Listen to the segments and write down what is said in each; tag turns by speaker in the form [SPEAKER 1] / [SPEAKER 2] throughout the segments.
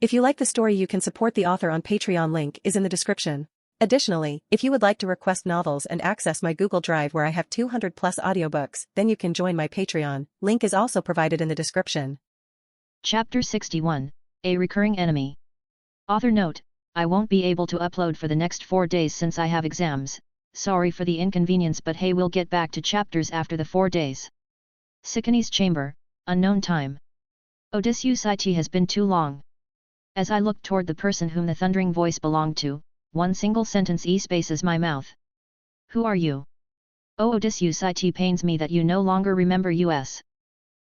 [SPEAKER 1] If you like the story, you can support the author on Patreon. Link is in the description. Additionally, if you would like to request novels and access my Google Drive where I have 200 plus audiobooks, then you can join my Patreon. Link is also provided in the description.
[SPEAKER 2] Chapter 61, A Recurring Enemy. Author note, I won't be able to upload for the next 4 days since I have exams. Sorry for the inconvenience, but hey, we'll get back to chapters after the 4 days. Sikine's Chamber, Unknown Time. Odysseus, it has been too long. As I looked toward the person whom the thundering voice belonged to, one single sentence spaces my mouth. Who are you? Oh Odysseus, it pains me that you no longer remember us.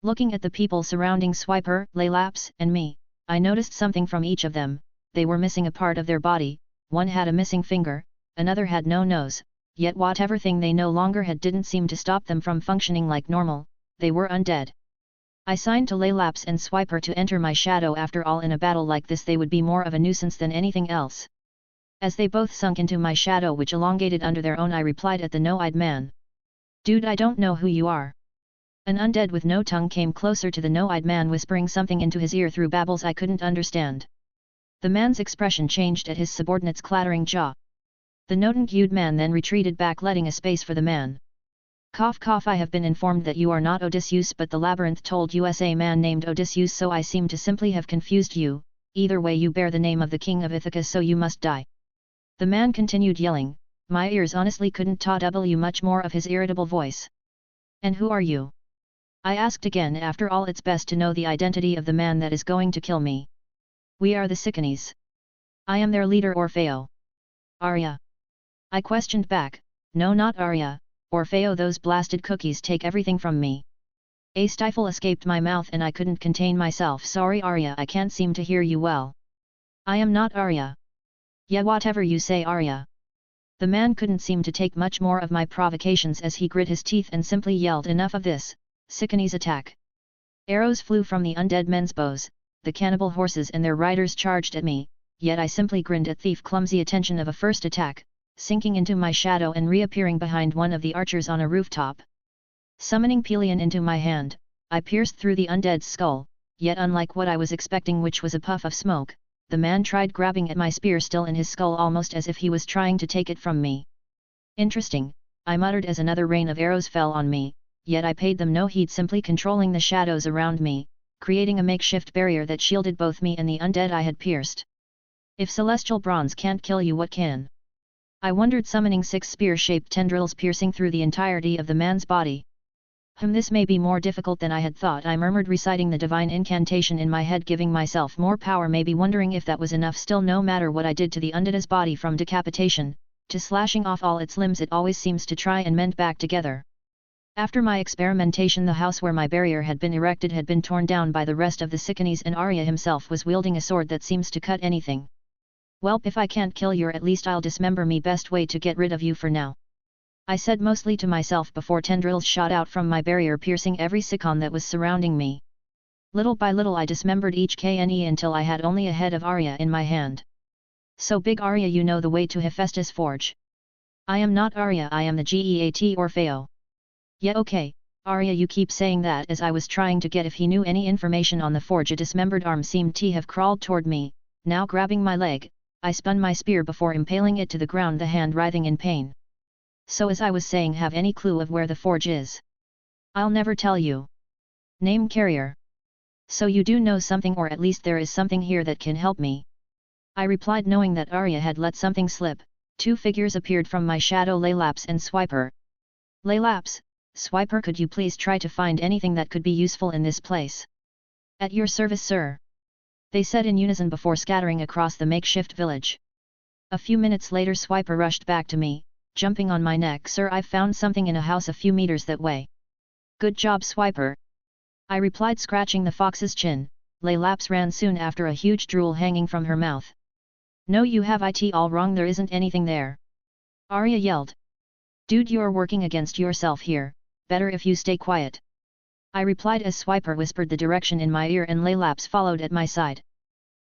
[SPEAKER 2] Looking at the people surrounding Swiper, Laelaps, and me, I noticed something from each of them. They were missing a part of their body, one had a missing finger, another had no nose, yet whatever thing they no longer had didn't seem to stop them from functioning like normal. They were undead. I signed to Laelaps and Swiper to enter my shadow. After all, in a battle like this they would be more of a nuisance than anything else. As they both sunk into my shadow, which elongated under their own, I replied at the no-eyed man. Dude, I don't know who you are. An undead with no tongue came closer to the no-eyed man, whispering something into his ear through babbles I couldn't understand. The man's expression changed at his subordinate's clattering jaw. The no-tongued man then retreated back, letting a space for the man. Cough cough, I have been informed that you are not Odysseus, but the labyrinth told us a man named Odysseus, so I seem to simply have confused you. Either way, you bear the name of the king of Ithaca, so you must die. The man continued yelling. My ears honestly couldn't w much more of his irritable voice. And who are you? I asked again. After all, it's best to know the identity of the man that is going to kill me. We are the Sikines. I am their leader, Orfeo. Arya? I questioned back. No, not Arya. Orfeo, those blasted cookies take everything from me. A stifle escaped my mouth and I couldn't contain myself. Sorry Arya, I can't seem to hear you well. I am not Arya. Yeah, whatever you say, Arya. The man couldn't seem to take much more of my provocations as he grit his teeth and simply yelled, enough of this. Sikine's attack. Arrows flew from the undead men's bows, the cannibal horses and their riders charged at me, yet I simply grinned at the clumsy attention of a first attack, sinking into my shadow and reappearing behind one of the archers on a rooftop. Summoning Pelion into my hand, I pierced through the undead's skull, yet unlike what I was expecting, which was a puff of smoke, the man tried grabbing at my spear still in his skull, almost as if he was trying to take it from me. Interesting, I muttered as another rain of arrows fell on me, yet I paid them no heed, simply controlling the shadows around me, creating a makeshift barrier that shielded both me and the undead I had pierced. If celestial bronze can't kill you, what can? I wondered, summoning 6 spear-shaped tendrils piercing through the entirety of the man's body. This may be more difficult than I had thought, I murmured, reciting the divine incantation in my head, giving myself more power, maybe wondering if that was enough. Still, no matter what I did to the undead's body, from decapitation to slashing off all its limbs, it always seems to try and mend back together. After my experimentation, the house where my barrier had been erected had been torn down by the rest of the Sikines, and Arya himself was wielding a sword that seems to cut anything. Welp, if I can't kill you, at least I'll dismember me. Best way to get rid of you for now. I said, mostly to myself, before tendrils shot out from my barrier, piercing every Sikon that was surrounding me. Little by little I dismembered each Kne until I had only a head of Arya in my hand. So big, Arya, you know the way to Hephaestus Forge? I am not Arya, I am the Geat Orfeo. Yeah, okay, Arya, you keep saying that, as I was trying to get if he knew any information on the forge. A dismembered arm seemed to have crawled toward me, now grabbing my leg. I spun my spear before impaling it to the ground, the hand writhing in pain. So, as I was saying, have any clue of where the forge is? I'll never tell you. Name carrier. So you do know something, or at least there is something here that can help me. I replied, knowing that Arya had let something slip. 2 figures appeared from my shadow, Laelaps and Swiper. Laelaps, Swiper, could you please try to find anything that could be useful in this place? At your service, sir. They said in unison before scattering across the makeshift village. A few minutes later, Swiper rushed back to me, jumping on my neck. Sir, I've found something in a house a few meters that way. Good job, Swiper. I replied, scratching the fox's chin. Laelaps ran soon after, a huge drool hanging from her mouth. No, you have it all wrong, there isn't anything there. Arya yelled. Dude, you're working against yourself here, better if you stay quiet. I replied as Swiper whispered the direction in my ear and Laelaps followed at my side.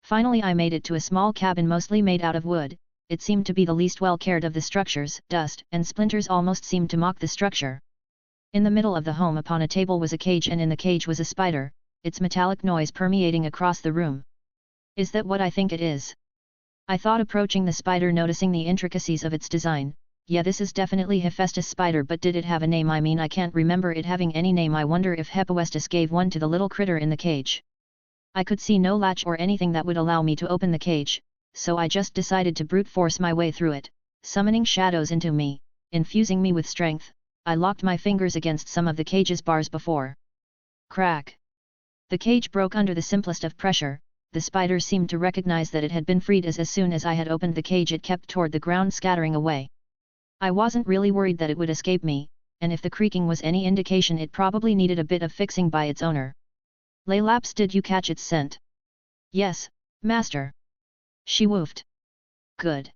[SPEAKER 2] Finally I made it to a small cabin mostly made out of wood. It seemed to be the least well cared of the structures. Dust and splinters almost seemed to mock the structure. In the middle of the home upon a table was a cage, and in the cage was a spider. its metallic noise permeating across the room. Is that what I think it is? I thought, approaching the spider, noticing the intricacies of its design. Yeah, this is definitely Hephaestus' spider, but did it have a name? I mean, I can't remember it having any name. I wonder if Hephaestus gave one to the little critter in the cage. I could see no latch or anything that would allow me to open the cage, so I just decided to brute force my way through it, summoning shadows into me, infusing me with strength. I locked my fingers against some of the cage's bars before. Crack! The cage broke under the simplest of pressure. The spider seemed to recognize that it had been freed, as soon as I had opened the cage it kept toward the ground, scattering away. I wasn't really worried that it would escape me, and if the creaking was any indication, it probably needed a bit of fixing by its owner. Laelaps, did you catch its scent? Yes, master. She woofed. Good.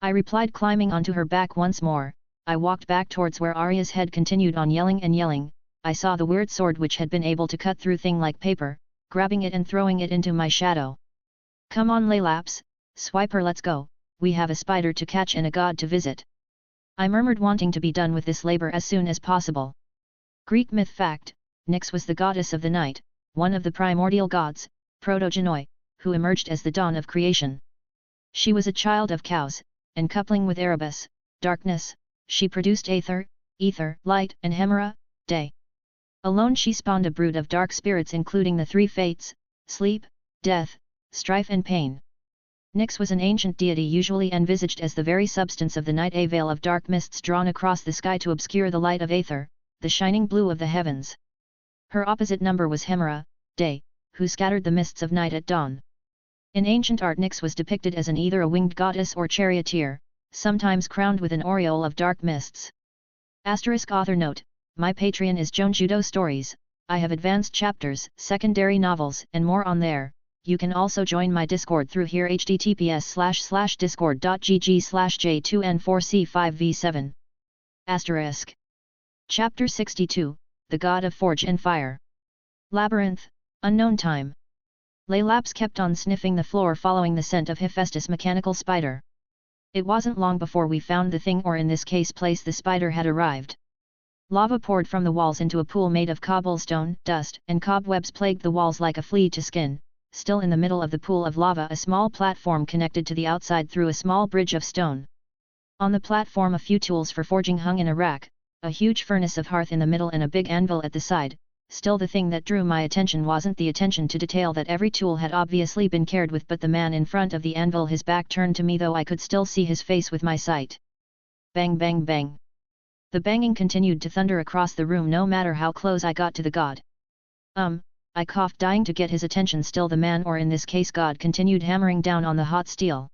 [SPEAKER 2] I replied, climbing onto her back once more. I walked back towards where Arya's head continued on yelling and yelling. I saw the weird sword which had been able to cut through thing like paper, grabbing it and throwing it into my shadow. Come on, Laelaps, swipe her, let's go, we have a spider to catch and a god to visit. I murmured, wanting to be done with this labor as soon as possible. Greek myth fact: Nyx was the goddess of the night, one of the primordial gods, protogenoi, who emerged as the dawn of creation. She was a child of Khaos, and coupling with Erebus, darkness, she produced Aether, ether, light, and Hemera, day. Alone she spawned a brood of dark spirits, including the three fates: sleep, death, strife and pain. Nyx was an ancient deity usually envisaged as the very substance of the night, a veil of dark mists drawn across the sky to obscure the light of Aether, the shining blue of the heavens. Her opposite number was Hemera, day, who scattered the mists of night at dawn. In ancient art, Nyx was depicted as either a winged goddess or charioteer, sometimes crowned with an aureole of dark mists. Author note: my Patreon is Joan Judo Stories. I have advanced chapters, secondary novels, and more on there. You can also join my Discord through here, https://discord.gg/J2N4C5V7. Chapter 62, The God of Forge and Fire. Labyrinth, unknown time. Laelaps kept on sniffing the floor, following the scent of Hephaestus' mechanical spider. It wasn't long before we found the thing, or in this case place the spider had arrived. Lava poured from the walls into a pool made of cobblestone. Dust and cobwebs plagued the walls like a flea to skin. Still in the middle of the pool of lava, a small platform connected to the outside through a small bridge of stone. On the platform a few tools for forging hung in a rack, a huge furnace of hearth in the middle and a big anvil at the side. Still, the thing that drew my attention wasn't the attention to detail that every tool had obviously been cared with, but the man in front of the anvil, his back turned to me, though I could still see his face with my sight. Bang bang bang. The banging continued to thunder across the room no matter how close I got to the god. I coughed, dying to get his attention. Still the man, or in this case god, continued hammering down on the hot steel.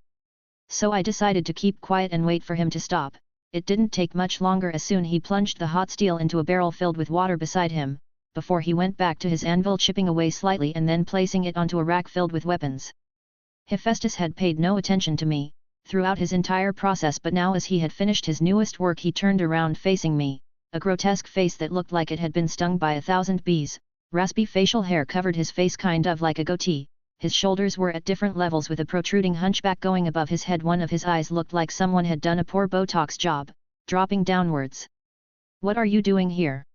[SPEAKER 2] So I decided to keep quiet and wait for him to stop. It didn't take much longer. As soon he plunged the hot steel into a barrel filled with water beside him, before he went back to his anvil, chipping away slightly and then placing it onto a rack filled with weapons. Hephaestus had paid no attention to me throughout his entire process, but now as he had finished his newest work he turned around facing me, a grotesque face that looked like it had been stung by 1,000 bees. Raspy facial hair covered his face kind of like a goatee. His shoulders were at different levels with a protruding hunchback going above his head. One of his eyes looked like someone had done a poor Botox job, dropping downwards. "What are you doing here?"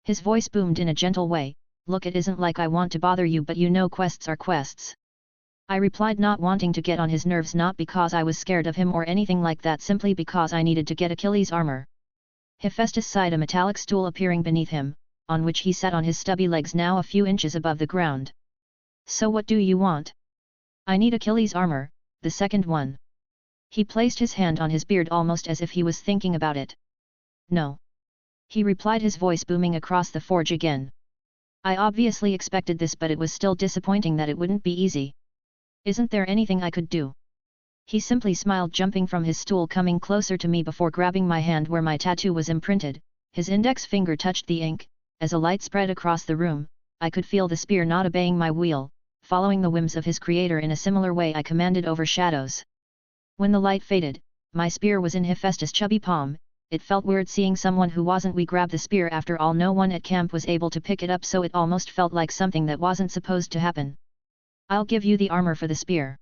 [SPEAKER 2] His voice boomed in a gentle way. "Look, it isn't like I want to bother you, but you know quests are quests." I replied, not wanting to get on his nerves, not because I was scared of him or anything like that, simply because I needed to get Achilles' armor. Hephaestus sighed, a metallic stool appearing beneath him, on which he sat on his stubby legs, now a few inches above the ground. "So what do you want?" "I need Achilles' armor, the second one." He placed his hand on his beard almost as if he was thinking about it. "No," he replied, his voice booming across the forge again. I obviously expected this, but it was still disappointing that it wouldn't be easy. "Isn't there anything I could do?" He simply smiled, jumping from his stool, coming closer to me before grabbing my hand where my tattoo was imprinted. His index finger touched the ink. As a light spread across the room, I could feel the spear not obeying my will. Following the whims of his creator in a similar way, I commanded over shadows. When the light faded, my spear was in Hephaestus' chubby palm. It felt weird seeing someone who wasn't we grab the spear. After all, no one at camp was able to pick it up, so it almost felt like something that wasn't supposed to happen. "I'll give you the armor for the spear,"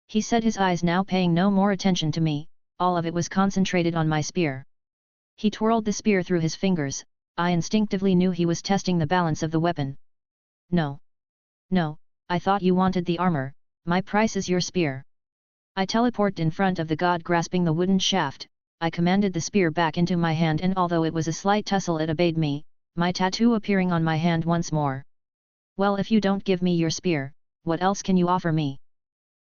[SPEAKER 2] he said, his eyes now paying no more attention to me. All of it was concentrated on my spear. He twirled the spear through his fingers. I instinctively knew he was testing the balance of the weapon. "No," No, I thought you wanted the armor, my price is your spear. I teleported in front of the god grasping the wooden shaft, I commanded the spear back into my hand and although it was a slight tussle it obeyed me, my tattoo appearing on my hand once more. Well, if you don't give me your spear, what else can you offer me?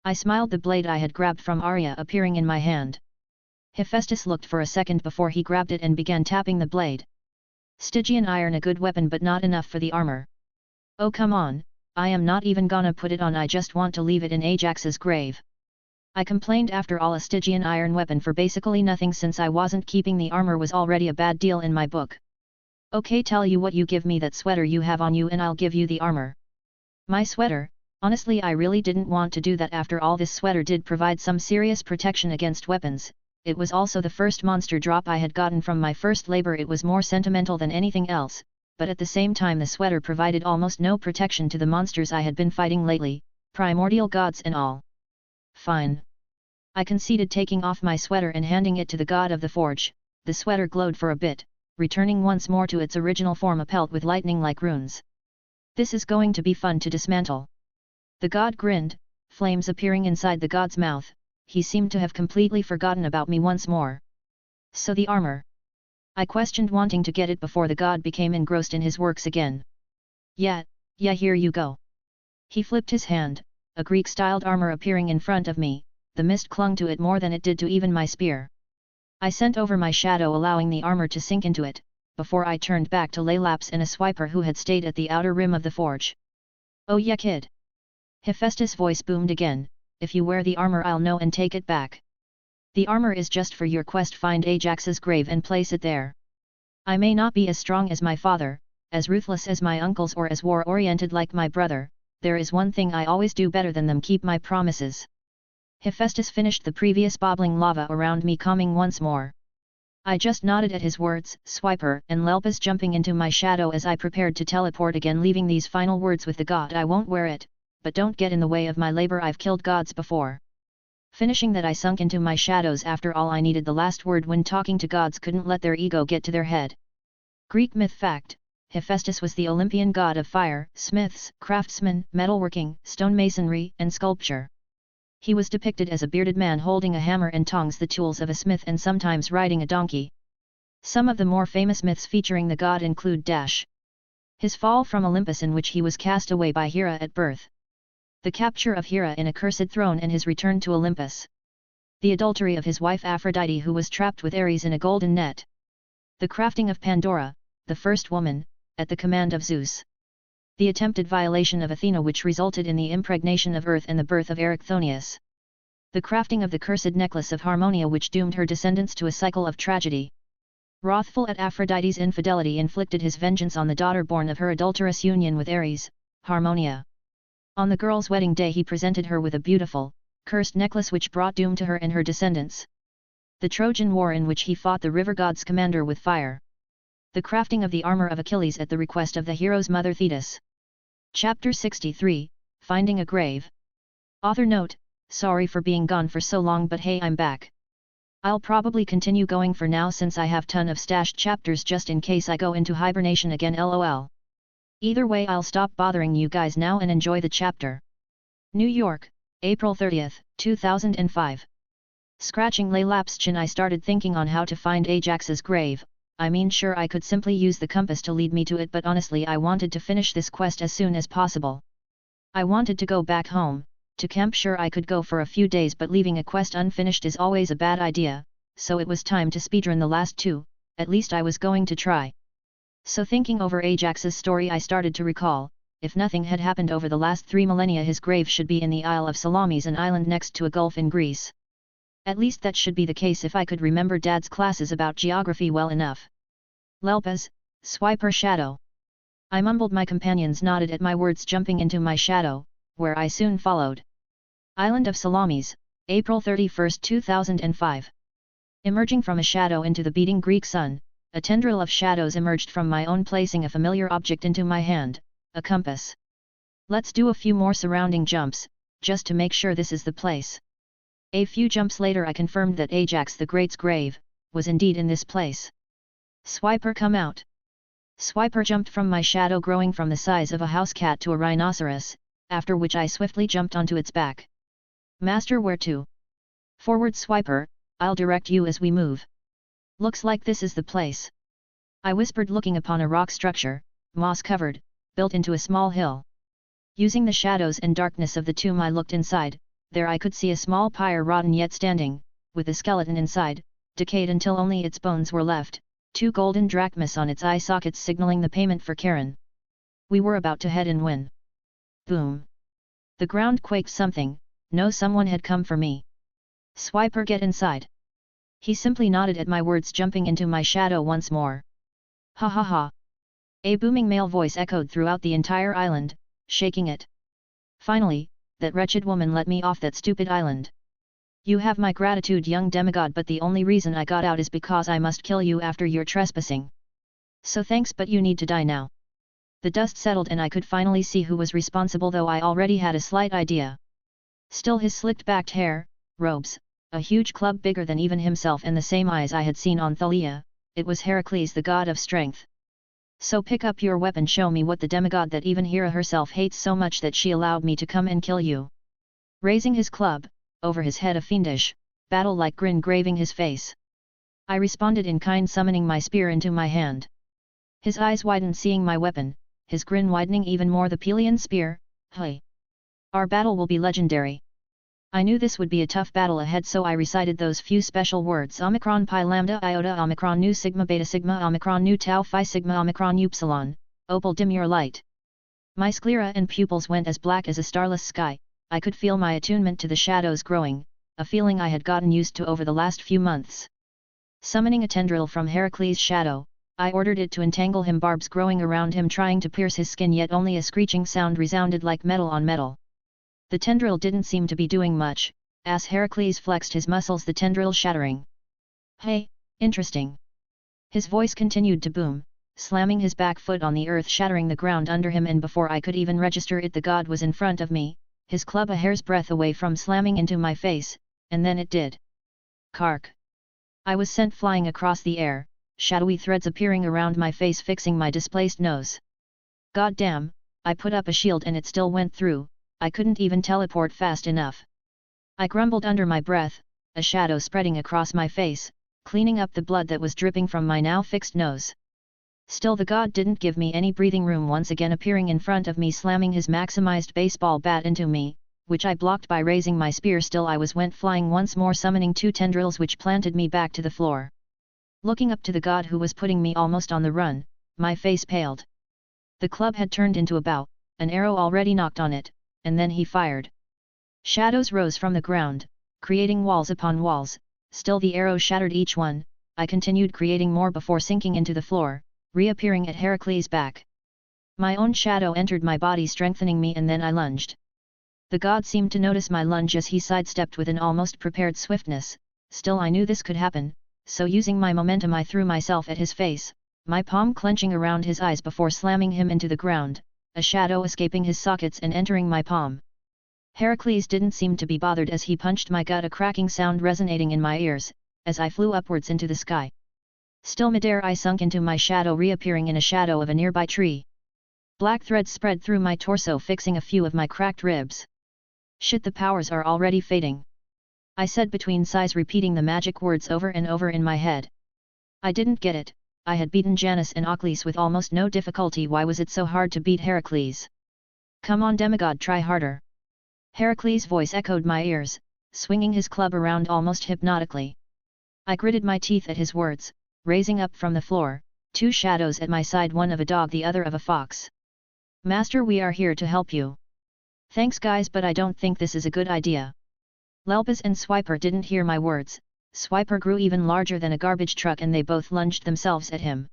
[SPEAKER 2] I smiled, the blade I had grabbed from Arya appearing in my hand. Hephaestus looked for a second before he grabbed it and began tapping the blade. Stygian iron, a good weapon but not enough for the armor. Oh come on, I am not even gonna put it on, I just want to leave it in Ajax's grave. I complained, after all a Stygian iron weapon for basically nothing since I wasn't keeping the armor was already a bad deal in my book. Okay, tell you what, you give me that sweater you have on you and I'll give you the armor. My sweater? Honestly, I really didn't want to do that. After all, this sweater did provide some serious protection against weapons. It was also the first monster drop I had gotten from my first labor. It was more sentimental than anything else, but at the same time the sweater provided almost no protection to the monsters I had been fighting lately, primordial gods and all. Fine. I conceded, taking off my sweater and handing it to the god of the forge. The sweater glowed for a bit, returning once more to its original form, a pelt with lightning-like runes. This is going to be fun to dismantle. The god grinned, flames appearing inside the god's mouth. He seemed to have completely forgotten about me once more. So the armor? I questioned, wanting to get it before the god became engrossed in his works again. Yeah, here you go. He flipped his hand, a Greek-styled armor appearing in front of me. The mist clung to it more than it did to even my spear. I sent over my shadow, allowing the armor to sink into it, before I turned back to Laelaps and a swiper who had stayed at the outer rim of the forge. Oh yeah, kid. Hephaestus' voice boomed again. If you wear the armor I'll know and take it back. The armor is just for your quest. Find Ajax's grave and place it there. I may not be as strong as my father, as ruthless as my uncles, or as war-oriented like my brother. There is one thing I always do better than them: keep my promises. Hephaestus finished the previous bobbling lava around me, calming once more. I just nodded at his words, Swiper and Lelpas jumping into my shadow as I prepared to teleport again, leaving these final words with the god: I won't wear it, but don't get in the way of my labor. I've killed gods before. Finishing that, I sunk into my shadows. After all, I needed the last word when talking to gods, couldn't let their ego get to their head. Greek myth fact: Hephaestus was the Olympian god of fire, smiths, craftsmen, metalworking, stonemasonry, and sculpture. He was depicted as a bearded man holding a hammer and tongs, the tools of a smith, and sometimes riding a donkey. Some of the more famous myths featuring the god include his fall from Olympus, in which he was cast away by Hera at birth. The capture of Hera in a cursed throne and his return to Olympus. The adultery of his wife Aphrodite, who was trapped with Ares in a golden net. The crafting of Pandora, the first woman, at the command of Zeus. The attempted violation of Athena, which resulted in the impregnation of Earth and the birth of Erichthonius. The crafting of the cursed necklace of Harmonia, which doomed her descendants to a cycle of tragedy. Wrathful at Aphrodite's infidelity, inflicted his vengeance on the daughter born of her adulterous union with Ares, Harmonia. On the girl's wedding day he presented her with a beautiful, cursed necklace which brought doom to her and her descendants. The Trojan War, in which he fought the river god's commander with fire. The crafting of the armor of Achilles at the request of the hero's mother Thetis. Chapter 63, Finding a Grave. Author note: sorry for being gone for so long, but hey, I'm back. I'll probably continue going for now since I have ton of stashed chapters just in case I go into hibernation again, lol. Either way, I'll stop bothering you guys now and enjoy the chapter. New York, April 30th, 2005. Scratching Laelap's chin, I started thinking on how to find Ajax's grave. I mean, sure, I could simply use the compass to lead me to it, but honestly I wanted to finish this quest as soon as possible. I wanted to go back home, to camp. Sure, I could go for a few days, but leaving a quest unfinished is always a bad idea, so it was time to speedrun the last two, at least I was going to try. So thinking over Ajax's story, I started to recall, if nothing had happened over the last 3 millennia, his grave should be in the Isle of Salamis, an island next to a gulf in Greece. At least that should be the case if I could remember Dad's classes about geography well enough. Lelpas, Swiper shadow. I mumbled. My companions nodded at my words, jumping into my shadow, where I soon followed. Island of Salamis, April 31, 2005. Emerging from a shadow into the beating Greek sun, a tendril of shadows emerged from my own, placing a familiar object into my hand, a compass. Let's do a few more surrounding jumps, just to make sure this is the place. A few jumps later I confirmed that Ajax the Great's grave was indeed in this place. Swiper, come out. Swiper jumped from my shadow, growing from the size of a house cat to a rhinoceros. after which I swiftly jumped onto its back. Master, where to? Forward, Swiper, I'll direct you as we move. Looks like this is the place. I whispered, looking upon a rock structure, moss-covered, built into a small hill. Using the shadows and darkness of the tomb, I looked inside. There I could see a small pyre, rotten yet standing, with a skeleton inside, decayed until only its bones were left, 2 golden drachmas on its eye sockets signaling the payment for Karen. We were about to head in when... boom! The ground quaked. Something, no, someone had come for me. Swiper, get inside. He simply nodded at my words, jumping into my shadow once more. Ha ha ha! A booming male voice echoed throughout the entire island, shaking it. Finally, that wretched woman let me off that stupid island. You have my gratitude, young demigod, but the only reason I got out is because I must kill you after your trespassing. So thanks, but you need to die now. The dust settled and I could finally see who was responsible, though I already had a slight idea. Still, his slicked backed hair, robes, a huge club bigger than even himself, and the same eyes I had seen on Thalia, it was Heracles, the god of strength. So pick up your weapon, show me what the demigod that even Hera herself hates so much that she allowed me to come and kill you. Raising his club, over his head a fiendish, battle-like grin graving his face. I responded in kind, summoning my spear into my hand. His eyes widened seeing my weapon, his grin widening even more. The Pelian spear, hey! Our battle will be legendary. I knew this would be a tough battle ahead, so I recited those few special words: Omicron Pi Lambda Iota Omicron Nu Sigma Beta Sigma Omicron Nu Tau Phi Sigma Omicron Upsilon, Opal dim your light. My sclera and pupils went as black as a starless sky. I could feel my attunement to the shadows growing, a feeling I had gotten used to over the last few months. Summoning a tendril from Heracles' shadow, I ordered it to entangle him, barbs growing around him trying to pierce his skin, yet only a screeching sound resounded like metal on metal. The tendril didn't seem to be doing much. As Heracles flexed his muscles, the tendril shattering. Hey, interesting. His voice continued to boom, slamming his back foot on the earth, shattering the ground under him, and before I could even register it, the god was in front of me, his club a hair's breadth away from slamming into my face, and then it did. Kark! I was sent flying across the air, shadowy threads appearing around my face, fixing my displaced nose. God damn, I put up a shield and it still went through. I couldn't even teleport fast enough. I grumbled under my breath, a shadow spreading across my face, cleaning up the blood that was dripping from my now fixed nose. Still, the god didn't give me any breathing room, once again appearing in front of me, slamming his maximized baseball bat into me, which I blocked by raising my spear. Still I went flying once more, summoning 2 tendrils which planted me back to the floor. Looking up to the god who was putting me almost on the run, my face paled. The club had turned into a bow, an arrow already knocked on it, and then he fired. Shadows rose from the ground, creating walls upon walls. Still the arrow shattered each one. I continued creating more before sinking into the floor, reappearing at Heracles' back. My own shadow entered my body, strengthening me, and then I lunged. The god seemed to notice my lunge as he sidestepped with an almost prepared swiftness. Still I knew this could happen, so using my momentum I threw myself at his face, my palm clenching around his eyes before slamming him into the ground, a shadow escaping his sockets and entering my palm. Heracles didn't seem to be bothered as he punched my gut, a cracking sound resonating in my ears, as I flew upwards into the sky. Still midair I sunk into my shadow, reappearing in a shadow of a nearby tree. Black threads spread through my torso, fixing a few of my cracked ribs. Shit, the powers are already fading. I said between sighs, repeating the magic words over and over in my head. I didn't get it. I had beaten Janus and Achilles with almost no difficulty. Why was it so hard to beat Heracles? Come on demigod, try harder. Heracles' voice echoed my ears, swinging his club around almost hypnotically. I gritted my teeth at his words, raising up from the floor, 2 shadows at my side, one of a dog, the other of a fox. Master, we are here to help you. Thanks guys, but I don't think this is a good idea. Lelpas and Swiper didn't hear my words. Swiper grew even larger than a garbage truck and they both lunged themselves at him.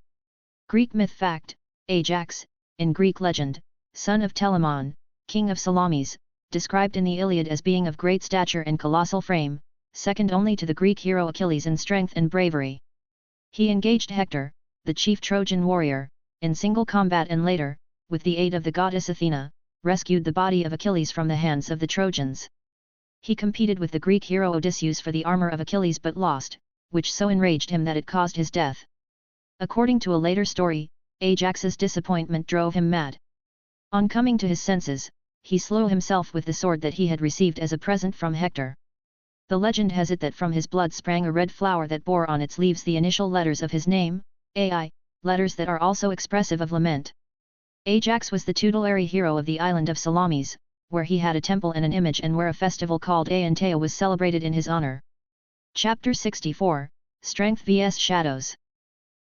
[SPEAKER 2] Greek myth fact: Ajax, in Greek legend, son of Telamon, king of Salamis, described in the Iliad as being of great stature and colossal frame, second only to the Greek hero Achilles in strength and bravery. He engaged Hector, the chief Trojan warrior, in single combat and later, with the aid of the goddess Athena, rescued the body of Achilles from the hands of the Trojans. He competed with the Greek hero Odysseus for the armor of Achilles but lost, which so enraged him that it caused his death. According to a later story, Ajax's disappointment drove him mad. On coming to his senses, he slew himself with the sword that he had received as a present from Hector. The legend has it that from his blood sprang a red flower that bore on its leaves the initial letters of his name, Ai, letters that are also expressive of lament. Ajax was the tutelary hero of the island of Salamis, where he had a temple and an image and where a festival called Ananke was celebrated in his honor. Chapter 64, Strength vs Shadows.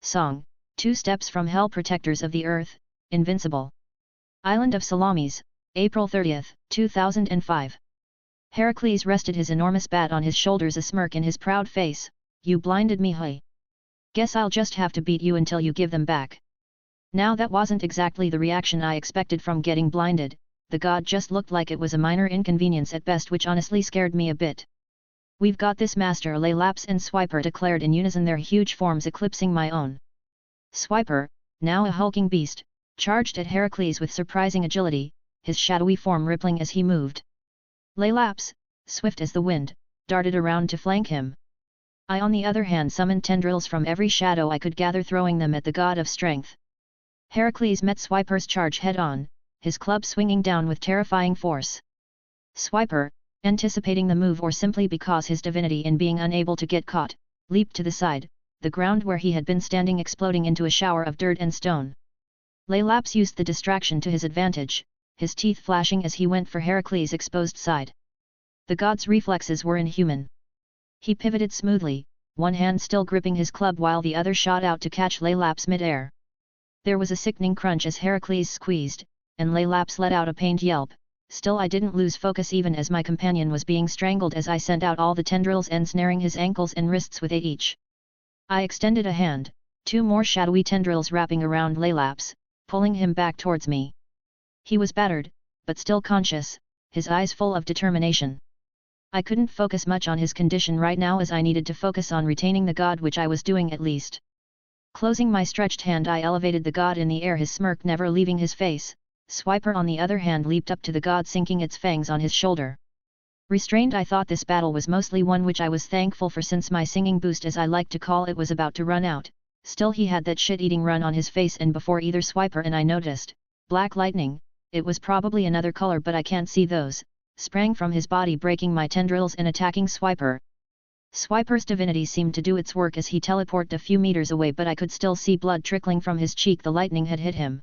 [SPEAKER 2] Song, 2 Steps from Hell. Protectors of the Earth, Invincible. Island of Salamis, April 30, 2005. Heracles rested his enormous bat on his shoulders, a smirk in his proud face. You blinded me, hey. Guess I'll just have to beat you until you give them back. Now that wasn't exactly the reaction I expected from getting blinded. The god just looked like it was a minor inconvenience at best, which honestly scared me a bit. We've got this, Master Laelaps and Swiper declared in unison, their huge forms eclipsing my own. Swiper, now a hulking beast, charged at Heracles with surprising agility, his shadowy form rippling as he moved. Laelaps, swift as the wind, darted around to flank him. I on the other hand summoned tendrils from every shadow I could gather, throwing them at the god of strength. Heracles met Swiper's charge head-on, his club swinging down with terrifying force. Swiper, anticipating the move or simply because his divinity in being unable to get caught, leaped to the side, the ground where he had been standing exploding into a shower of dirt and stone. Laelaps used the distraction to his advantage, his teeth flashing as he went for Heracles' exposed side. The god's reflexes were inhuman. He pivoted smoothly, one hand still gripping his club while the other shot out to catch Laelaps mid-air. There was a sickening crunch as Heracles squeezed, and Laelaps let out a pained yelp. Still, I didn't lose focus even as my companion was being strangled as I sent out all the tendrils ensnaring his ankles and wrists with 8 each. I extended a hand, 2 more shadowy tendrils wrapping around Laelaps, pulling him back towards me. He was battered, but still conscious, his eyes full of determination. I couldn't focus much on his condition right now as I needed to focus on retaining the god, which I was doing at least. Closing my stretched hand, I elevated the god in the air, his smirk never leaving his face. Swiper on the other hand leaped up to the god, sinking its fangs on his shoulder. Restrained, I thought this battle was mostly one which I was thankful for, since my singing boost, as I like to call it, was about to run out. Still, he had that shit-eating run on his face, and before either Swiper and I noticed, black lightning, it was probably another color but I can't see those, sprang from his body, breaking my tendrils and attacking Swiper. Swiper's divinity seemed to do its work as he teleported a few meters away, but I could still see blood trickling from his cheek. The lightning had hit him.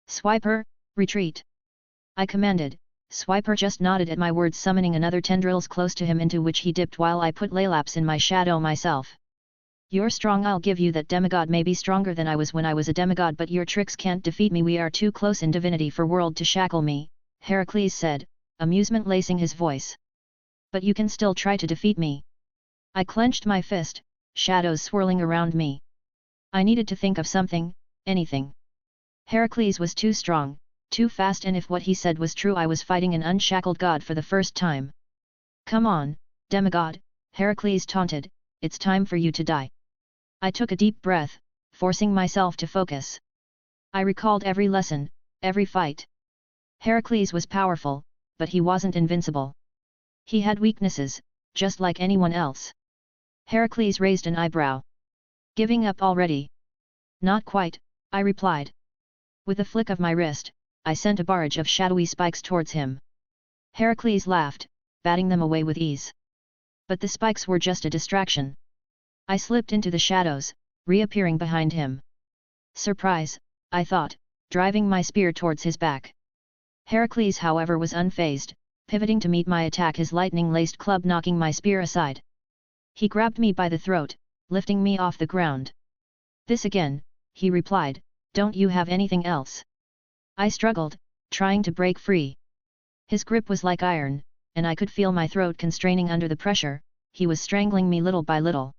[SPEAKER 2] Swiper, retreat! I commanded. Swiper just nodded at my words, summoning another tendrils close to him, into which he dipped while I put Laelaps in my shadow myself. You're strong, I'll give you that. Demigod may be stronger than I was when I was a demigod, but your tricks can't defeat me. We are too close in divinity for world to shackle me, Heracles said, amusement lacing his voice. But you can still try to defeat me. I clenched my fist, shadows swirling around me. I needed to think of something, anything. Heracles was too strong, too fast, and if what he said was true, I was fighting an unshackled god for the first time. Come on, demigod, Heracles taunted, it's time for you to die. I took a deep breath, forcing myself to focus. I recalled every lesson, every fight. Heracles was powerful, but he wasn't invincible. He had weaknesses, just like anyone else. Heracles raised an eyebrow. Giving up already? Not quite, I replied. With a flick of my wrist, I sent a barrage of shadowy spikes towards him. Heracles laughed, batting them away with ease. But the spikes were just a distraction. I slipped into the shadows, reappearing behind him. Surprise, I thought, driving my spear towards his back. Heracles, however, was unfazed, pivoting to meet my attack, his lightning-laced club knocking my spear aside. He grabbed me by the throat, lifting me off the ground. This again, he replied, don't you have anything else? I struggled, trying to break free. His grip was like iron, and I could feel my throat constraining under the pressure. He was strangling me little by little.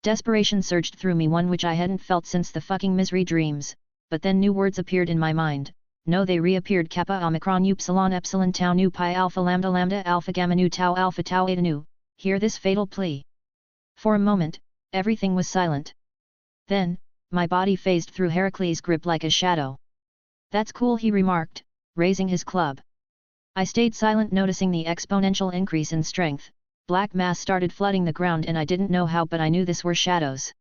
[SPEAKER 2] Desperation surged through me, one which I hadn't felt since the fucking misery dreams, but then new words appeared in my mind. No, they reappeared: Kappa Omicron Upsilon Epsilon Tau Nu Pi Alpha Lambda Lambda Alpha Gamma Nu Tau Alpha Tau Eta Nu. Hear this fatal plea. For a moment, everything was silent. Then, my body phased through Heracles' grip like a shadow. That's cool, he remarked, raising his club. I stayed silent, noticing the exponential increase in strength. Black mass started flooding the ground, and I didn't know how, but I knew this were shadows.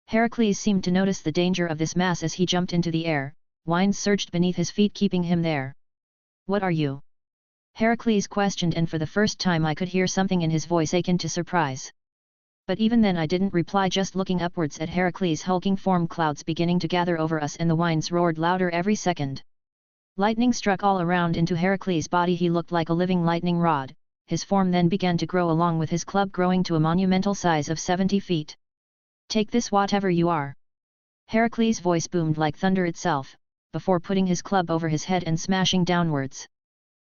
[SPEAKER 2] Heracles seemed to notice the danger of this mass as he jumped into the air. Wines surged beneath his feet, keeping him there. What are you? Heracles questioned, and for the first time I could hear something in his voice akin to surprise. But even then I didn't reply, just looking upwards at Heracles' hulking form, clouds beginning to gather over us and the winds roared louder every second. Lightning struck all around into Heracles' body. He looked like a living lightning rod. His form then began to grow along with his club, growing to a monumental size of 70 feet. "Take this, whatever you are." Heracles' voice boomed like thunder itself, before putting his club over his head and smashing downwards.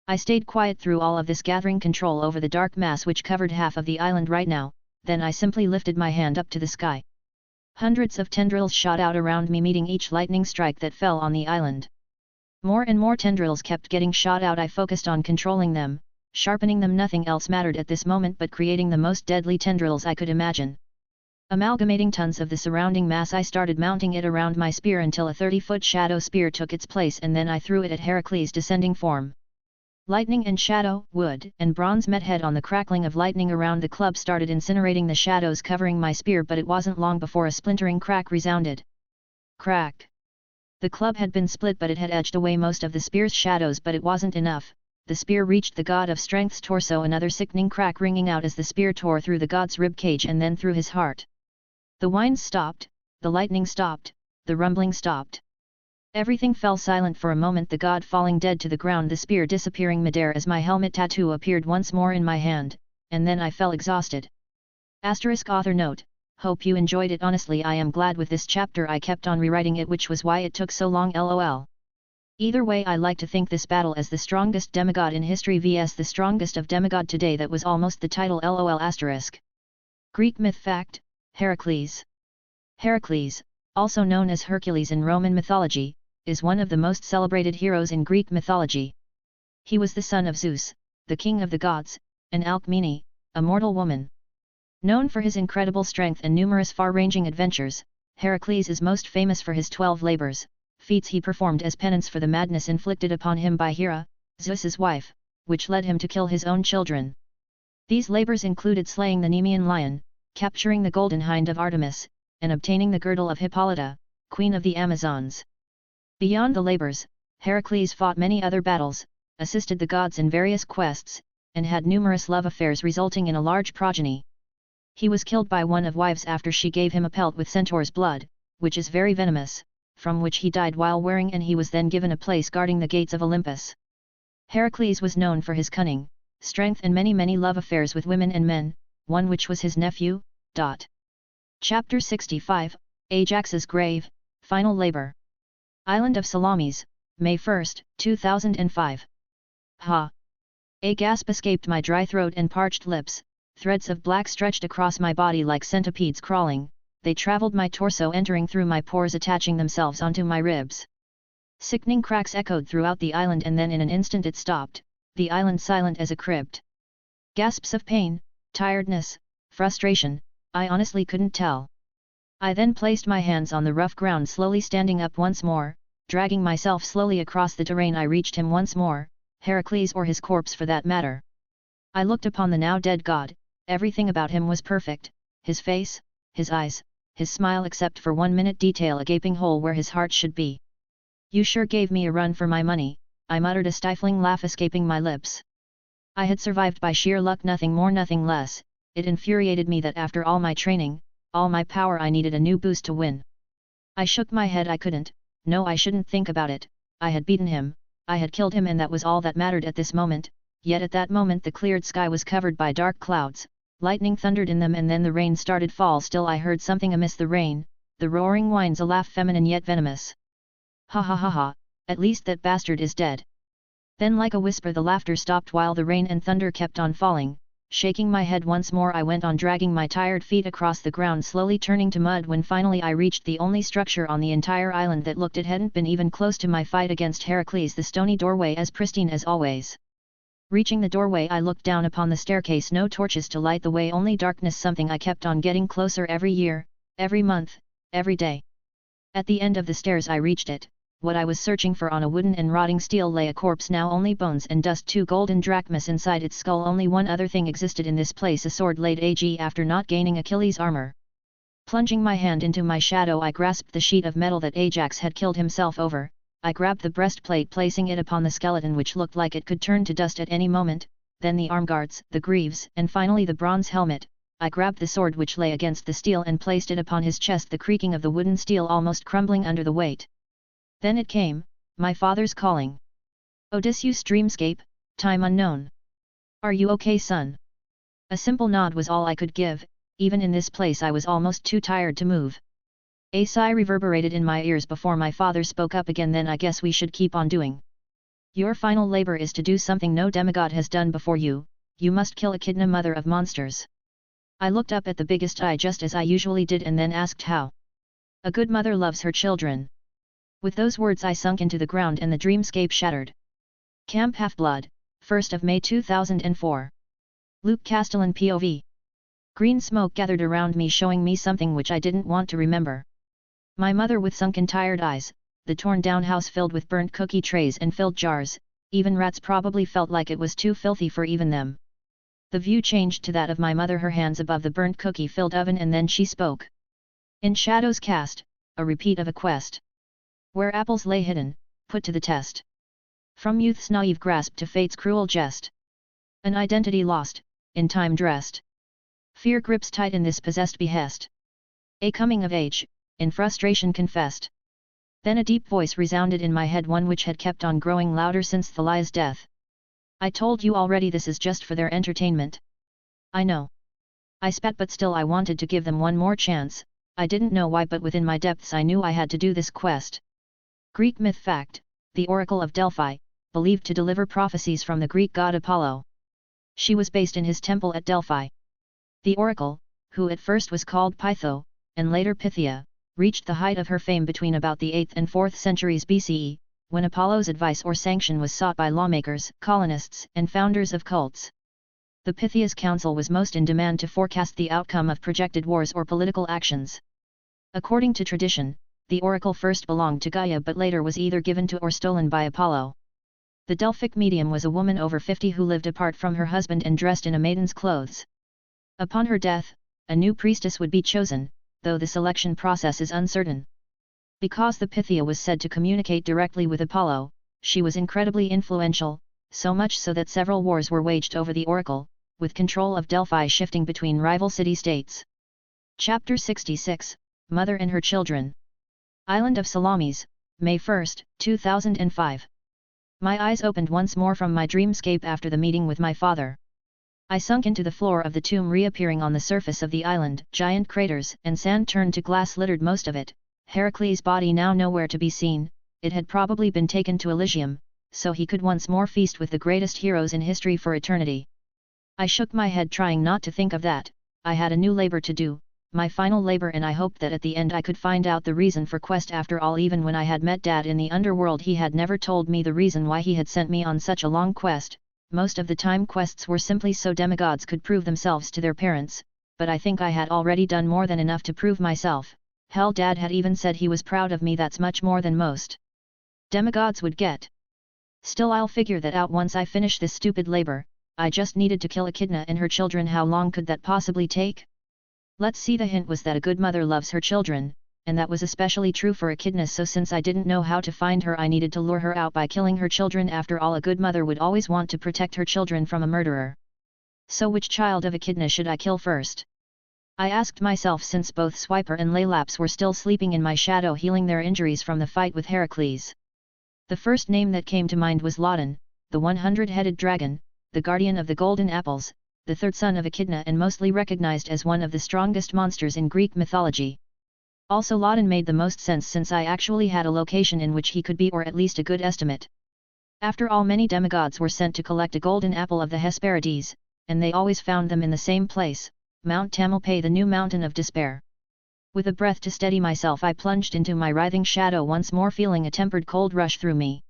[SPEAKER 2] I stayed quiet through all of this, gathering control over the dark mass which covered half of the island right now. Then I simply lifted my hand up to the sky. Hundreds of tendrils shot out around me, meeting each lightning strike that fell on the island. More and more tendrils kept getting shot out. I focused on controlling them, sharpening them. Nothing else mattered at this moment but creating the most deadly tendrils I could imagine. Amalgamating tons of the surrounding mass, I started mounting it around my spear until a 30-foot shadow spear took its place, and then I threw it at Heracles' descending form. Lightning and shadow, wood and bronze met head on. The crackling of lightning around the club started incinerating the shadows covering my spear, but it wasn't long before a splintering crack resounded. Crack! The club had been split, but it had edged away most of the spear's shadows, but it wasn't enough. The spear reached the god of strength's torso, another sickening crack ringing out as the spear tore through the god's rib cage and then through his heart. The winds stopped, the lightning stopped, the rumbling stopped. Everything fell silent for a moment, the god falling dead to the ground, the spear disappearing midair as my helmet tattoo appeared once more in my hand, and then I fell exhausted. Author note: hope you enjoyed it. Honestly, I am glad with this chapter. I kept on rewriting it, which was why it took so long, lol. Either way, I like to think this battle as the strongest demigod in history vs the strongest of demigod today. That was almost the title, lol. Greek myth fact: Heracles. Heracles, also known as Hercules in Roman mythology, is one of the most celebrated heroes in Greek mythology. He was the son of Zeus, the king of the gods, and Alcmene, a mortal woman. Known for his incredible strength and numerous far-ranging adventures, Heracles is most famous for his 12 labors, feats he performed as penance for the madness inflicted upon him by Hera, Zeus's wife, which led him to kill his own children. These labors included slaying the Nemean lion, capturing the golden hind of Artemis, and obtaining the girdle of Hippolyta, queen of the Amazons. Beyond the labors, Heracles fought many other battles, assisted the gods in various quests, and had numerous love affairs resulting in a large progeny. He was killed by one of wives after she gave him a pelt with centaur's blood, which is very venomous, from which he died while wearing, and he was then given a place guarding the gates of Olympus. Heracles was known for his cunning, strength and many love affairs with women and men, one which was his nephew. Chapter 65, Ajax's Grave, Final Labor. Island of Salamis, May 1, 2005. Ha! A gasp escaped my dry throat and parched lips. Threads of black stretched across my body like centipedes crawling. They traveled my torso, entering through my pores, attaching themselves onto my ribs. Sickening cracks echoed throughout the island, and then in an instant it stopped, the island silent as a crypt. Gasps of pain, tiredness, frustration, I honestly couldn't tell. I then placed my hands on the rough ground, slowly standing up once more, dragging myself slowly across the terrain. I reached him once more, Heracles, or his corpse for that matter. I looked upon the now dead god. Everything about him was perfect, his face, his eyes, his smile, except for one minute detail, a gaping hole where his heart should be. "You sure gave me a run for my money," I muttered, a stifling laugh escaping my lips. I had survived by sheer luck, nothing more nothing less. It infuriated me that after all my training, all my power, I needed a new boost to win. I shook my head. I couldn't, no, I shouldn't think about it. I had beaten him, I had killed him, and that was all that mattered at this moment. Yet at that moment the cleared sky was covered by dark clouds, lightning thundered in them, and then the rain started fall. Still I heard something amiss, the rain, the roaring winds, a laugh feminine yet venomous. Ha ha ha ha, at least that bastard is dead. Then like a whisper the laughter stopped while the rain and thunder kept on falling. Shaking my head once more, I went on, dragging my tired feet across the ground, slowly turning to mud, when finally I reached the only structure on the entire island that looked it hadn't been even close to my fight against Heracles, the stony doorway, as pristine as always. Reaching the doorway, I looked down upon the staircase. No torches to light the way, only darkness. Something I kept on getting closer every year, every month, every day. At the end of the stairs I reached it. What I was searching for on a wooden and rotting steel lay a corpse, now only bones and dust, 2 golden drachmas inside its skull. Only one other thing existed in this place, a sword laid ag after not gaining Achilles' armor. Plunging my hand into my shadow, I grasped the sheet of metal that Ajax had killed himself over. I grabbed the breastplate, placing it upon the skeleton, which looked like it could turn to dust at any moment, then the armguards, the greaves, and finally the bronze helmet. I grabbed the sword which lay against the steel and placed it upon his chest, the creaking of the wooden steel almost crumbling under the weight. Then it came, my father's calling. Odysseus Dreamscape, time unknown. Are you okay, son? A simple nod was all I could give. Even in this place I was almost too tired to move. A sigh reverberated in my ears before my father spoke up again. Then I guess we should keep on doing. Your final labor is to do something no demigod has done before you. You must kill Echidna, mother of monsters. I looked up at the biggest eye just as I usually did and then asked how. A good mother loves her children. With those words I sunk into the ground and the dreamscape shattered. Camp Half-Blood, 1st of May 2004. Luke Castellan POV. Green smoke gathered around me, showing me something which I didn't want to remember. My mother with sunken tired eyes, the torn down house filled with burnt cookie trays and filled jars, even rats probably felt like it was too filthy for even them. The view changed to that of my mother, her hands above the burnt cookie filled oven, and then she spoke. In shadows cast, a repeat of a quest. Where apples lay hidden, put to the test. From youth's naive grasp to fate's cruel jest. An identity lost, in time dressed. Fear grips tight in this possessed behest. A coming of age, in frustration confessed. Then a deep voice resounded in my head, one which had kept on growing louder since Thalia's death. I told you already, this is just for their entertainment. I know. I spat, but still I wanted to give them one more chance. I didn't know why, but within my depths I knew I had to do this quest. Greek myth fact: the Oracle of Delphi, believed to deliver prophecies from the Greek god Apollo. She was based in his temple at Delphi. The Oracle, who at first was called Pytho, and later Pythia, reached the height of her fame between about the 8th and 4th centuries BCE, when Apollo's advice or sanction was sought by lawmakers, colonists, and founders of cults. The Pythia's counsel was most in demand to forecast the outcome of projected wars or political actions. According to tradition, the oracle first belonged to Gaia but later was either given to or stolen by Apollo. The Delphic medium was a woman over 50 who lived apart from her husband and dressed in a maiden's clothes. Upon her death, a new priestess would be chosen, though the selection process is uncertain. Because the Pythia was said to communicate directly with Apollo, she was incredibly influential, so much so that several wars were waged over the oracle, with control of Delphi shifting between rival city-states. Chapter 66, Mother and Her Children. Island of Salamis, May 1, 2005. My eyes opened once more from my dreamscape after the meeting with my father. I sunk into the floor of the tomb, reappearing on the surface of the island. Giant craters and sand turned to glass littered most of it. Heracles' body now nowhere to be seen. It had probably been taken to Elysium, so he could once more feast with the greatest heroes in history for eternity. I shook my head, trying not to think of that. I had a new labor to do, my final labor, and I hoped that at the end I could find out the reason for quest. After all, even when I had met Dad in the underworld, he had never told me the reason why he had sent me on such a long quest. Most of the time quests were simply so demigods could prove themselves to their parents, but I think I had already done more than enough to prove myself. Hell, Dad had even said he was proud of me. That's much more than most demigods would get. Still, I'll figure that out once I finish this stupid labor. I just needed to kill Echidna and her children. How long could that possibly take? Let's see, the hint was that a good mother loves her children, and that was especially true for Echidna, so since I didn't know how to find her, I needed to lure her out by killing her children. After all, a good mother would always want to protect her children from a murderer. So which child of Echidna should I kill first? I asked myself, since both Swiper and Laelaps were still sleeping in my shadow, healing their injuries from the fight with Heracles. The first name that came to mind was Laodan, the 100-headed dragon, the guardian of the golden apples, the third son of Echidna and mostly recognized as one of the strongest monsters in Greek mythology. Also, Laodan made the most sense since I actually had a location in which he could be, or at least a good estimate. After all, many demigods were sent to collect a golden apple of the Hesperides, and they always found them in the same place, Mount Tamalpais, the new mountain of despair. With a breath to steady myself, I plunged into my writhing shadow once more, feeling a tempered cold rush through me.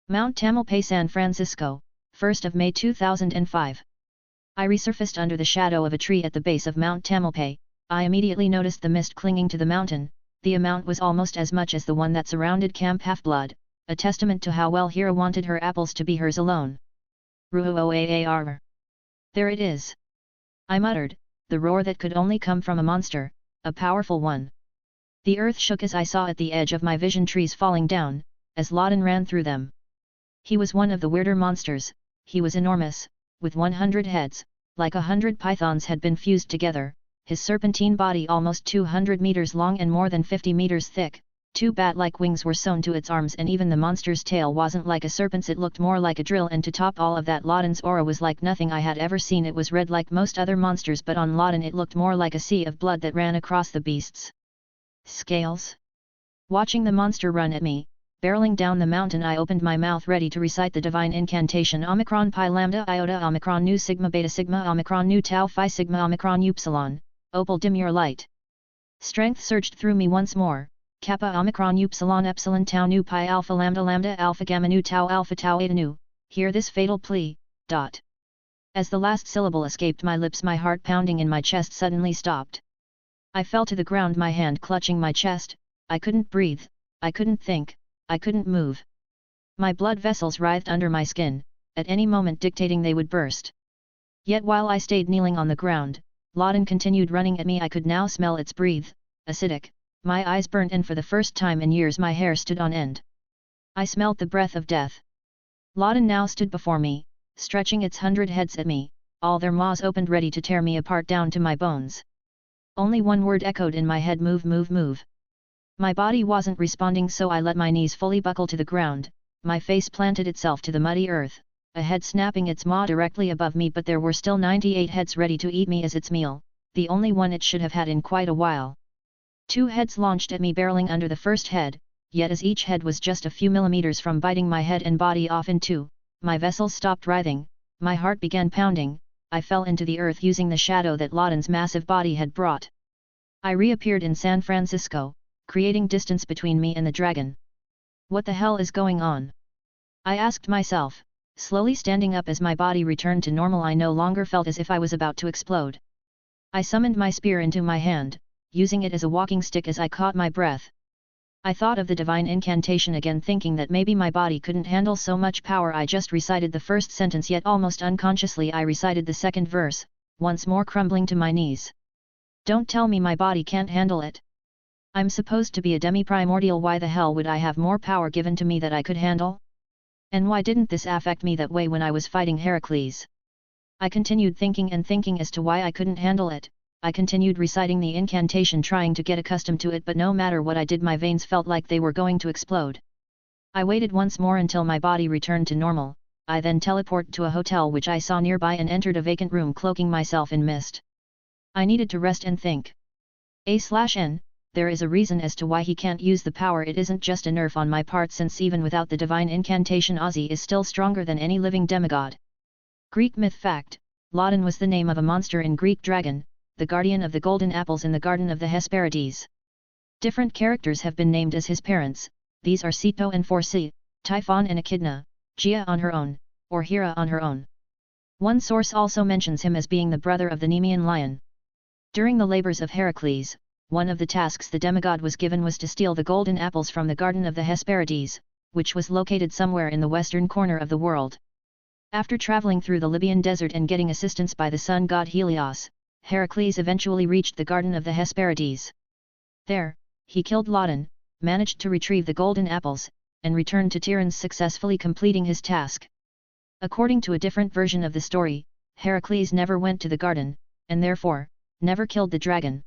[SPEAKER 2] Mount Tamalpais, San Francisco, 1st of May 2005. I resurfaced under the shadow of a tree at the base of Mount Tamalpais. I immediately noticed the mist clinging to the mountain. The amount was almost as much as the one that surrounded Camp Half-Blood, a testament to how well Hera wanted her apples to be hers alone. Ruoaar. There it is! I muttered, the roar that could only come from a monster, a powerful one. The earth shook as I saw at the edge of my vision trees falling down, as Loudon ran through them. He was one of the weirder monsters. He was enormous, with 100 heads, like 100 pythons had been fused together, his serpentine body almost 200 meters long and more than 50 meters thick. 2 bat-like wings were sewn to its arms, and even the monster's tail wasn't like a serpent's, it looked more like a drill, and to top all of that, Loudon's aura was like nothing I had ever seen. It was red like most other monsters, but on Loudon it looked more like a sea of blood that ran across the beast's scales. Watching the monster run at me, barreling down the mountain, I opened my mouth ready to recite the divine incantation Omicron Pi Lambda Iota Omicron Nu Sigma Beta Sigma Omicron Nu Tau Phi Sigma Omicron Upsilon, Opal dim your light. Strength surged through me once more. Kappa Omicron Upsilon Epsilon Tau Nu Pi Alpha Lambda Lambda Alpha Gamma Nu Tau Alpha Tau Eta Nu, hear this fatal plea. As the last syllable escaped my lips, my heart pounding in my chest suddenly stopped. I fell to the ground, my hand clutching my chest. I couldn't breathe, I couldn't think, I couldn't move. My blood vessels writhed under my skin, at any moment dictating they would burst. Yet while I stayed kneeling on the ground, Loudon continued running at me. I could now smell its breath, acidic. My eyes burned, and for the first time in years my hair stood on end. I smelled the breath of death. Loudon now stood before me, stretching its 100 heads at me, all their maws opened ready to tear me apart down to my bones. Only one word echoed in my head: move, move, move. My body wasn't responding, so I let my knees fully buckle to the ground, my face planted itself to the muddy earth, a head snapping its maw directly above me, but there were still 98 heads ready to eat me as its meal, the only one it should have had in quite a while. 2 heads launched at me, barreling under the first head, yet as each head was just a few millimeters from biting my head and body off in two, my vessels stopped writhing, my heart began pounding, I fell into the earth using the shadow that Loudon's massive body had brought. I reappeared in San Francisco, creating distance between me and the dragon. What the hell is going on? I asked myself, slowly standing up as my body returned to normal. I no longer felt as if I was about to explode. I summoned my spear into my hand, using it as a walking stick as I caught my breath. I thought of the divine incantation again, thinking that maybe my body couldn't handle so much power. I just recited the first sentence, yet almost unconsciously I recited the second verse, once more crumbling to my knees. Don't tell me my body can't handle it. I'm supposed to be a demi-primordial. Why the hell would I have more power given to me that I could handle? And why didn't this affect me that way when I was fighting Heracles? I continued thinking and thinking as to why I couldn't handle it. I continued reciting the incantation, trying to get accustomed to it, but no matter what I did, my veins felt like they were going to explode. I waited once more until my body returned to normal. I then teleported to a hotel which I saw nearby and entered a vacant room, cloaking myself in mist. I needed to rest and think. A/N, there is a reason as to why he can't use the power. It isn't just a nerf on my part, since even without the divine incantation Ozzy is still stronger than any living demigod. Greek myth fact: Loudon was the name of a monster in Greek dragon, the guardian of the golden apples in the garden of the Hesperides. Different characters have been named as his parents. These are Ceto and Phorcys, Typhon and Echidna, Gaia on her own, or Hera on her own. One source also mentions him as being the brother of the Nemean lion. During the labors of Heracles, one of the tasks the demigod was given was to steal the golden apples from the garden of the Hesperides, which was located somewhere in the western corner of the world. After traveling through the Libyan desert and getting assistance by the sun god Helios, Heracles eventually reached the garden of the Hesperides. There, he killed Loudon, managed to retrieve the golden apples, and returned to Tiryns, successfully completing his task. According to a different version of the story, Heracles never went to the garden, and therefore, never killed the dragon.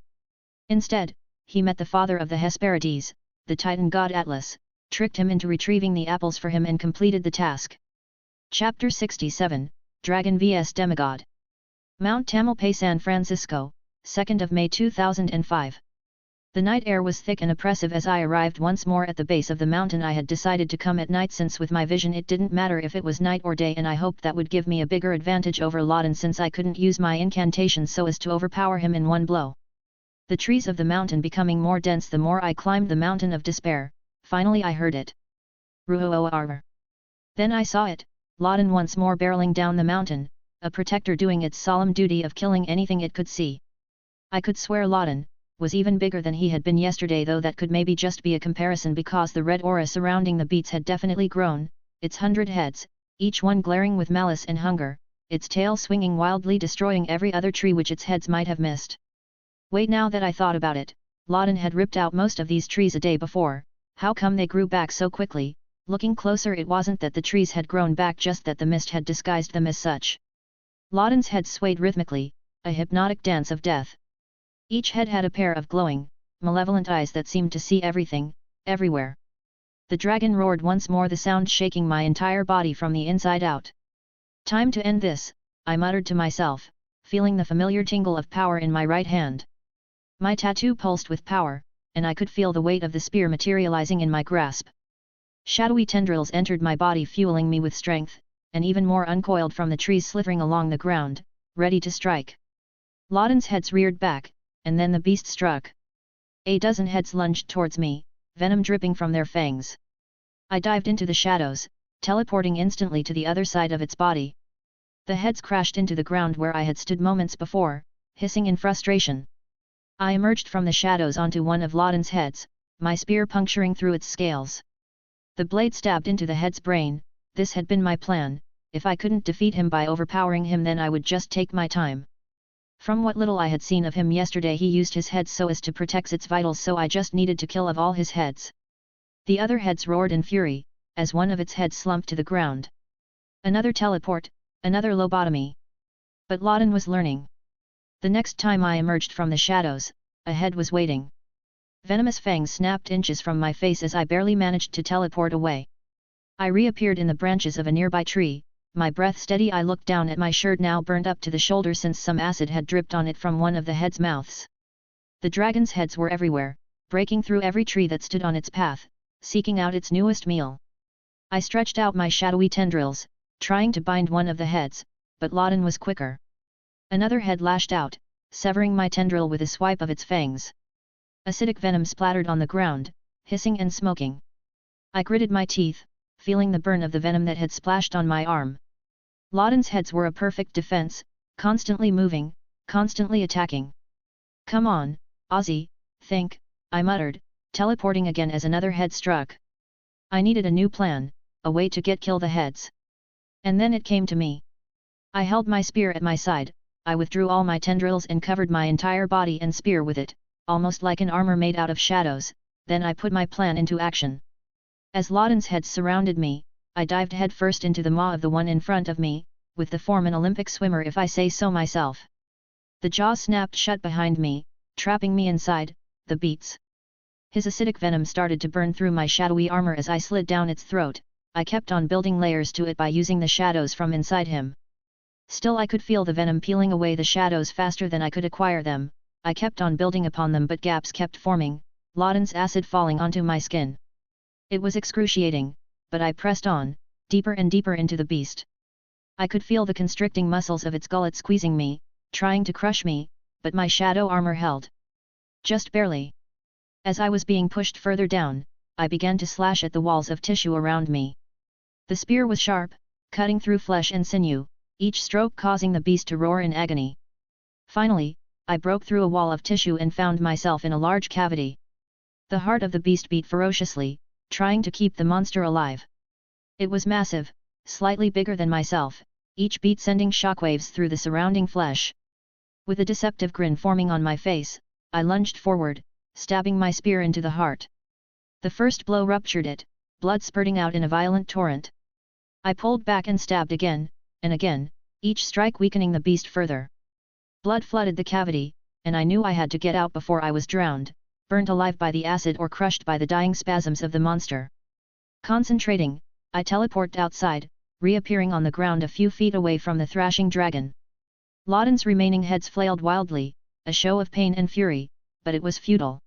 [SPEAKER 2] Instead, he met the father of the Hesperides, the Titan god Atlas, tricked him into retrieving the apples for him and completed the task. Chapter 67, Dragon vs Demigod. Mount Tamalpais, San Francisco, 2nd of May 2005. The night air was thick and oppressive as I arrived once more at the base of the mountain. I had decided to come at night since with my vision it didn't matter if it was night or day, and I hoped that would give me a bigger advantage over Loudon since I couldn't use my incantation so as to overpower him in one blow. The trees of the mountain becoming more dense the more I climbed the mountain of despair. Finally I heard it. Ruoar. Then I saw it, Loudon once more barreling down the mountain, a protector doing its solemn duty of killing anything it could see. I could swear Loudon was even bigger than he had been yesterday, though that could maybe just be a comparison because the red aura surrounding the beats had definitely grown, its 100 heads, each one glaring with malice and hunger, its tail swinging wildly, destroying every other tree which its heads might have missed. Wait, now that I thought about it, Loudon had ripped out most of these trees a day before. How come they grew back so quickly? Looking closer, it wasn't that the trees had grown back, just that the mist had disguised them as such. Loden's head swayed rhythmically, a hypnotic dance of death. Each head had a pair of glowing, malevolent eyes that seemed to see everything, everywhere. The dragon roared once more, the sound shaking my entire body from the inside out. Time to end this, I muttered to myself, feeling the familiar tingle of power in my right hand. My tattoo pulsed with power, and I could feel the weight of the spear materializing in my grasp. Shadowy tendrils entered my body, fueling me with strength, and even more uncoiled from the trees slithering along the ground, ready to strike. Loden's heads reared back, and then the beast struck. A dozen heads lunged towards me, venom dripping from their fangs. I dived into the shadows, teleporting instantly to the other side of its body. The heads crashed into the ground where I had stood moments before, hissing in frustration. I emerged from the shadows onto one of Loden's heads, my spear puncturing through its scales. The blade stabbed into the head's brain. This had been my plan. If I couldn't defeat him by overpowering him, then I would just take my time. From what little I had seen of him yesterday, he used his head so as to protect its vitals, so I just needed to kill of all his heads. The other heads roared in fury, as one of its heads slumped to the ground. Another teleport, another lobotomy. But Loden was learning. The next time I emerged from the shadows, a head was waiting. Venomous fangs snapped inches from my face as I barely managed to teleport away. I reappeared in the branches of a nearby tree, my breath steady. I looked down at my shirt, now burned up to the shoulder since some acid had dripped on it from one of the heads' mouths. The dragon's heads were everywhere, breaking through every tree that stood on its path, seeking out its newest meal. I stretched out my shadowy tendrils, trying to bind one of the heads, but Loden was quicker. Another head lashed out, severing my tendril with a swipe of its fangs. Acidic venom splattered on the ground, hissing and smoking. I gritted my teeth, feeling the burn of the venom that had splashed on my arm. Loden's heads were a perfect defense, constantly moving, constantly attacking. "Come on, Ozzy, think," I muttered, teleporting again as another head struck. I needed a new plan, a way to kill the heads. And then it came to me. I held my spear at my side, I withdrew all my tendrils and covered my entire body and spear with it, almost like an armor made out of shadows. Then I put my plan into action. As Loden's heads surrounded me, I dived headfirst into the maw of the one in front of me, with the form an Olympic swimmer if I say so myself. The jaw snapped shut behind me, trapping me inside. The beats. His acidic venom started to burn through my shadowy armor as I slid down its throat. I kept on building layers to it by using the shadows from inside him. Still I could feel the venom peeling away the shadows faster than I could acquire them. I kept on building upon them, but gaps kept forming, Loden's acid falling onto my skin. It was excruciating, but I pressed on, deeper and deeper into the beast. I could feel the constricting muscles of its gullet squeezing me, trying to crush me, but my shadow armor held. Just barely. As I was being pushed further down, I began to slash at the walls of tissue around me. The spear was sharp, cutting through flesh and sinew, each stroke causing the beast to roar in agony. Finally, I broke through a wall of tissue and found myself in a large cavity. The heart of the beast beat ferociously, trying to keep the monster alive. It was massive, slightly bigger than myself, each beat sending shockwaves through the surrounding flesh. With a deceptive grin forming on my face, I lunged forward, stabbing my spear into the heart. The first blow ruptured it, blood spurting out in a violent torrent. I pulled back and stabbed again, and again, each strike weakening the beast further. Blood flooded the cavity, and I knew I had to get out before I was drowned, burnt alive by the acid or crushed by the dying spasms of the monster. Concentrating, I teleported outside, reappearing on the ground a few feet away from the thrashing dragon. Loden's remaining heads flailed wildly, a show of pain and fury, but it was futile.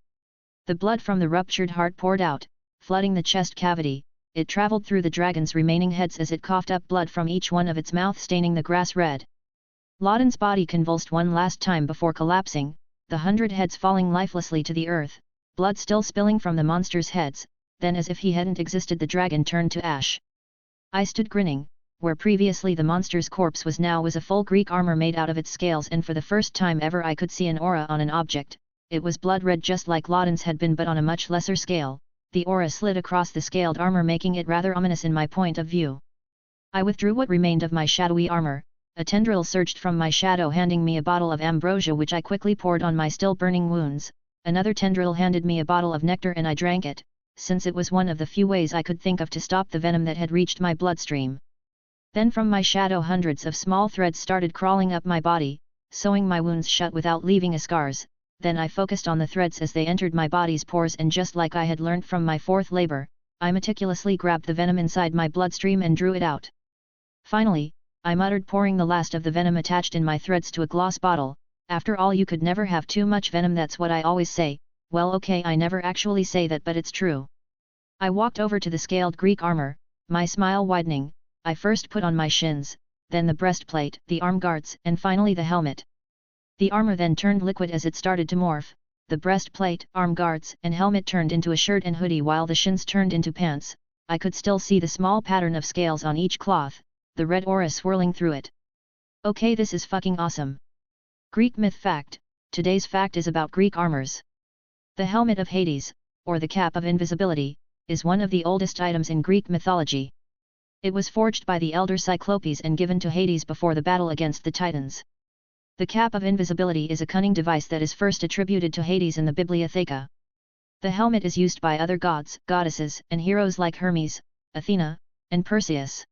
[SPEAKER 2] The blood from the ruptured heart poured out, flooding the chest cavity. It traveled through the dragon's remaining heads as it coughed up blood from each one of its mouth, staining the grass red. Loden's body convulsed one last time before collapsing, the 100 heads falling lifelessly to the earth, blood still spilling from the monster's heads. Then, as if he hadn't existed, the dragon turned to ash. I stood grinning. Where previously the monster's corpse was, now was a full Greek armor made out of its scales, and for the first time ever I could see an aura on an object. It was blood red just like Loden's had been, but on a much lesser scale. The aura slid across the scaled armor, making it rather ominous in my point of view. I withdrew what remained of my shadowy armor. A tendril surged from my shadow, handing me a bottle of ambrosia, which I quickly poured on my still burning wounds. Another tendril handed me a bottle of nectar and I drank it. since it was one of the few ways I could think of to stop the venom that had reached my bloodstream. Then from my shadow hundreds of small threads started crawling up my body, sewing my wounds shut without leaving a scars. Then I focused on the threads as they entered my body's pores, and just like I had learnt from my fourth labor, I meticulously grabbed the venom inside my bloodstream and drew it out. Finally, I muttered, pouring the last of the venom attached in my threads to a glass bottle. After all, you could never have too much venom, that's what I always say. Well, okay, I never actually say that, but it's true. I walked over to the scaled Greek armor, my smile widening. I first put on my shins, then the breastplate, the arm guards, and finally the helmet. The armor then turned liquid as it started to morph. The breastplate, arm guards, and helmet turned into a shirt and hoodie, while the shins turned into pants. I could still see the small pattern of scales on each cloth, the red aura swirling through it. Okay, this is fucking awesome. Greek myth fact: today's fact is about Greek armors. The helmet of Hades, or the cap of invisibility, is one of the oldest items in Greek mythology. It was forged by the elder Cyclopes and given to Hades before the battle against the Titans. The cap of invisibility is a cunning device that is first attributed to Hades in the Bibliotheca. The helmet is used by other gods, goddesses, and heroes like Hermes, Athena, and Perseus.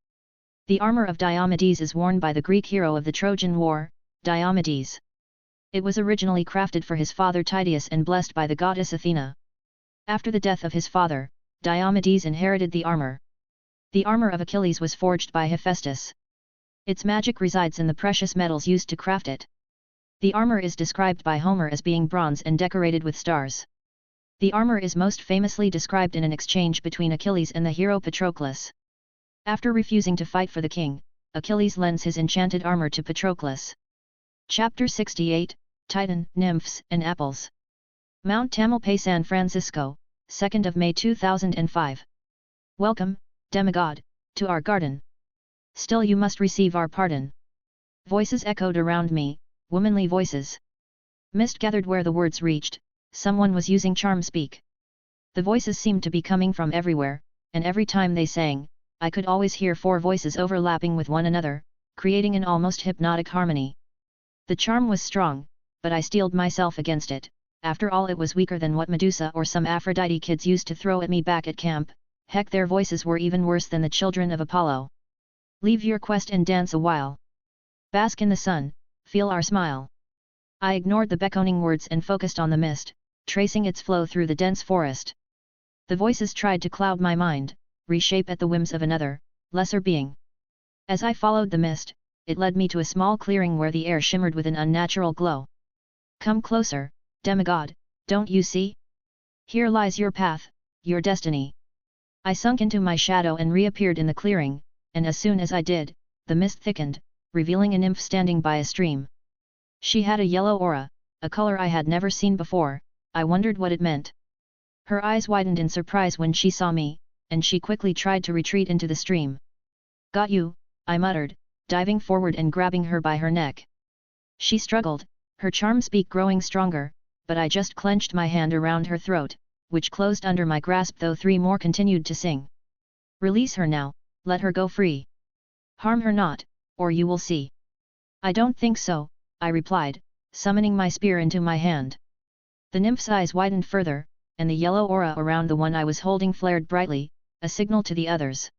[SPEAKER 2] The armor of Diomedes is worn by the Greek hero of the Trojan War, Diomedes. It was originally crafted for his father Tydeus and blessed by the goddess Athena. After the death of his father, Diomedes inherited the armor. The armor of Achilles was forged by Hephaestus. Its magic resides in the precious metals used to craft it. The armor is described by Homer as being bronze and decorated with stars. The armor is most famously described in an exchange between Achilles and the hero Patroclus. After refusing to fight for the king, Achilles lends his enchanted armor to Patroclus. Chapter 68, Titan, Nymphs and Atlas. Mount Tamalpais, San Francisco, 2nd of May 2005. Welcome, demigod, to our garden. Still you must receive our pardon. Voices echoed around me, womanly voices. Mist gathered where the words reached. Someone was using charm speak. The voices seemed to be coming from everywhere, and every time they sang, I could always hear four voices overlapping with one another, creating an almost hypnotic harmony. The charm was strong, but I steeled myself against it. After all, it was weaker than what Medusa or some Aphrodite kids used to throw at me back at camp. Heck, their voices were even worse than the children of Apollo. Leave your quest and dance a while. Bask in the sun, feel our smile. I ignored the beckoning words and focused on the mist, tracing its flow through the dense forest. The voices tried to cloud my mind, reshape at the whims of another, lesser being. As I followed the mist, it led me to a small clearing where the air shimmered with an unnatural glow. Come closer, demigod, don't you see? Here lies your path, your destiny. I sunk into my shadow and reappeared in the clearing, and as soon as I did, the mist thickened, revealing a nymph standing by a stream. She had a yellow aura, a color I had never seen before. I wondered what it meant. Her eyes widened in surprise when she saw me, and she quickly tried to retreat into the stream. Got you, I muttered, diving forward and grabbing her by her neck. She struggled, her charm speak growing stronger, but I just clenched my hand around her throat, which closed under my grasp, though three more continued to sing. Release her now, let her go free. Harm her not, or you will see. I don't think so, I replied, summoning my spear into my hand. The nymph's eyes widened further, and the yellow aura around the one I was holding flared brightly, a signal to the others.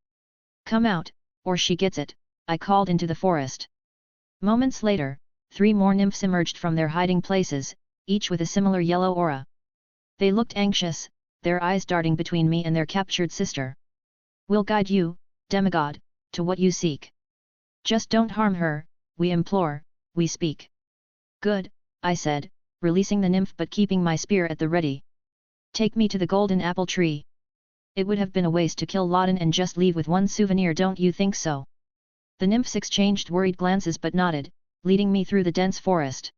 [SPEAKER 2] Come out, or she gets it, I called into the forest. Moments later, three more nymphs emerged from their hiding places, each with a similar yellow aura. They looked anxious, their eyes darting between me and their captured sister. We'll guide you, demigod, to what you seek. Just don't harm her, we implore, we speak. Good, I said, releasing the nymph but keeping my spear at the ready. Take me to the golden apple tree. It would have been a waste to kill Loudon and just leave with one souvenir, don't you think so? The nymphs exchanged worried glances but nodded, leading me through the dense forest.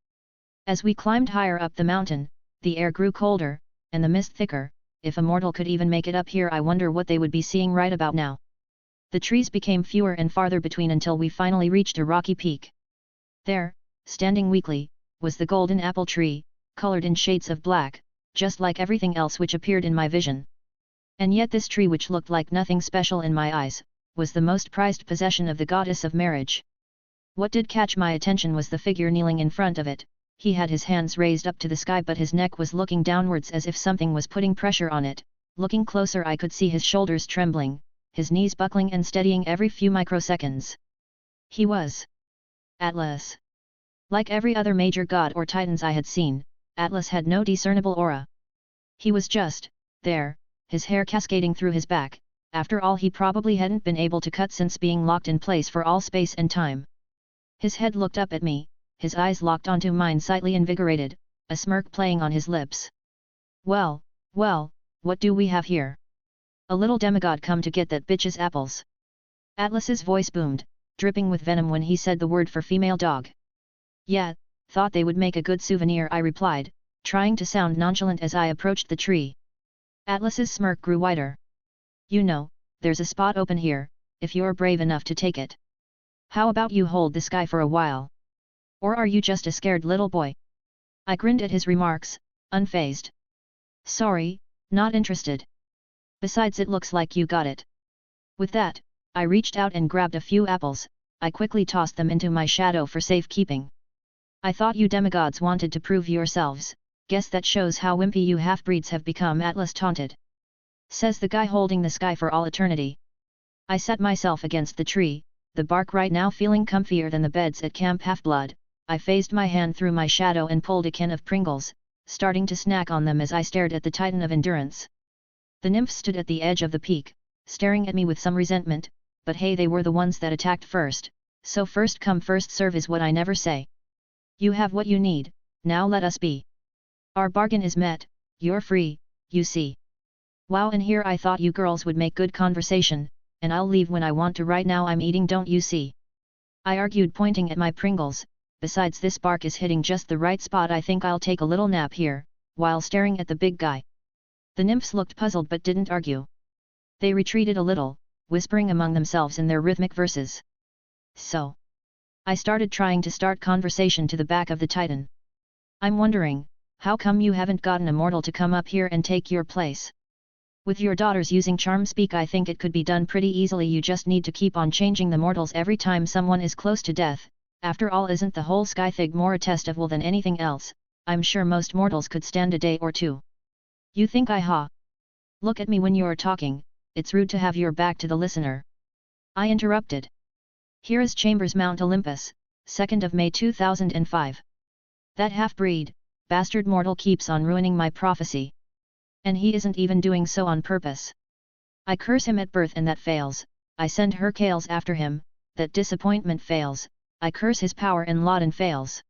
[SPEAKER 2] As we climbed higher up the mountain, the air grew colder, and the mist thicker. If a mortal could even make it up here, I wonder what they would be seeing right about now. The trees became fewer and farther between until we finally reached a rocky peak. There, standing weakly, was the golden apple tree, colored in shades of black, just like everything else which appeared in my vision. And yet this tree, which looked like nothing special in my eyes, was the most prized possession of the goddess of marriage. What did catch my attention was the figure kneeling in front of it. He had his hands raised up to the sky, but his neck was looking downwards as if something was putting pressure on it. Looking closer I could see his shoulders trembling, his knees buckling and steadying every few microseconds. He was Atlas. Like every other major god or titans I had seen, Atlas had no discernible aura. He was just there, his hair cascading through his back. After all, he probably hadn't been able to cut since being locked in place for all space and time. His head looked up at me, his eyes locked onto mine, slightly invigorated, a smirk playing on his lips. Well, what do we have here? A little demigod come to get that bitch's apples. Atlas's voice boomed, dripping with venom when he said the word for female dog. Yeah, thought they would make a good souvenir, I replied, trying to sound nonchalant as I approached the tree. Atlas's smirk grew wider. You know, there's a spot open here, if you're brave enough to take it. How about you hold this guy for a while? Or are you just a scared little boy? I grinned at his remarks, unfazed. Sorry, not interested. Besides, it looks like you got it. With that, I reached out and grabbed a few apples. I quickly tossed them into my shadow for safekeeping. I thought you demigods wanted to prove yourselves, guess that shows how wimpy you half-breeds have become, Atlas taunted. Says the guy holding the sky for all eternity. I sat myself against the tree, the bark right now feeling comfier than the beds at Camp Half-Blood. I phased my hand through my shadow and pulled a can of Pringles, starting to snack on them as I stared at the Titan of Endurance. The nymphs stood at the edge of the peak, staring at me with some resentment, but hey, they were the ones that attacked first, so first come first serve is what I never say. You have what you need, now let us be. Our bargain is met, you're free, you see. Wow, and here I thought you girls would make good conversation, and I'll leave when I want to. Right now I'm eating, don't you see? I argued, pointing at my Pringles. Besides, this bark is hitting just the right spot. I think I'll take a little nap here, while staring at the big guy. The nymphs looked puzzled but didn't argue. They retreated a little, whispering among themselves in their rhythmic verses. So, I started trying to start conversation to the back of the Titan. I'm wondering, how come you haven't gotten a mortal to come up here and take your place? With your daughters using charm speak, I think it could be done pretty easily. You just need to keep on changing the mortals every time someone is close to death. After all, isn't the whole sky thing more a test of will than anything else? I'm sure most mortals could stand a day or two. You think Look at me when you're talking, it's rude to have your back to the listener. I interrupted. Hera's Chambers, Mount Olympus, 2nd of May 2005. That half-breed, bastard mortal keeps on ruining my prophecy. And he isn't even doing so on purpose. I curse him at birth and that fails, I send Hercules after him, that disappointment fails, I curse his power and lot and fails.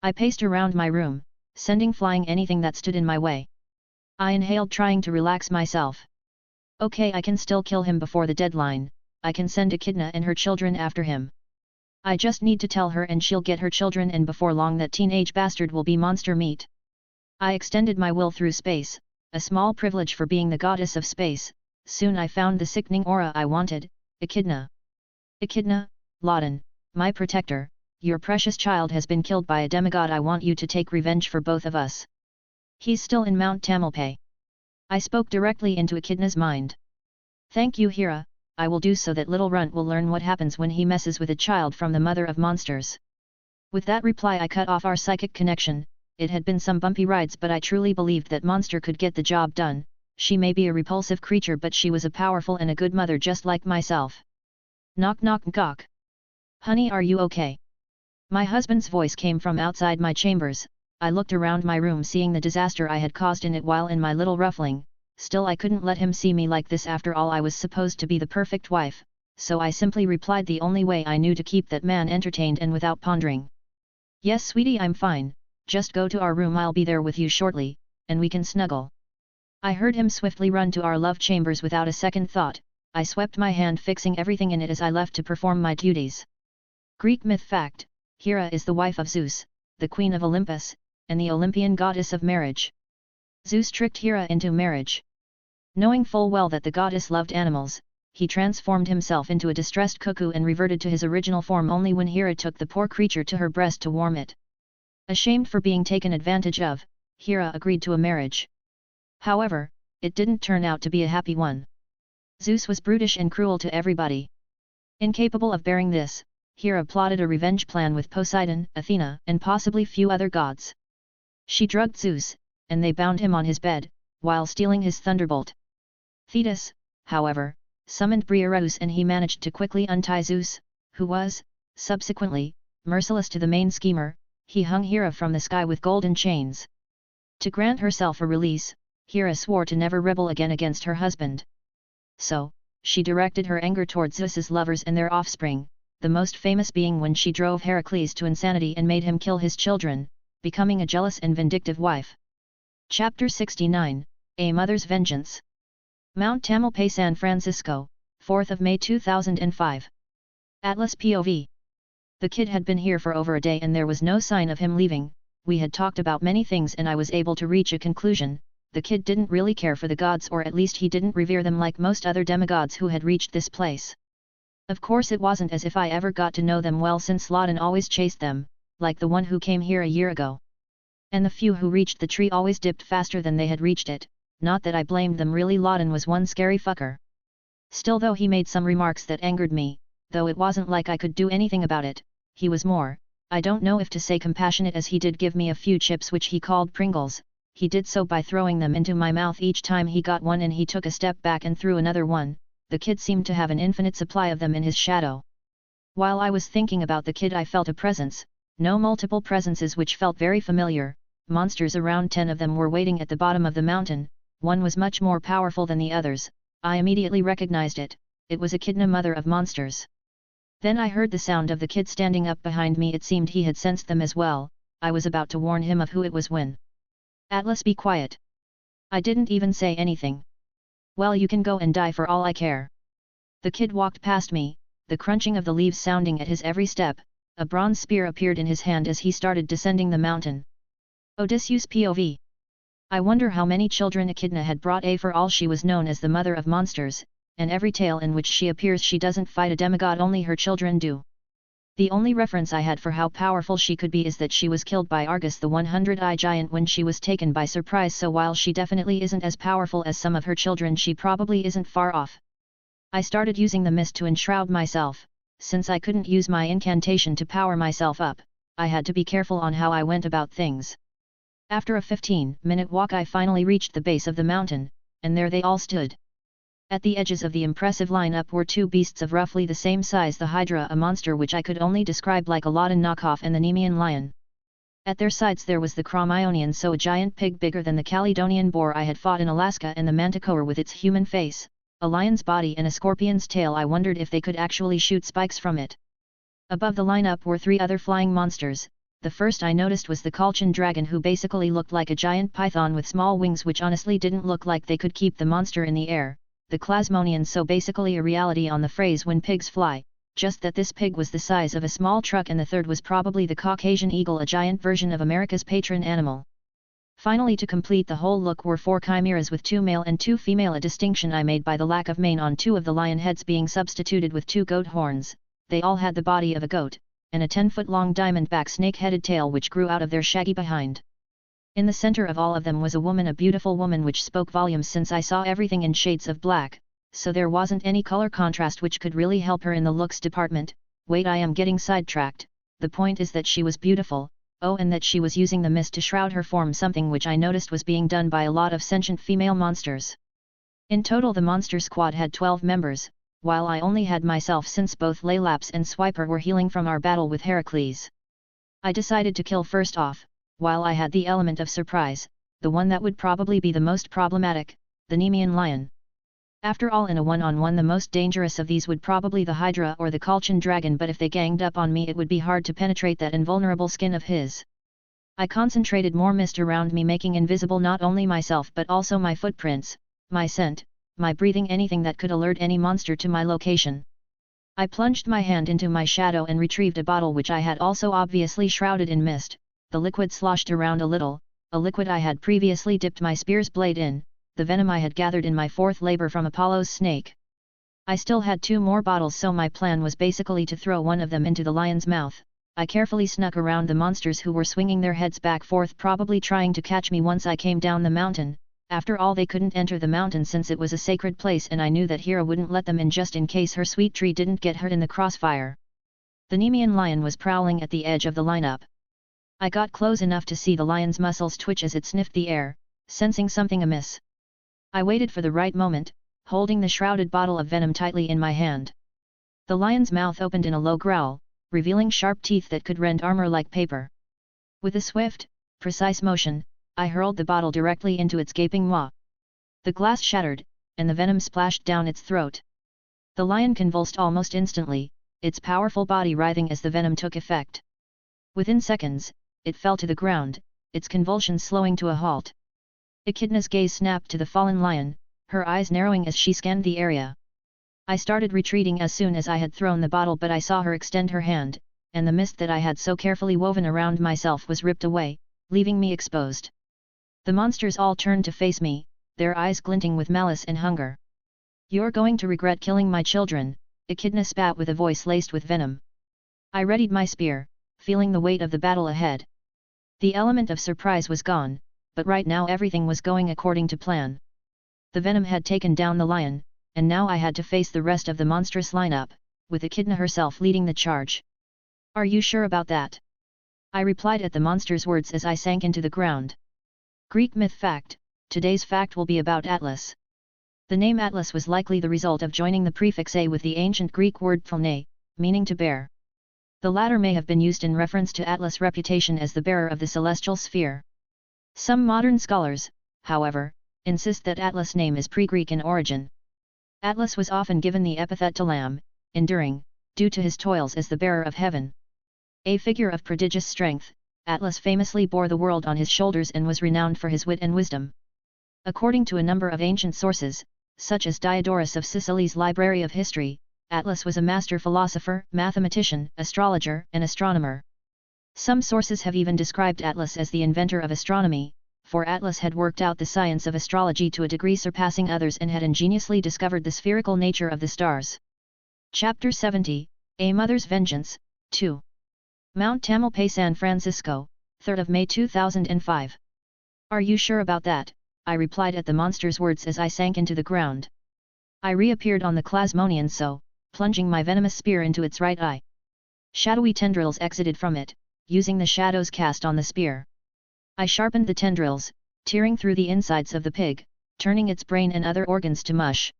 [SPEAKER 2] I paced around my room, sending flying anything that stood in my way. I inhaled, trying to relax myself. Okay, I can still kill him before the deadline, I can send Echidna and her children after him. I just need to tell her and she'll get her children, and before long that teenage bastard will be monster meat. I extended my will through space, a small privilege for being the goddess of space. Soon I found the sickening aura I wanted, Echidna. Echidna, Laden, my protector, your precious child has been killed by a demigod. I want you to take revenge for both of us. He's still in Mount Tamalpay. I spoke directly into Echidna's mind. Thank you, Hera, I will do so that little runt will learn what happens when he messes with a child from the mother of monsters. With that reply I cut off our psychic connection. It had been some bumpy rides, but I truly believed that monster could get the job done. She may be a repulsive creature, but she was a powerful and a good mother just like myself. Knock knock gawk. Honey, are you okay? My husband's voice came from outside my chambers. I looked around my room, seeing the disaster I had caused in it while in my little ruffling. Still, I couldn't let him see me like this. After all, I was supposed to be the perfect wife, so I simply replied the only way I knew to keep that man entertained and without pondering. Yes, sweetie, I'm fine. Just go to our room, I'll be there with you shortly, and we can snuggle. I heard him swiftly run to our love chambers without a second thought. I swept my hand, fixing everything in it as I left to perform my duties. Greek myth fact: Hera is the wife of Zeus, the queen of Olympus, and the Olympian goddess of marriage. Zeus tricked Hera into marriage. Knowing full well that the goddess loved animals, he transformed himself into a distressed cuckoo and reverted to his original form only when Hera took the poor creature to her breast to warm it. Ashamed for being taken advantage of, Hera agreed to a marriage. However, it didn't turn out to be a happy one. Zeus was brutish and cruel to everybody. Incapable of bearing this, Hera plotted a revenge plan with Poseidon, Athena, and possibly few other gods. She drugged Zeus, and they bound him on his bed, while stealing his thunderbolt. Thetis, however, summoned Briareus and he managed to quickly untie Zeus, who was, subsequently, merciless to the main schemer. He hung Hera from the sky with golden chains. To grant herself a release, Hera swore to never rebel again against her husband. So, she directed her anger towards Zeus's lovers and their offspring, the most famous being when she drove Heracles to insanity and made him kill his children, becoming a jealous and vindictive wife. Chapter 69, A Mother's Vengeance. Mount Tamalpais, San Francisco, 4th of May 2005. Atlas POV. The kid had been here for over a day and there was no sign of him leaving. We had talked about many things and I was able to reach a conclusion. The kid didn't really care for the gods, or at least he didn't revere them like most other demigods who had reached this place. Of course it wasn't as if I ever got to know them well, since Loden always chased them, like the one who came here a year ago. And the few who reached the tree always dipped faster than they had reached it. Not that I blamed them really, Loden was one scary fucker. Still, though he made some remarks that angered me, though it wasn't like I could do anything about it, he was more, I don't know if to say compassionate, as he did give me a few chips which he called Pringles. He did so by throwing them into my mouth each time he got one, and he took a step back and threw another one. The kid seemed to have an infinite supply of them in his shadow. While I was thinking about the kid, I felt a presence, no, multiple presences which felt very familiar. Monsters, around 10 of them, were waiting at the bottom of the mountain. One was much more powerful than the others. I immediately recognized it. It was Echidna, mother of monsters. Then I heard the sound of the kid standing up behind me. It seemed he had sensed them as well. I was about to warn him of who it was when, Atlas, be quiet. I didn't even say anything. Well, you can go and die for all I care. The kid walked past me, the crunching of the leaves sounding at his every step. A bronze spear appeared in his hand as he started descending the mountain. Odysseus POV. I wonder how many children Echidna had brought. For all she was known as the mother of monsters, and every tale in which she appears she doesn't fight a demigod, only her children do. The only reference I had for how powerful she could be is that she was killed by Argus, the 100-eye giant, when she was taken by surprise, so while she definitely isn't as powerful as some of her children, she probably isn't far off. I started using the mist to enshroud myself. Since I couldn't use my incantation to power myself up, I had to be careful on how I went about things. After a 15-minute walk I finally reached the base of the mountain, and there they all stood. At the edges of the impressive lineup were two beasts of roughly the same size, the Hydra, a monster which I could only describe like a Loden knockoff, and the Nemean lion. At their sides there was the Crommyonian, so a giant pig bigger than the Caledonian boar I had fought in Alaska, and the Manticore with its human face, a lion's body and a scorpion's tail. I wondered if they could actually shoot spikes from it. Above the lineup were 3 other flying monsters. The first I noticed was the Compulsion dragon, who basically looked like a giant python with small wings which honestly didn't look like they could keep the monster in the air. The Plasmonian, so basically a reality on the phrase when pigs fly, just that this pig was the size of a small truck, and the third was probably the Caucasian eagle, a giant version of America's patron animal. Finally, to complete the whole look, were 4 chimeras with 2 male and 2 female, a distinction I made by the lack of mane on 2 of the lion heads being substituted with 2 goat horns. They all had the body of a goat, and a 10-foot-long diamondback snake-headed tail which grew out of their shaggy behind. In the center of all of them was a woman, a beautiful woman which spoke volumes, since I saw everything in shades of black, so there wasn't any color contrast which could really help her in the looks department. Wait, I am getting sidetracked. The point is that she was beautiful, oh, and that she was using the mist to shroud her form, something which I noticed was being done by a lot of sentient female monsters. In total the monster squad had 12 members, while I only had myself, since both Laelaps and Swiper were healing from our battle with Heracles. I decided to kill first off, while I had the element of surprise, the one that would probably be the most problematic, the Nemean lion. After all, in a one-on-one the most dangerous of these would probably the Hydra or the Compulsion dragon, but if they ganged up on me it would be hard to penetrate that invulnerable skin of his. I concentrated more mist around me, making invisible not only myself but also my footprints, my scent, my breathing, anything that could alert any monster to my location. I plunged my hand into my shadow and retrieved a bottle which I had also obviously shrouded in mist. The liquid sloshed around a little, a liquid I had previously dipped my spear's blade in, the venom I had gathered in my 4th labor from Apollo's snake. I still had 2 more bottles, so my plan was basically to throw one of them into the lion's mouth. I carefully snuck around the monsters who were swinging their heads back forth, probably trying to catch me once I came down the mountain. After all, they couldn't enter the mountain since it was a sacred place, and I knew that Hera wouldn't let them in just in case her sweet tree didn't get hurt in the crossfire. The Nemean lion was prowling at the edge of the lineup. I got close enough to see the lion's muscles twitch as it sniffed the air, sensing something amiss. I waited for the right moment, holding the shrouded bottle of venom tightly in my hand. The lion's mouth opened in a low growl, revealing sharp teeth that could rend armor like paper. With a swift, precise motion, I hurled the bottle directly into its gaping maw. The glass shattered, and the venom splashed down its throat. The lion convulsed almost instantly, its powerful body writhing as the venom took effect. Within seconds, it fell to the ground, its convulsions slowing to a halt. Echidna's gaze snapped to the fallen lion, her eyes narrowing as she scanned the area. I started retreating as soon as I had thrown the bottle, but I saw her extend her hand, and the mist that I had so carefully woven around myself was ripped away, leaving me exposed. The monsters all turned to face me, their eyes glinting with malice and hunger. "You're going to regret killing my children," Echidna spat with a voice laced with venom. I readied my spear, feeling the weight of the battle ahead. The element of surprise was gone, but right now everything was going according to plan. The venom had taken down the lion, and now I had to face the rest of the monstrous lineup, with Echidna herself leading the charge. "Are you sure about that?" I replied at the monster's words as I sank into the ground. Greek myth fact: today's fact will be about Atlas. The name Atlas was likely the result of joining the prefix a with the ancient Greek word phlne, meaning to bear. The latter may have been used in reference to Atlas' reputation as the bearer of the celestial sphere. Some modern scholars, however, insist that Atlas' name is pre-Greek in origin. Atlas was often given the epithet Talam, enduring, due to his toils as the bearer of heaven. A figure of prodigious strength, Atlas famously bore the world on his shoulders and was renowned for his wit and wisdom. According to a number of ancient sources, such as Diodorus of Sicily's Library of History, Atlas was a master philosopher, mathematician, astrologer, and astronomer. Some sources have even described Atlas as the inventor of astronomy, for Atlas had worked out the science of astrology to a degree surpassing others and had ingeniously discovered the spherical nature of the stars. Chapter 70, A Mother's Vengeance, 2. Mount Tamalpais, San Francisco, 3rd of May 2005. "Are you sure about that?" I replied at the monster's words as I sank into the ground. I reappeared on the Clasmonian so, plunging my venomous spear into its right eye. Shadowy tendrils exited from it, using the shadows cast on the spear. I sharpened the tendrils, tearing through the insides of the pig, turning its brain and other organs to mush.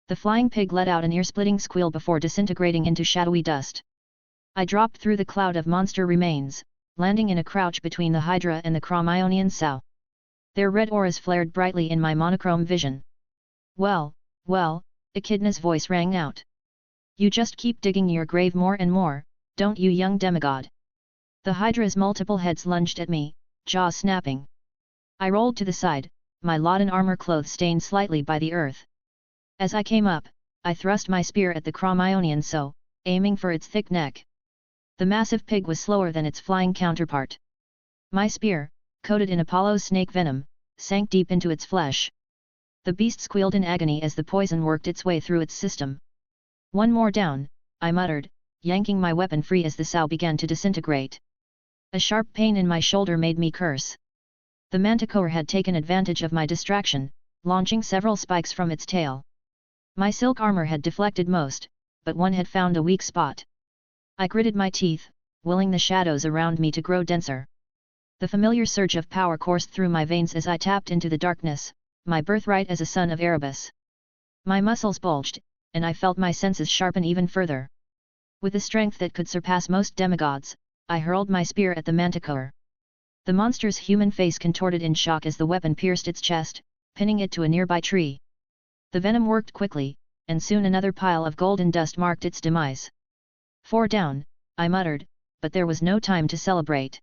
[SPEAKER 2] The flying pig let out an ear-splitting squeal before disintegrating into shadowy dust. I dropped through the cloud of monster remains, landing in a crouch between the Hydra and the Crommyonian sow. Their red auras flared brightly in my monochrome vision. Well, Echidna's voice rang out. "You just keep digging your grave more and more, don't you, young demigod?" The Hydra's multiple heads lunged at me, jaws snapping. I rolled to the side, my Laden armor clothes stained slightly by the earth. As I came up, I thrust my spear at the Crommyonian so, aiming for its thick neck. The massive pig was slower than its flying counterpart. My spear, coated in Apollo's snake venom, sank deep into its flesh. The beast squealed in agony as the poison worked its way through its system. "One more down," I muttered, yanking my weapon free as the sow began to disintegrate. A sharp pain in my shoulder made me curse. The manticore had taken advantage of my distraction, launching several spikes from its tail. My silk armor had deflected most, but one had found a weak spot. I gritted my teeth, willing the shadows around me to grow denser. The familiar surge of power coursed through my veins as I tapped into the darkness, my birthright as a son of Erebus. My muscles bulged, and I felt my senses sharpen even further. With a strength that could surpass most demigods, I hurled my spear at the manticore. The monster's human face contorted in shock as the weapon pierced its chest, pinning it to a nearby tree. The venom worked quickly, and soon another pile of golden dust marked its demise. "4 down," I muttered, but there was no time to celebrate.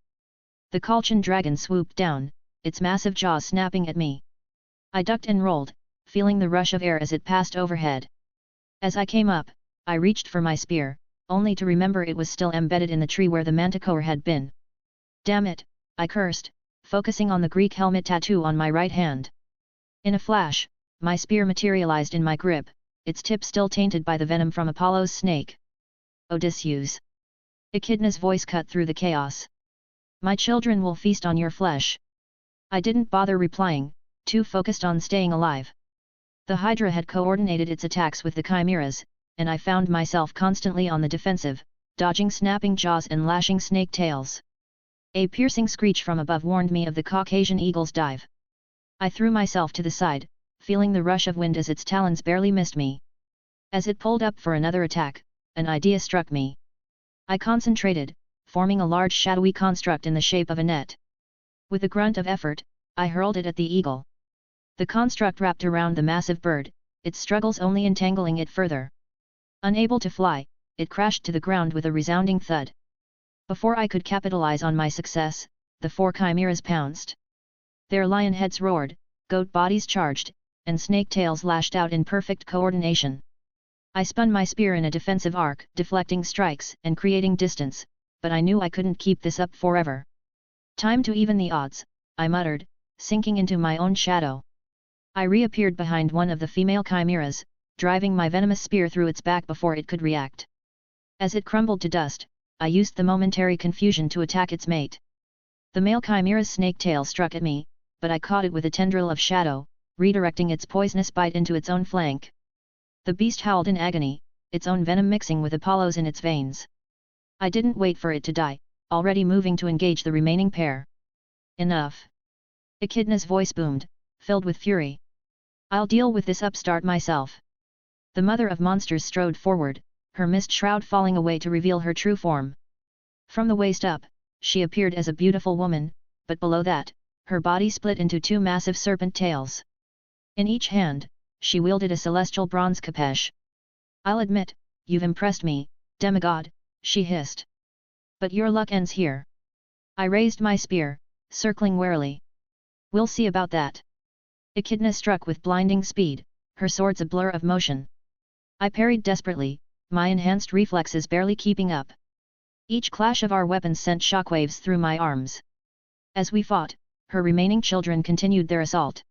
[SPEAKER 2] The Colchian dragon swooped down, its massive jaws snapping at me. I ducked and rolled, feeling the rush of air as it passed overhead. As I came up, I reached for my spear, only to remember it was still embedded in the tree where the manticore had been. "Damn it," I cursed, focusing on the Greek helmet tattoo on my right hand. In a flash, my spear materialized in my grip, its tip still tainted by the venom from Apollo's snake. "Odysseus." Echidna's voice cut through the chaos. "My children will feast on your flesh." I didn't bother replying, too focused on staying alive. The Hydra had coordinated its attacks with the chimeras, and I found myself constantly on the defensive, dodging snapping jaws and lashing snake tails. A piercing screech from above warned me of the Caucasian eagle's dive. I threw myself to the side, feeling the rush of wind as its talons barely missed me. As it pulled up for another attack, an idea struck me. I concentrated, forming a large shadowy construct in the shape of a net. With a grunt of effort, I hurled it at the eagle. The construct wrapped around the massive bird, its struggles only entangling it further. Unable to fly, it crashed to the ground with a resounding thud. Before I could capitalize on my success, the 4 chimeras pounced. Their lion heads roared, goat bodies charged, and snake tails lashed out in perfect coordination. I spun my spear in a defensive arc, deflecting strikes and creating distance, but I knew I couldn't keep this up forever. Time to even the odds, I muttered, sinking into my own shadow. I reappeared behind one of the female chimeras, driving my venomous spear through its back before it could react. As it crumbled to dust, I used the momentary confusion to attack its mate. The male chimera's snake tail struck at me, but I caught it with a tendril of shadow, redirecting its poisonous bite into its own flank. The beast howled in agony, its own venom mixing with Apollo's in its veins. I didn't wait for it to die, already moving to engage the remaining pair. Enough! Echidna's voice boomed, filled with fury. I'll deal with this upstart myself. The mother of monsters strode forward, her mist shroud falling away to reveal her true form. From the waist up, she appeared as a beautiful woman, but below that, her body split into 2 massive serpent tails. In each hand, she wielded a celestial bronze capeche. I'll admit, you've impressed me, demigod, she hissed. But your luck ends here. I raised my spear, circling warily. We'll see about that. Echidna struck with blinding speed, her swords a blur of motion. I parried desperately, my enhanced reflexes barely keeping up. Each clash of our weapons sent shockwaves through my arms. As we fought, her remaining children continued their assault.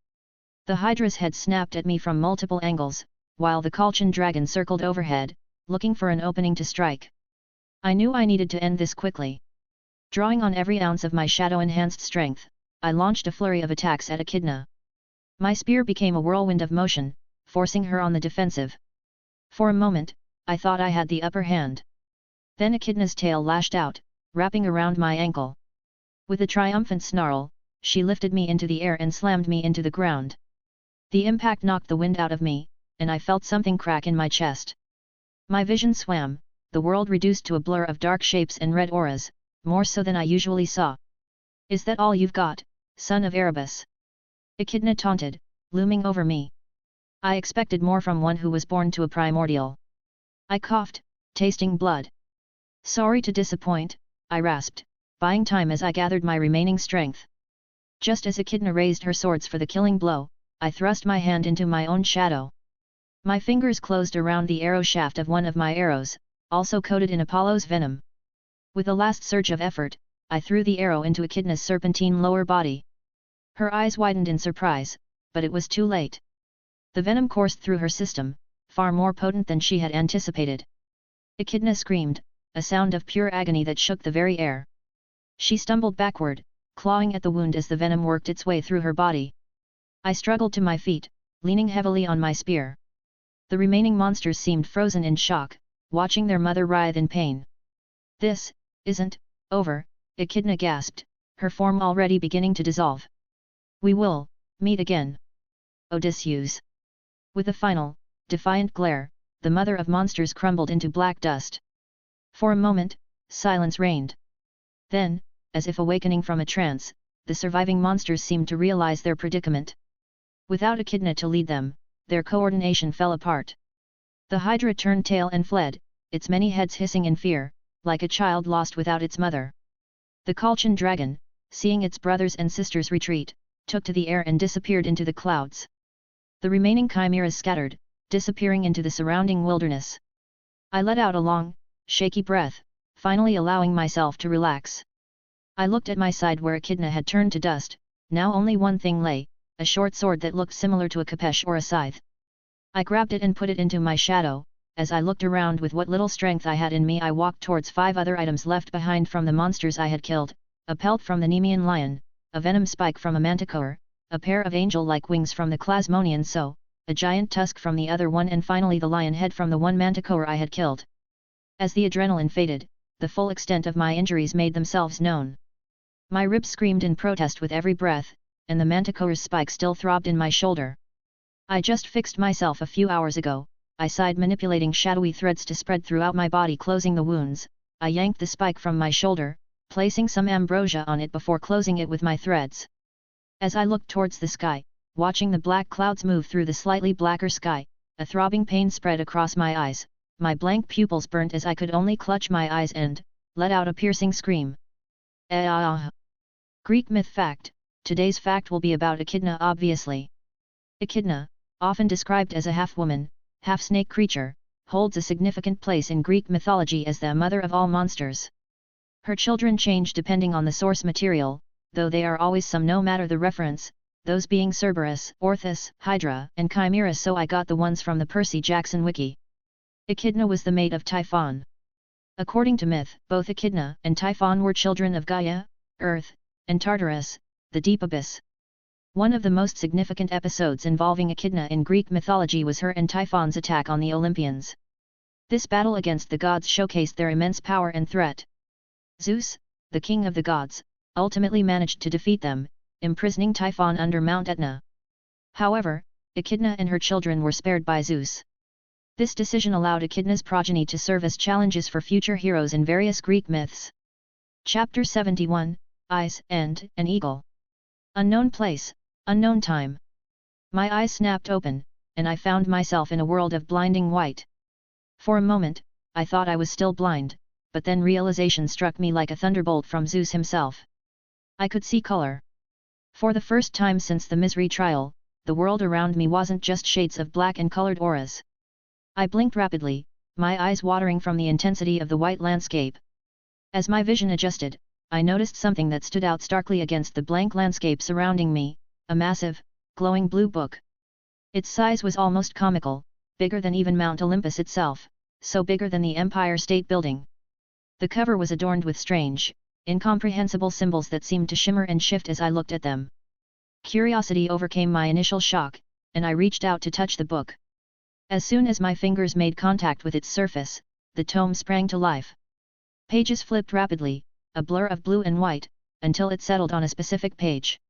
[SPEAKER 2] The Hydra's head snapped at me from multiple angles, while the Compulsion dragon circled overhead, looking for an opening to strike. I knew I needed to end this quickly. Drawing on every ounce of my shadow-enhanced strength, I launched a flurry of attacks at Echidna. My spear became a whirlwind of motion, forcing her on the defensive. For a moment, I thought I had the upper hand. Then Echidna's tail lashed out, wrapping around my ankle. With a triumphant snarl, she lifted me into the air and slammed me into the ground. The impact knocked the wind out of me, and I felt something crack in my chest. My vision swam, the world reduced to a blur of dark shapes and red auras, more so than I usually saw. Is that all you've got, son of Erebus? Echidna taunted, looming over me. I expected more from one who was born to a primordial. I coughed, tasting blood. Sorry to disappoint, I rasped, buying time as I gathered my remaining strength. Just as Echidna raised her swords for the killing blow, I thrust my hand into my own shadow. My fingers closed around the arrow shaft of one of my arrows, also coated in Apollo's venom. With a last surge of effort, I threw the arrow into Echidna's serpentine lower body. Her eyes widened in surprise, but it was too late. The venom coursed through her system, far more potent than she had anticipated. Echidna screamed, a sound of pure agony that shook the very air. She stumbled backward, clawing at the wound as the venom worked its way through her body. I struggled to my feet, leaning heavily on my spear. The remaining monsters seemed frozen in shock, watching their mother writhe in pain. This isn't over, Echidna gasped, her form already beginning to dissolve. We will meet again. Odysseus. With a final, defiant glare, the mother of monsters crumbled into black dust. For a moment, silence reigned. Then, as if awakening from a trance, the surviving monsters seemed to realize their predicament. Without Echidna to lead them, their coordination fell apart. The Hydra turned tail and fled, its many heads hissing in fear, like a child lost without its mother. The Compulsion dragon, seeing its brothers and sisters retreat, took to the air and disappeared into the clouds. The remaining chimeras scattered, disappearing into the surrounding wilderness. I let out a long, shaky breath, finally allowing myself to relax. I looked at my side where Echidna had turned to dust, now only one thing lay, a short sword that looked similar to a capeche or a scythe. I grabbed it and put it into my shadow. As I looked around with what little strength I had in me, I walked towards 5 other items left behind from the monsters I had killed, a pelt from the Nemean lion, a venom spike from a manticore, a pair of angel-like wings from the Plasmonian sow, a giant tusk from the other one, and finally the lion head from the one manticore I had killed. As the adrenaline faded, the full extent of my injuries made themselves known. My ribs screamed in protest with every breath, and the manticore's spike still throbbed in my shoulder. I just fixed myself a few hours ago, I sighed, manipulating shadowy threads to spread throughout my body, closing the wounds. I yanked the spike from my shoulder, placing some ambrosia on it before closing it with my threads. As I looked towards the sky, watching the black clouds move through the slightly blacker sky, a throbbing pain spread across my eyes, my blank pupils burnt as I could only clutch my eyes and let out a piercing scream. Greek myth fact. Today's fact will be about Echidna, obviously. Echidna, often described as a half-woman, half-snake creature, holds a significant place in Greek mythology as the mother of all monsters. Her children change depending on the source material, though they are always some no matter the reference, those being Cerberus, Orthus, Hydra, and Chimera, so I got the ones from the Percy Jackson wiki. Echidna was the mate of Typhon. According to myth, both Echidna and Typhon were children of Gaia, Earth, and Tartarus, the deep abyss. One of the most significant episodes involving Echidna in Greek mythology was her and Typhon's attack on the Olympians. This battle against the gods showcased their immense power and threat. Zeus, the king of the gods, ultimately managed to defeat them, imprisoning Typhon under Mount Etna. However, Echidna and her children were spared by Zeus. This decision allowed Echidna's progeny to serve as challenges for future heroes in various Greek myths. Chapter 71, Eyes, and an Eagle. Unknown place, unknown time. My eyes snapped open, and I found myself in a world of blinding white. For a moment, I thought I was still blind, but then realization struck me like a thunderbolt from Zeus himself. I could see color. For the first time since the misery trial, the world around me wasn't just shades of black and colored auras. I blinked rapidly, my eyes watering from the intensity of the white landscape. As my vision adjusted, I noticed something that stood out starkly against the blank landscape surrounding me, a massive, glowing blue book. Its size was almost comical, bigger than even Mount Olympus itself, so bigger than the Empire State Building. The cover was adorned with strange, incomprehensible symbols that seemed to shimmer and shift as I looked at them. Curiosity overcame my initial shock, and I reached out to touch the book. As soon as my fingers made contact with its surface, the tome sprang to life. Pages flipped rapidly, a blur of blue and white, until it settled on a specific page.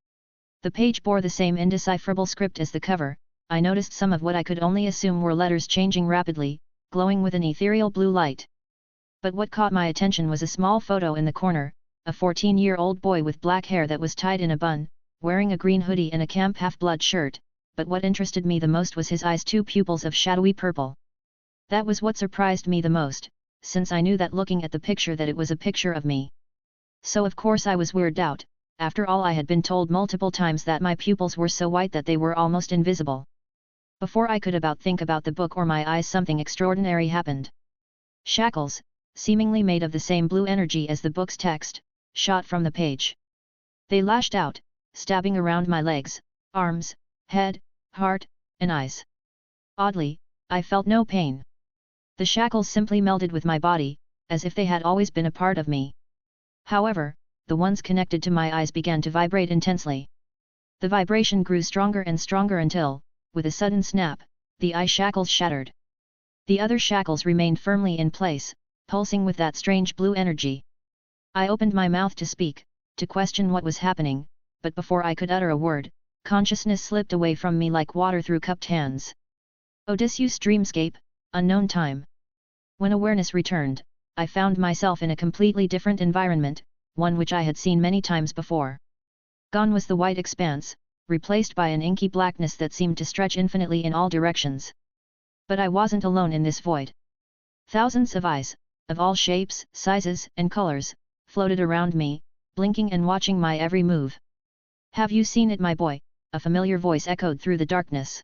[SPEAKER 2] The page bore the same indecipherable script as the cover. I noticed some of what I could only assume were letters changing rapidly, glowing with an ethereal blue light. But what caught my attention was a small photo in the corner, a 14-year-old boy with black hair that was tied in a bun, wearing a green hoodie and a Camp Half-Blood shirt, but what interested me the most was his eyes, two pupils of shadowy purple. That was what surprised me the most, since I knew that looking at the picture that it was a picture of me. So of course I was weirded out, after all I had been told multiple times that my pupils were so white that they were almost invisible. Before I could think about the book or my eyes, something extraordinary happened. Shackles, seemingly made of the same blue energy as the book's text, shot from the page. They lashed out, stabbing around my legs, arms, head, heart, and eyes. Oddly, I felt no pain. The shackles simply melded with my body, as if they had always been a part of me. However, the ones connected to my eyes began to vibrate intensely. The vibration grew stronger and stronger until, with a sudden snap, the eye shackles shattered. The other shackles remained firmly in place, pulsing with that strange blue energy. I opened my mouth to speak, to question what was happening, but before I could utter a word, consciousness slipped away from me like water through cupped hands. Odysseus dreamscape, unknown time. When awareness returned, I found myself in a completely different environment, one which I had seen many times before. Gone was the white expanse, replaced by an inky blackness that seemed to stretch infinitely in all directions. But I wasn't alone in this void. Thousands of eyes, of all shapes, sizes, and colors, floated around me, blinking and watching my every move. "Have you seen it, my boy?" a familiar voice echoed through the darkness.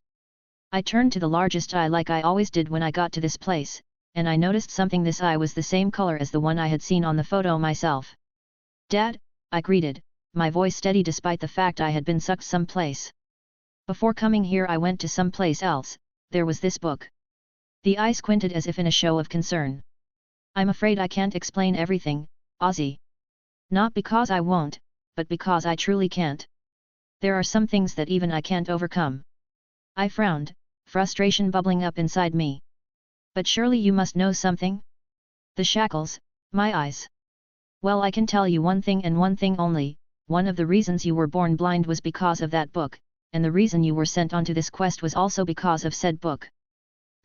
[SPEAKER 2] I turned to the largest eye like I always did when I got to this place, and I noticed something. This eye was the same color as the one I had seen on the photo myself. "Dad," I greeted, my voice steady despite the fact I had been sucked someplace. "Before coming here I went to someplace else. There was this book." The eye squinted as if in a show of concern. "I'm afraid I can't explain everything, Ozzy. Not because I won't, but because I truly can't. There are some things that even I can't overcome." I frowned, frustration bubbling up inside me. "But surely you must know something?" "The shackles, my eyes. Well, I can tell you one thing and one thing only. One of the reasons you were born blind was because of that book, and the reason you were sent onto this quest was also because of said book.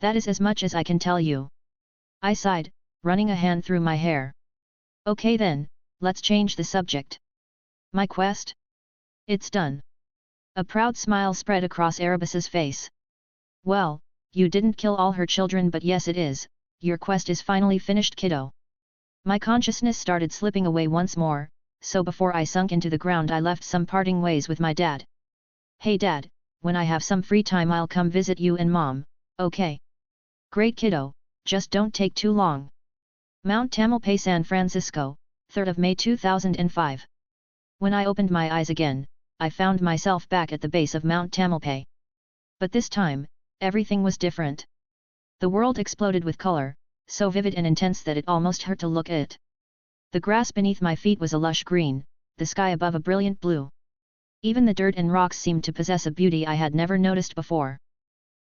[SPEAKER 2] That is as much as I can tell you. I sighed, running a hand through my hair. Okay then, let's change the subject. My quest? It's done. A proud smile spread across Erebus's face. Well, you didn't kill all her children, but yes it is, your quest is finally finished, kiddo. My consciousness started slipping away once more, so before I sunk into the ground I left some parting ways with my dad. Hey dad, when I have some free time I'll come visit you and mom, okay? Great kiddo, just don't take too long. Mount Tamalpais, San Francisco, 3rd of May 2005. When I opened my eyes again, I found myself back at the base of Mount Tamalpais. But this time, everything was different. The world exploded with color, so vivid and intense that it almost hurt to look at it. The grass beneath my feet was a lush green, the sky above a brilliant blue. Even the dirt and rocks seemed to possess a beauty I had never noticed before.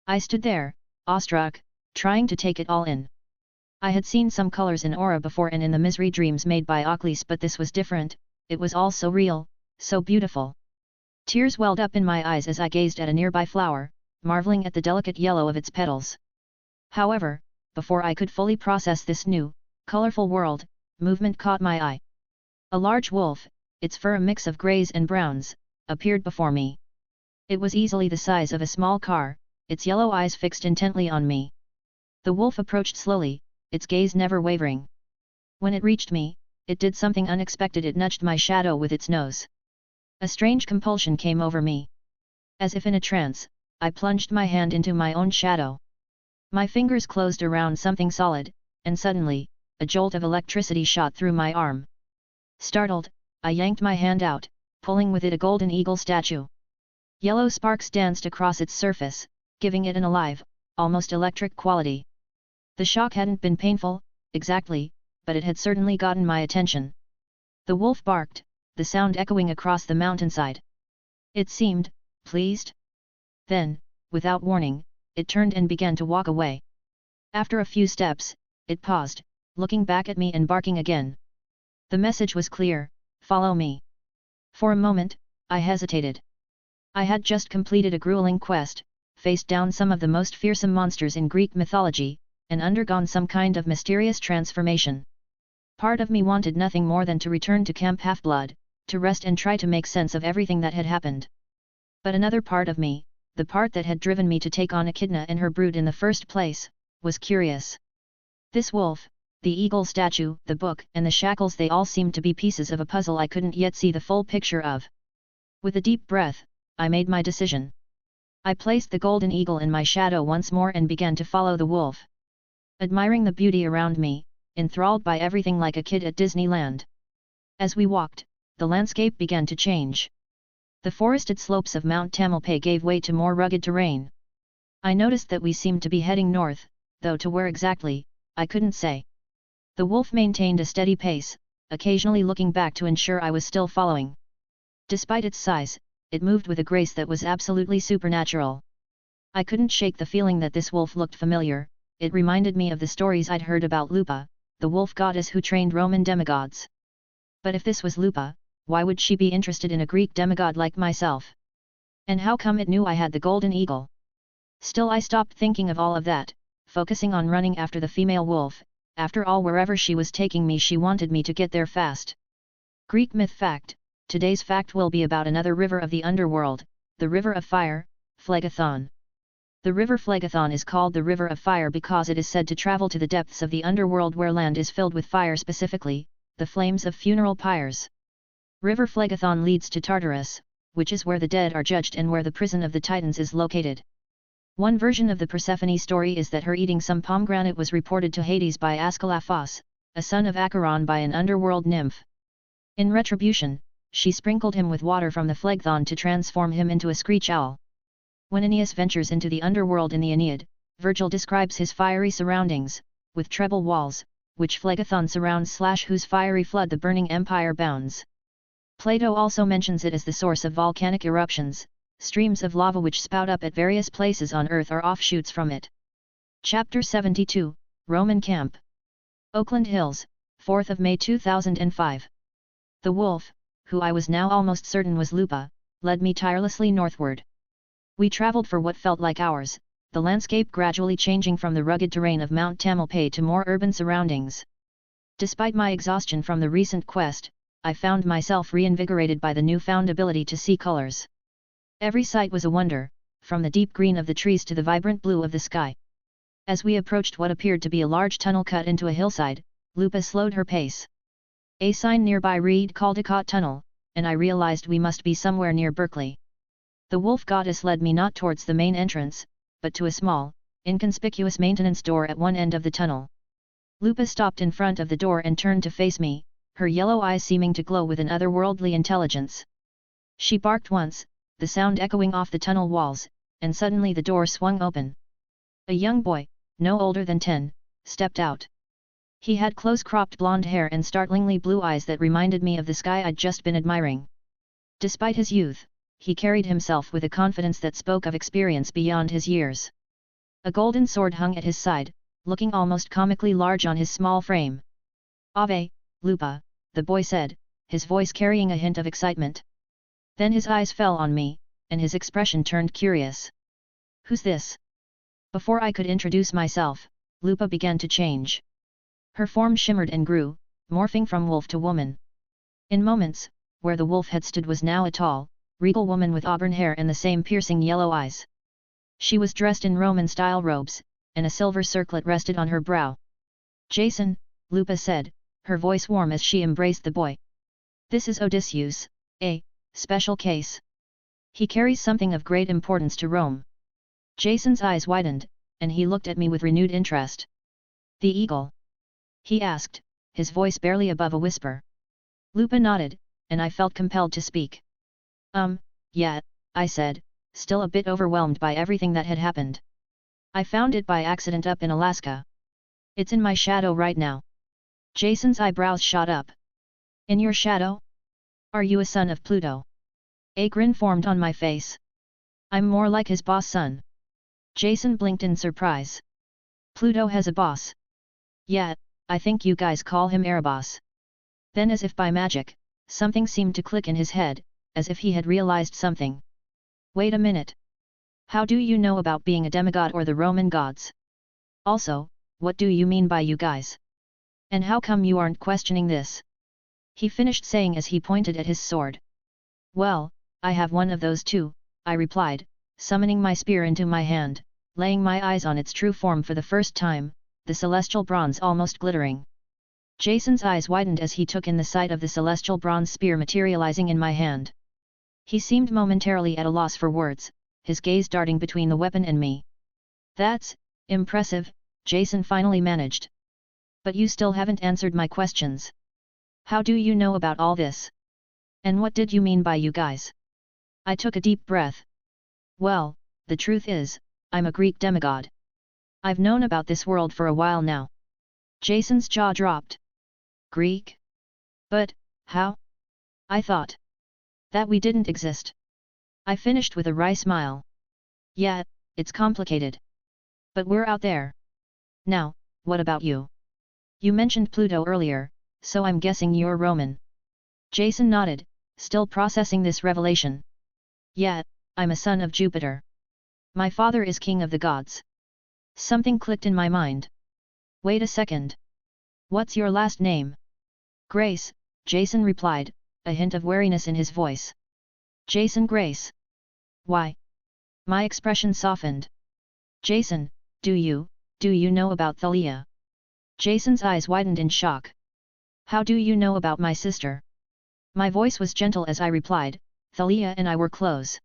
[SPEAKER 2] I stood there, awestruck, trying to take it all in. I had seen some colors in aura before and in the misery dreams made by Achilles, but this was different, it was all so real, so beautiful. Tears welled up in my eyes as I gazed at a nearby flower, marveling at the delicate yellow of its petals. However, before I could fully process this new, colorful world, movement caught my eye. A large wolf, its fur a mix of greys and browns, appeared before me. It was easily the size of a small car, its yellow eyes fixed intently on me. The wolf approached slowly, its gaze never wavering. When it reached me, it did something unexpected. It nudged my shadow with its nose. A strange compulsion came over me. As if in a trance, I plunged my hand into my own shadow. My fingers closed around something solid, and suddenly, a jolt of electricity shot through my arm. Startled, I yanked my hand out, pulling with it a golden eagle statue. Yellow sparks danced across its surface, giving it an alive, almost electric quality. The shock hadn't been painful, exactly, but it had certainly gotten my attention. The wolf barked, the sound echoing across the mountainside. It seemed pleased. Then, without warning, it turned and began to walk away. After a few steps, it paused, looking back at me and barking again. The message was clear: follow me. For a moment, I hesitated. I had just completed a grueling quest, faced down some of the most fearsome monsters in Greek mythology, and undergone some kind of mysterious transformation. Part of me wanted nothing more than to return to Camp Half-Blood, to rest and try to make sense of everything that had happened. But another part of me, the part that had driven me to take on Echidna and her brood in the first place, was curious. This wolf, the eagle statue, the book, and the shackles, they all seemed to be pieces of a puzzle I couldn't yet see the full picture of. With a deep breath, I made my decision. I placed the golden eagle in my shadow once more and began to follow the wolf. Admiring the beauty around me, enthralled by everything like a kid at Disneyland. As we walked, the landscape began to change. The forested slopes of Mount Tamalpais gave way to more rugged terrain. I noticed that we seemed to be heading north, though to where exactly, I couldn't say. The wolf maintained a steady pace, occasionally looking back to ensure I was still following. Despite its size, it moved with a grace that was absolutely supernatural. I couldn't shake the feeling that this wolf looked familiar. It reminded me of the stories I'd heard about Lupa, the wolf goddess who trained Roman demigods. But if this was Lupa, why would she be interested in a Greek demigod like myself? And how come it knew I had the golden eagle? Still, I stopped thinking of all of that, focusing on running after the female wolf. After all, wherever she was taking me, she wanted me to get there fast. Greek myth fact: today's fact will be about another river of the underworld, the river of fire, Phlegethon. The river Phlegethon is called the river of fire because it is said to travel to the depths of the underworld where land is filled with fire, specifically, the flames of funeral pyres. River Phlegethon leads to Tartarus, which is where the dead are judged and where the prison of the Titans is located. One version of the Persephone story is that her eating some pomegranate was reported to Hades by Ascalaphos, a son of Acheron, by an underworld nymph. In retribution, she sprinkled him with water from the Phlegethon to transform him into a screech owl. When Aeneas ventures into the underworld in the Aeneid, Virgil describes his fiery surroundings, with treble walls, which Phlegethon surrounds / whose fiery flood the burning empire bounds. Plato also mentions it as the source of volcanic eruptions. Streams of lava which spout up at various places on Earth are offshoots from it. Chapter 72, Roman Camp. Oakland Hills, 4th of May 2005. The wolf, who I was now almost certain was Lupa, led me tirelessly northward. We traveled for what felt like hours, the landscape gradually changing from the rugged terrain of Mount Tamalpais to more urban surroundings. Despite my exhaustion from the recent quest, I found myself reinvigorated by the newfound ability to see colors. Every sight was a wonder, from the deep green of the trees to the vibrant blue of the sky. As we approached what appeared to be a large tunnel cut into a hillside, Lupa slowed her pace. A sign nearby read Caldecott Tunnel, and I realized we must be somewhere near Berkeley. The wolf goddess led me not towards the main entrance, but to a small, inconspicuous maintenance door at one end of the tunnel. Lupa stopped in front of the door and turned to face me, her yellow eyes seeming to glow with an otherworldly intelligence. She barked once, the sound echoing off the tunnel walls, and suddenly the door swung open. A young boy, no older than 10, stepped out. He had close-cropped blonde hair and startlingly blue eyes that reminded me of the sky I'd just been admiring. Despite his youth, he carried himself with a confidence that spoke of experience beyond his years. A golden sword hung at his side, looking almost comically large on his small frame. "Ave, Lupa," the boy said, his voice carrying a hint of excitement. Then his eyes fell on me, and his expression turned curious. "Who's this?" Before I could introduce myself, Lupa began to change. Her form shimmered and grew, morphing from wolf to woman. In moments, where the wolf had stood was now a tall, regal woman with auburn hair and the same piercing yellow eyes. She was dressed in Roman-style robes, and a silver circlet rested on her brow. "Jason," Lupa said, her voice warm as she embraced the boy. "This is Odysseus, a special case. He carries something of great importance to Rome." Jason's eyes widened, and he looked at me with renewed interest. "The eagle?" he asked, his voice barely above a whisper. Lupa nodded, and I felt compelled to speak. Yeah," I said, still a bit overwhelmed by everything that had happened. "I found it by accident up in Alaska. It's in my shadow right now." Jason's eyebrows shot up. "In your shadow? Are you a son of Pluto?" A grin formed on my face. "I'm more like his boss son." Jason blinked in surprise. "Pluto has a boss?" "Yeah, I think you guys call him Erebus." Then as if by magic, something seemed to click in his head, as if he had realized something. "Wait a minute. How do you know about being a demigod or the Roman gods? Also, what do you mean by you guys? And how come you aren't questioning this?" he finished saying as he pointed at his sword. "Well, I have one of those too," I replied, summoning my spear into my hand, laying my eyes on its true form for the first time, the celestial bronze almost glittering. Jason's eyes widened as he took in the sight of the celestial bronze spear materializing in my hand. He seemed momentarily at a loss for words, his gaze darting between the weapon and me. "That's impressive," Jason finally managed. "But you still haven't answered my questions. How do you know about all this? And what did you mean by you guys?" I took a deep breath. "Well, the truth is, I'm a Greek demigod. I've known about this world for a while now." Jason's jaw dropped. "Greek? But, how? I thought that we didn't exist." I finished with a wry smile. "Yeah, it's complicated. But we're out there. Now, what about you? You mentioned Pluto earlier, so I'm guessing you're Roman." Jason nodded, still processing this revelation. "Yeah, I'm a son of Jupiter. My father is king of the gods." Something clicked in my mind. "Wait a second. What's your last name?" "Grace," Jason replied, a hint of wariness in his voice. "Jason Grace. Why?" My expression softened. "Jason, do you know about Thalia?" Jason's eyes widened in shock. "How do you know about my sister?" My voice was gentle as I replied, "Thalia and I were close.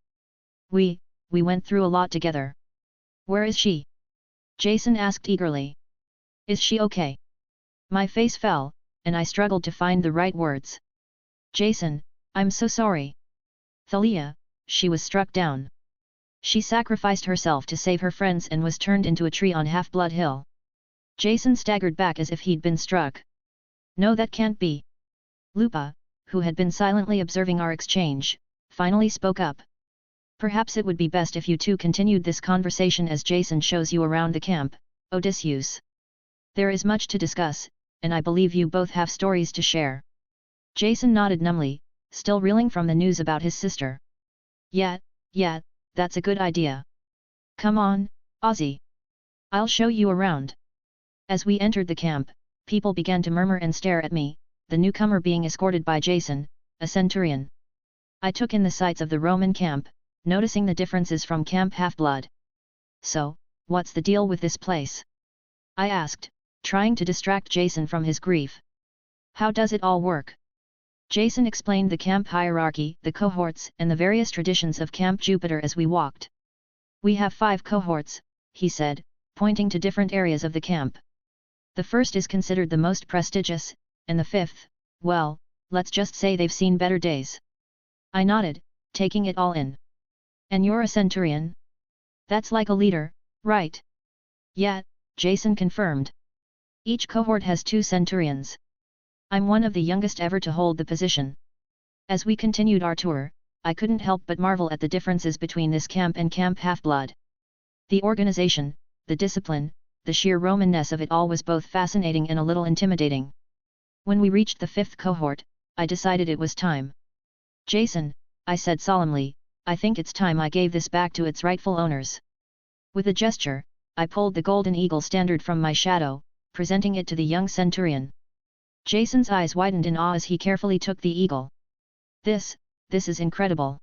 [SPEAKER 2] We went through a lot together." "Where is she?" Jason asked eagerly. "Is she okay?" My face fell, and I struggled to find the right words. "Jason, I'm so sorry." "Thalia, she was struck down. She sacrificed herself to save her friends and was turned into a tree on Half-Blood Hill." Jason staggered back as if he'd been struck. "No, that can't be." Lupa, who had been silently observing our exchange, finally spoke up. "Perhaps it would be best if you two continued this conversation as Jason shows you around the camp, Odysseus. There is much to discuss, and I believe you both have stories to share." Jason nodded numbly, still reeling from the news about his sister. Yeah, that's a good idea. Come on, Ozzy. I'll show you around. As we entered the camp, people began to murmur and stare at me, the newcomer being escorted by Jason, a centurion. I took in the sights of the Roman camp, noticing the differences from Camp Half-Blood. So, what's the deal with this place? I asked, trying to distract Jason from his grief. How does it all work? Jason explained the camp hierarchy, the cohorts, and the various traditions of Camp Jupiter as we walked. We have 5 cohorts, he said, pointing to different areas of the camp. The first is considered the most prestigious, and the 5th, well, let's just say they've seen better days. I nodded, taking it all in. And you're a centurion? That's like a leader, right? Yeah, Jason confirmed. Each cohort has 2 centurions. I'm one of the youngest ever to hold the position. As we continued our tour, I couldn't help but marvel at the differences between this camp and Camp Half-Blood. The organization, the discipline, the sheer Romanness of it all was both fascinating and a little intimidating. When we reached the 5th cohort, I decided it was time. Jason, I said solemnly, I think it's time I gave this back to its rightful owners. With a gesture, I pulled the golden eagle standard from my shadow, presenting it to the young centurion. Jason's eyes widened in awe as he carefully took the eagle. This is incredible.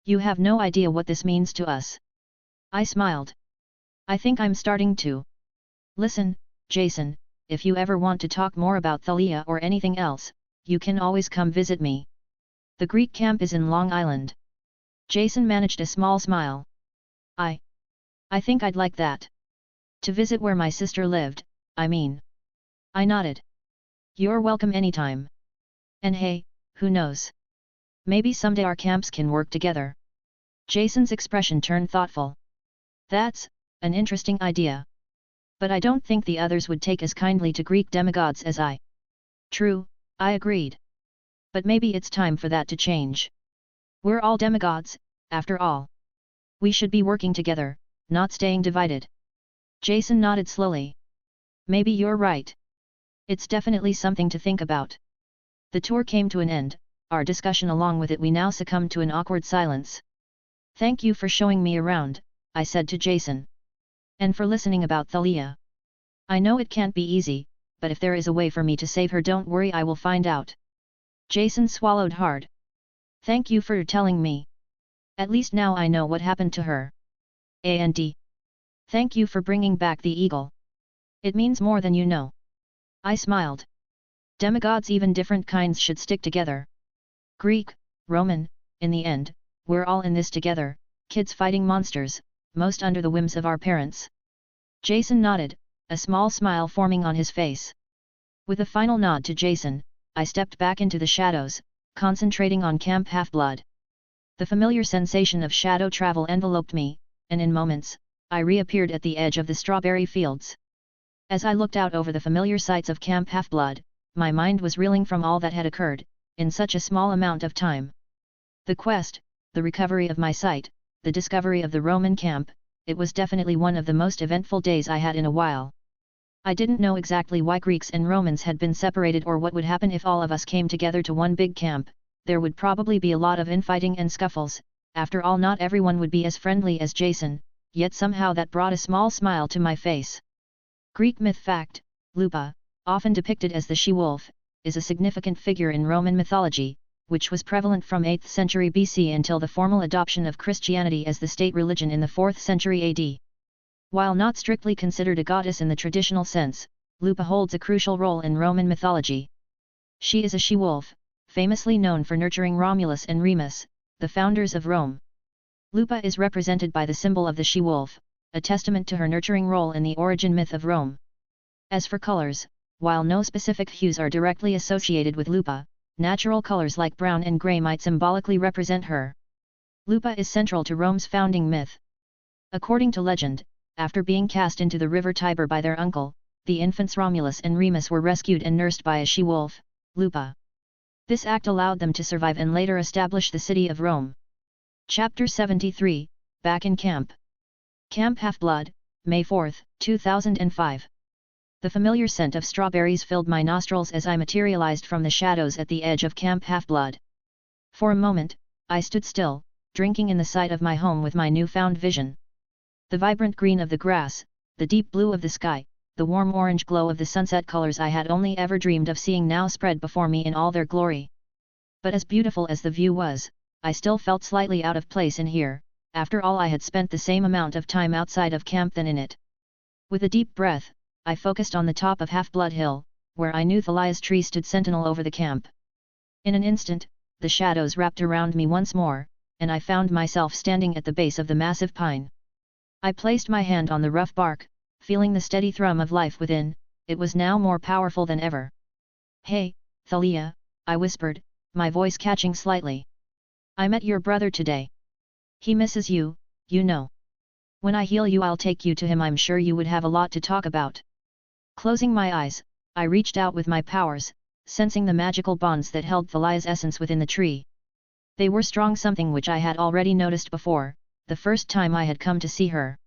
[SPEAKER 2] You have no idea what this means to us. I smiled. I think I'm starting to. Listen, Jason, if you ever want to talk more about Thalia or anything else, you can always come visit me. The Greek camp is in Long Island. Jason managed a small smile. I think I'd like that. To visit where my sister lived, I mean. I nodded. You're welcome anytime. And hey, who knows? Maybe someday our camps can work together. Jason's expression turned thoughtful. That's an interesting idea. But I don't think the others would take as kindly to Greek demigods as I. True, I agreed. But maybe it's time for that to change. We're all demigods, after all. We should be working together, not staying divided. Jason nodded slowly. Maybe you're right. It's definitely something to think about. The tour came to an end, our discussion along with it. We now succumbed to an awkward silence. Thank you for showing me around, I said to Jason. And for listening about Thalia. I know it can't be easy, but if there is a way for me to save her, don't worry, I will find out. Jason swallowed hard. Thank you for telling me. At least now I know what happened to her. And thank you for bringing back the eagle. It means more than you know. I smiled. Demigods, even different kinds, should stick together. Greek, Roman, in the end, we're all in this together, kids fighting monsters, most under the whims of our parents. Jason nodded, a small smile forming on his face. With a final nod to Jason, I stepped back into the shadows, concentrating on Camp Half-Blood. The familiar sensation of shadow travel enveloped me, and in moments, I reappeared at the edge of the strawberry fields. As I looked out over the familiar sights of Camp Half-Blood, my mind was reeling from all that had occurred, in such a small amount of time. The quest, the recovery of my sight, the discovery of the Roman camp, it was definitely one of the most eventful days I had in a while. I didn't know exactly why Greeks and Romans had been separated or what would happen if all of us came together to one big camp. There would probably be a lot of infighting and scuffles, after all not everyone would be as friendly as Jason, yet somehow that brought a small smile to my face. Greek myth fact, Lupa, often depicted as the she-wolf, is a significant figure in Roman mythology, which was prevalent from 8th century BC until the formal adoption of Christianity as the state religion in the 4th century AD. While not strictly considered a goddess in the traditional sense, Lupa holds a crucial role in Roman mythology. She is a she-wolf, famously known for nurturing Romulus and Remus, the founders of Rome. Lupa is represented by the symbol of the she-wolf, a testament to her nurturing role in the origin myth of Rome. As for colors, while no specific hues are directly associated with Lupa, natural colors like brown and gray might symbolically represent her. Lupa is central to Rome's founding myth. According to legend, after being cast into the river Tiber by their uncle, the infants Romulus and Remus were rescued and nursed by a she-wolf, Lupa. This act allowed them to survive and later establish the city of Rome. Chapter 73, Back in Camp. Camp Half-Blood, May 4, 2005. The familiar scent of strawberries filled my nostrils as I materialized from the shadows at the edge of Camp Half-Blood. For a moment, I stood still, drinking in the sight of my home with my newfound vision. The vibrant green of the grass, the deep blue of the sky, the warm orange glow of the sunset colors I had only ever dreamed of seeing now spread before me in all their glory. But as beautiful as the view was, I still felt slightly out of place in here. After all, I had spent the same amount of time outside of camp than in it. With a deep breath, I focused on the top of Half-Blood Hill, where I knew Thalia's tree stood sentinel over the camp. In an instant, the shadows wrapped around me once more, and I found myself standing at the base of the massive pine. I placed my hand on the rough bark, feeling the steady thrum of life within. It was now more powerful than ever. "Hey, Thalia," I whispered, my voice catching slightly. "I met your brother today. He misses you, you know. When I heal you, I'll take you to him. I'm sure you would have a lot to talk about." Closing my eyes, I reached out with my powers, sensing the magical bonds that held Thalia's essence within the tree. They were strong, something which I had already noticed before, the first time I had come to see her.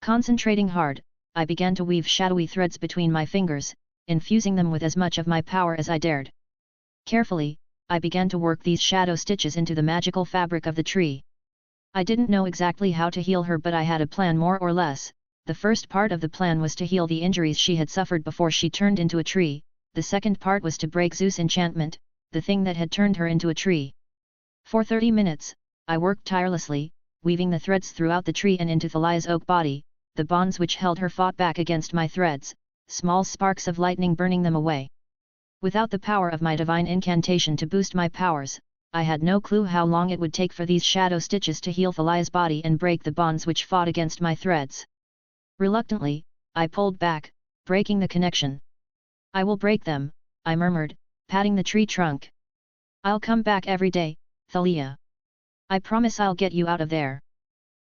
[SPEAKER 2] Concentrating hard, I began to weave shadowy threads between my fingers, infusing them with as much of my power as I dared. Carefully, I began to work these shadow stitches into the magical fabric of the tree. I didn't know exactly how to heal her, but I had a plan more or less. The first part of the plan was to heal the injuries she had suffered before she turned into a tree. The second part was to break Zeus' enchantment, the thing that had turned her into a tree. For 30 minutes, I worked tirelessly, weaving the threads throughout the tree and into Thalia's oak body. The bonds which held her fought back against my threads, small sparks of lightning burning them away. Without the power of my divine incantation to boost my powers, I had no clue how long it would take for these shadow stitches to heal Thalia's body and break the bonds which fought against my threads. Reluctantly, I pulled back, breaking the connection. "I will break them," I murmured, patting the tree trunk. "I'll come back every day, Thalia. I promise I'll get you out of there."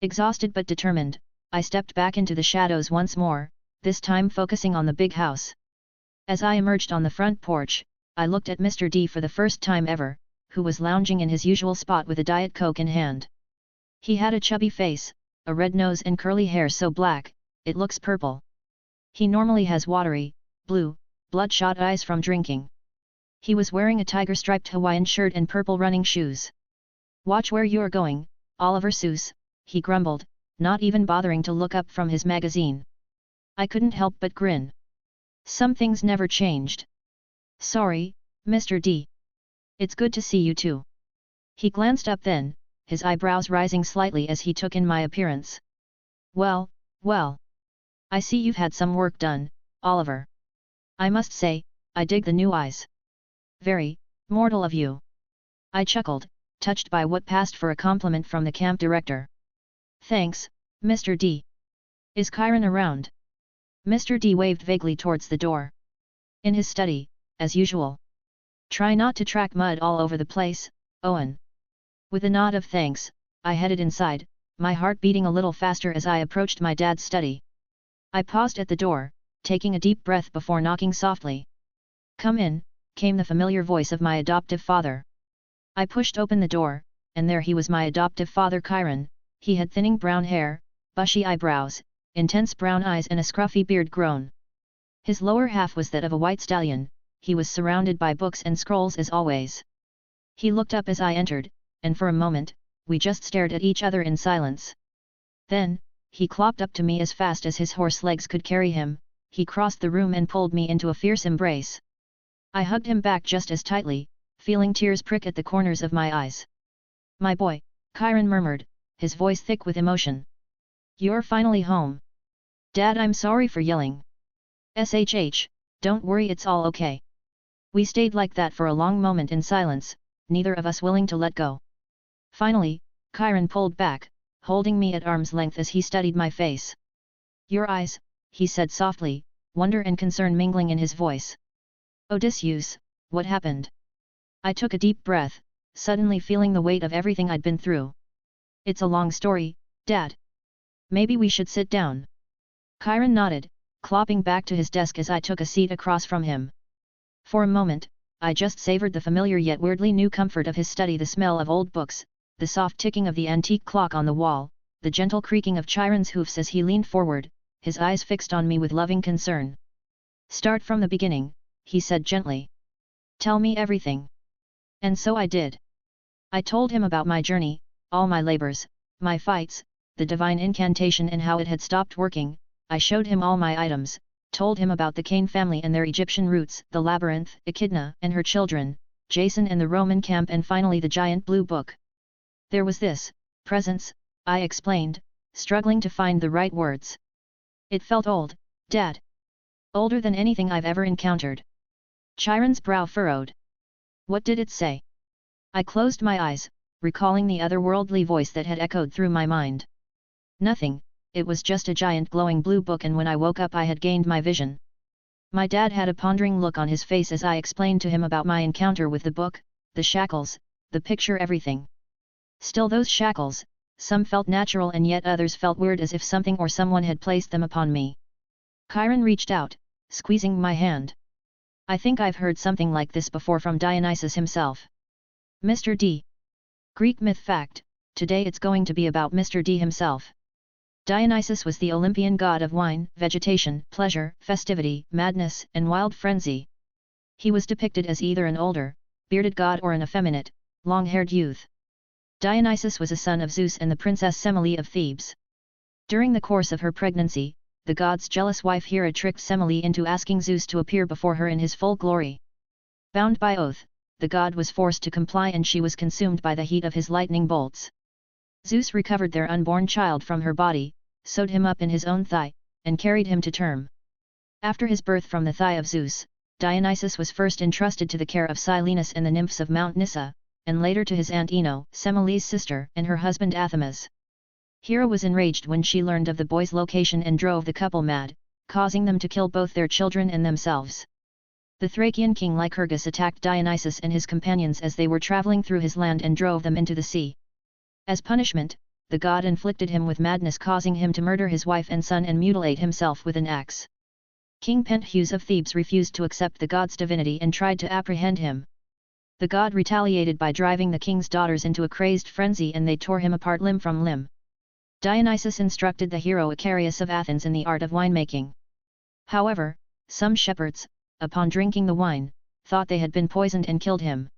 [SPEAKER 2] Exhausted but determined, I stepped back into the shadows once more, this time focusing on the big house. As I emerged on the front porch, I looked at Mr. D for the first time ever, who was lounging in his usual spot with a Diet Coke in hand. He had a chubby face, a red nose and curly hair so black, it looks purple. He normally has watery, blue, bloodshot eyes from drinking. He was wearing a tiger-striped Hawaiian shirt and purple running shoes. "Watch where you're going, Oliver Seuss," he grumbled, not even bothering to look up from his magazine. I couldn't help but grin. Some things never changed. "Sorry, Mr. D. It's good to see you too." He glanced up then, his eyebrows rising slightly as he took in my appearance. Well. I see you've had some work done, Oliver. I must say, I dig the new eyes. Very mortal of you." I chuckled, touched by what passed for a compliment from the camp director. "Thanks, Mr. D. Is Chiron around?" Mr. D waved vaguely towards the door. "In his study, as usual. Try not to track mud all over the place, Owen." With a nod of thanks, I headed inside, my heart beating a little faster as I approached my dad's study. I paused at the door, taking a deep breath before knocking softly. "Come in," came the familiar voice of my adoptive father. I pushed open the door, and there he was, my adoptive father Chiron. He had thinning brown hair, bushy eyebrows, intense brown eyes and a scruffy beard grown. His lower half was that of a white stallion. He was surrounded by books and scrolls as always. He looked up as I entered, and for a moment, we just stared at each other in silence. Then, he clopped up to me as fast as his horse legs could carry him. He crossed the room and pulled me into a fierce embrace. I hugged him back just as tightly, feeling tears prick at the corners of my eyes. "My boy," Chiron murmured, his voice thick with emotion. "You're finally home." "Dad, I'm sorry for yelling." "SHH, don't worry, it's all okay." We stayed like that for a long moment in silence, neither of us willing to let go. Finally, Chiron pulled back, holding me at arm's length as he studied my face. "Your eyes," he said softly, wonder and concern mingling in his voice. "Odysseus, what happened?" I took a deep breath, suddenly feeling the weight of everything I'd been through. "It's a long story, Dad. Maybe we should sit down." Chiron nodded, clopping back to his desk as I took a seat across from him. For a moment, I just savored the familiar yet weirdly new comfort of his study, the smell of old books, the soft ticking of the antique clock on the wall, the gentle creaking of Chiron's hoofs as he leaned forward, his eyes fixed on me with loving concern. "Start from the beginning," he said gently. "Tell me everything." And so I did. I told him about my journey, all my labors, my fights, the divine incantation and how it had stopped working. I showed him all my items, told him about the Cain family and their Egyptian roots, the labyrinth, Echidna and her children, Jason and the Roman camp, and finally the giant blue book. There was this presence, I explained, struggling to find the right words. It felt old, Dad. Older than anything I've ever encountered. Chiron's brow furrowed. What did it say? I closed my eyes, recalling the otherworldly voice that had echoed through my mind. Nothing, it was just a giant glowing blue book, and when I woke up I had gained my vision. My dad had a pondering look on his face as I explained to him about my encounter with the book, the shackles, the picture, everything. Still those shackles, some felt natural and yet others felt weird, as if something or someone had placed them upon me. Chiron reached out, squeezing my hand. I think I've heard something like this before from Dionysus himself. Mr. D. Greek myth fact, today it's going to be about Mr. D himself. Dionysus was the Olympian god of wine, vegetation, pleasure, festivity, madness, and wild frenzy. He was depicted as either an older, bearded god or an effeminate, long-haired youth. Dionysus was a son of Zeus and the princess Semele of Thebes. During the course of her pregnancy, the god's jealous wife Hera tricked Semele into asking Zeus to appear before her in his full glory. Bound by oath, the god was forced to comply and she was consumed by the heat of his lightning bolts. Zeus recovered their unborn child from her body, sewed him up in his own thigh, and carried him to term. After his birth from the thigh of Zeus, Dionysus was first entrusted to the care of Silenus and the nymphs of Mount Nysa, and later to his aunt Ino, Semele's sister, and her husband Athamas. Hera was enraged when she learned of the boy's location and drove the couple mad, causing them to kill both their children and themselves. The Thracian king Lycurgus attacked Dionysus and his companions as they were traveling through his land and drove them into the sea. As punishment, the god inflicted him with madness, causing him to murder his wife and son and mutilate himself with an axe. King Pentheus of Thebes refused to accept the god's divinity and tried to apprehend him. The god retaliated by driving the king's daughters into a crazed frenzy and they tore him apart limb from limb. Dionysus instructed the hero Icarius of Athens in the art of winemaking. However, some shepherds, upon drinking the wine, thought they had been poisoned and killed him.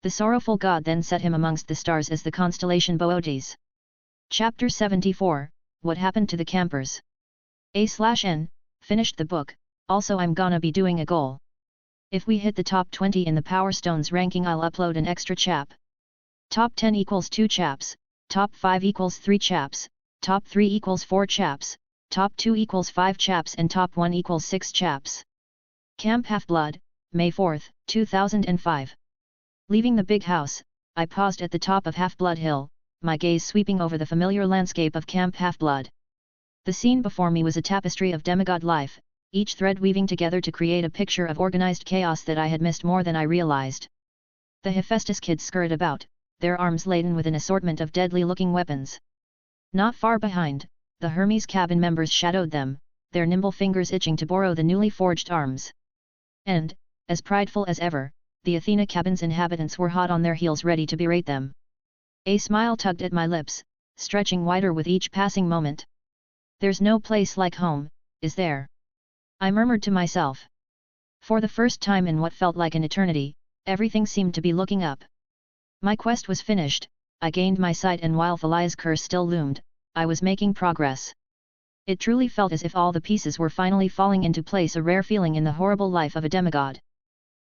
[SPEAKER 2] The sorrowful god then set him amongst the stars as the constellation Boötes. Chapter 74, What Happened to the Campers? A/N, finished the book. Also I'm gonna be doing a goal. If we hit the top 20 in the Power Stones ranking, I'll upload an extra chap. Top 10 equals 2 chaps, top 5 equals 3 chaps, top 3 equals 4 chaps, top 2 equals 5 chaps, and top 1 equals 6 chaps. Camp Half-Blood, May 4, 2005. Leaving the big house, I paused at the top of Half-Blood Hill, my gaze sweeping over the familiar landscape of Camp Half-Blood. The scene before me was a tapestry of demigod life, each thread weaving together to create a picture of organized chaos that I had missed more than I realized. The Hephaestus kids scurried about, their arms laden with an assortment of deadly-looking weapons. Not far behind, the Hermes cabin members shadowed them, their nimble fingers itching to borrow the newly forged arms. And, as prideful as ever, the Athena cabin's inhabitants were hot on their heels ready to berate them. A smile tugged at my lips, stretching wider with each passing moment. There's no place like home, is there? I murmured to myself. For the first time in what felt like an eternity, everything seemed to be looking up. My quest was finished, I gained my sight, and while Thalia's curse still loomed, I was making progress. It truly felt as if all the pieces were finally falling into place, a rare feeling in the horrible life of a demigod.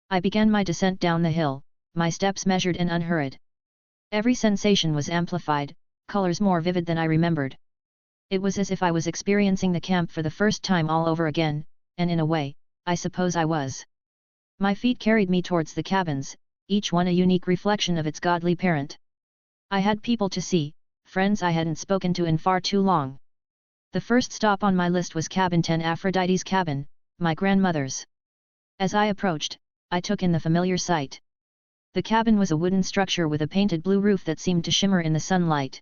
[SPEAKER 2] I began my descent down the hill, my steps measured and unhurried. Every sensation was amplified, colors more vivid than I remembered. It was as if I was experiencing the camp for the first time all over again, and in a way, I suppose I was. My feet carried me towards the cabins, each one a unique reflection of its godly parent. I had people to see, friends I hadn't spoken to in far too long. The first stop on my list was Cabin 10, Aphrodite's cabin, my grandmother's. As I approached, I took in the familiar sight. The cabin was a wooden structure with a painted blue roof that seemed to shimmer in the sunlight.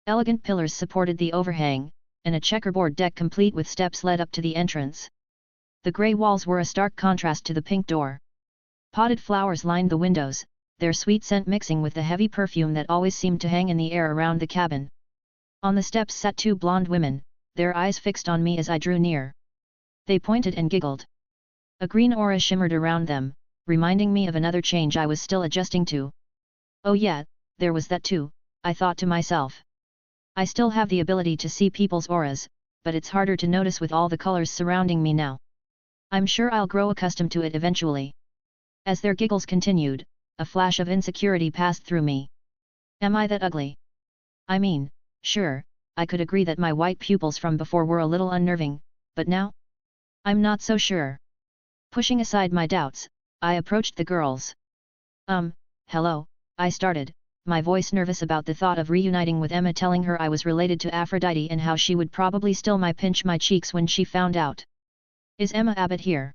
[SPEAKER 2] Elegant pillars supported the overhang, and a checkerboard deck complete with steps led up to the entrance. The grey walls were a stark contrast to the pink door. Potted flowers lined the windows, their sweet scent mixing with the heavy perfume that always seemed to hang in the air around the cabin. On the steps sat two blonde women, their eyes fixed on me as I drew near. They pointed and giggled. A green aura shimmered around them, reminding me of another change I was still adjusting to. Oh yeah, there was that too, I thought to myself. I still have the ability to see people's auras, but it's harder to notice with all the colors surrounding me now. I'm sure I'll grow accustomed to it eventually. As their giggles continued, a flash of insecurity passed through me. Am I that ugly? I mean, sure, I could agree that my white pupils from before were a little unnerving, but now? I'm not so sure. Pushing aside my doubts, I approached the girls. Hello, I started, my voice nervous about the thought of reuniting with Emma, telling her I was related to Aphrodite and how she would probably still pinch my cheeks when she found out. Is Emma Abbott here?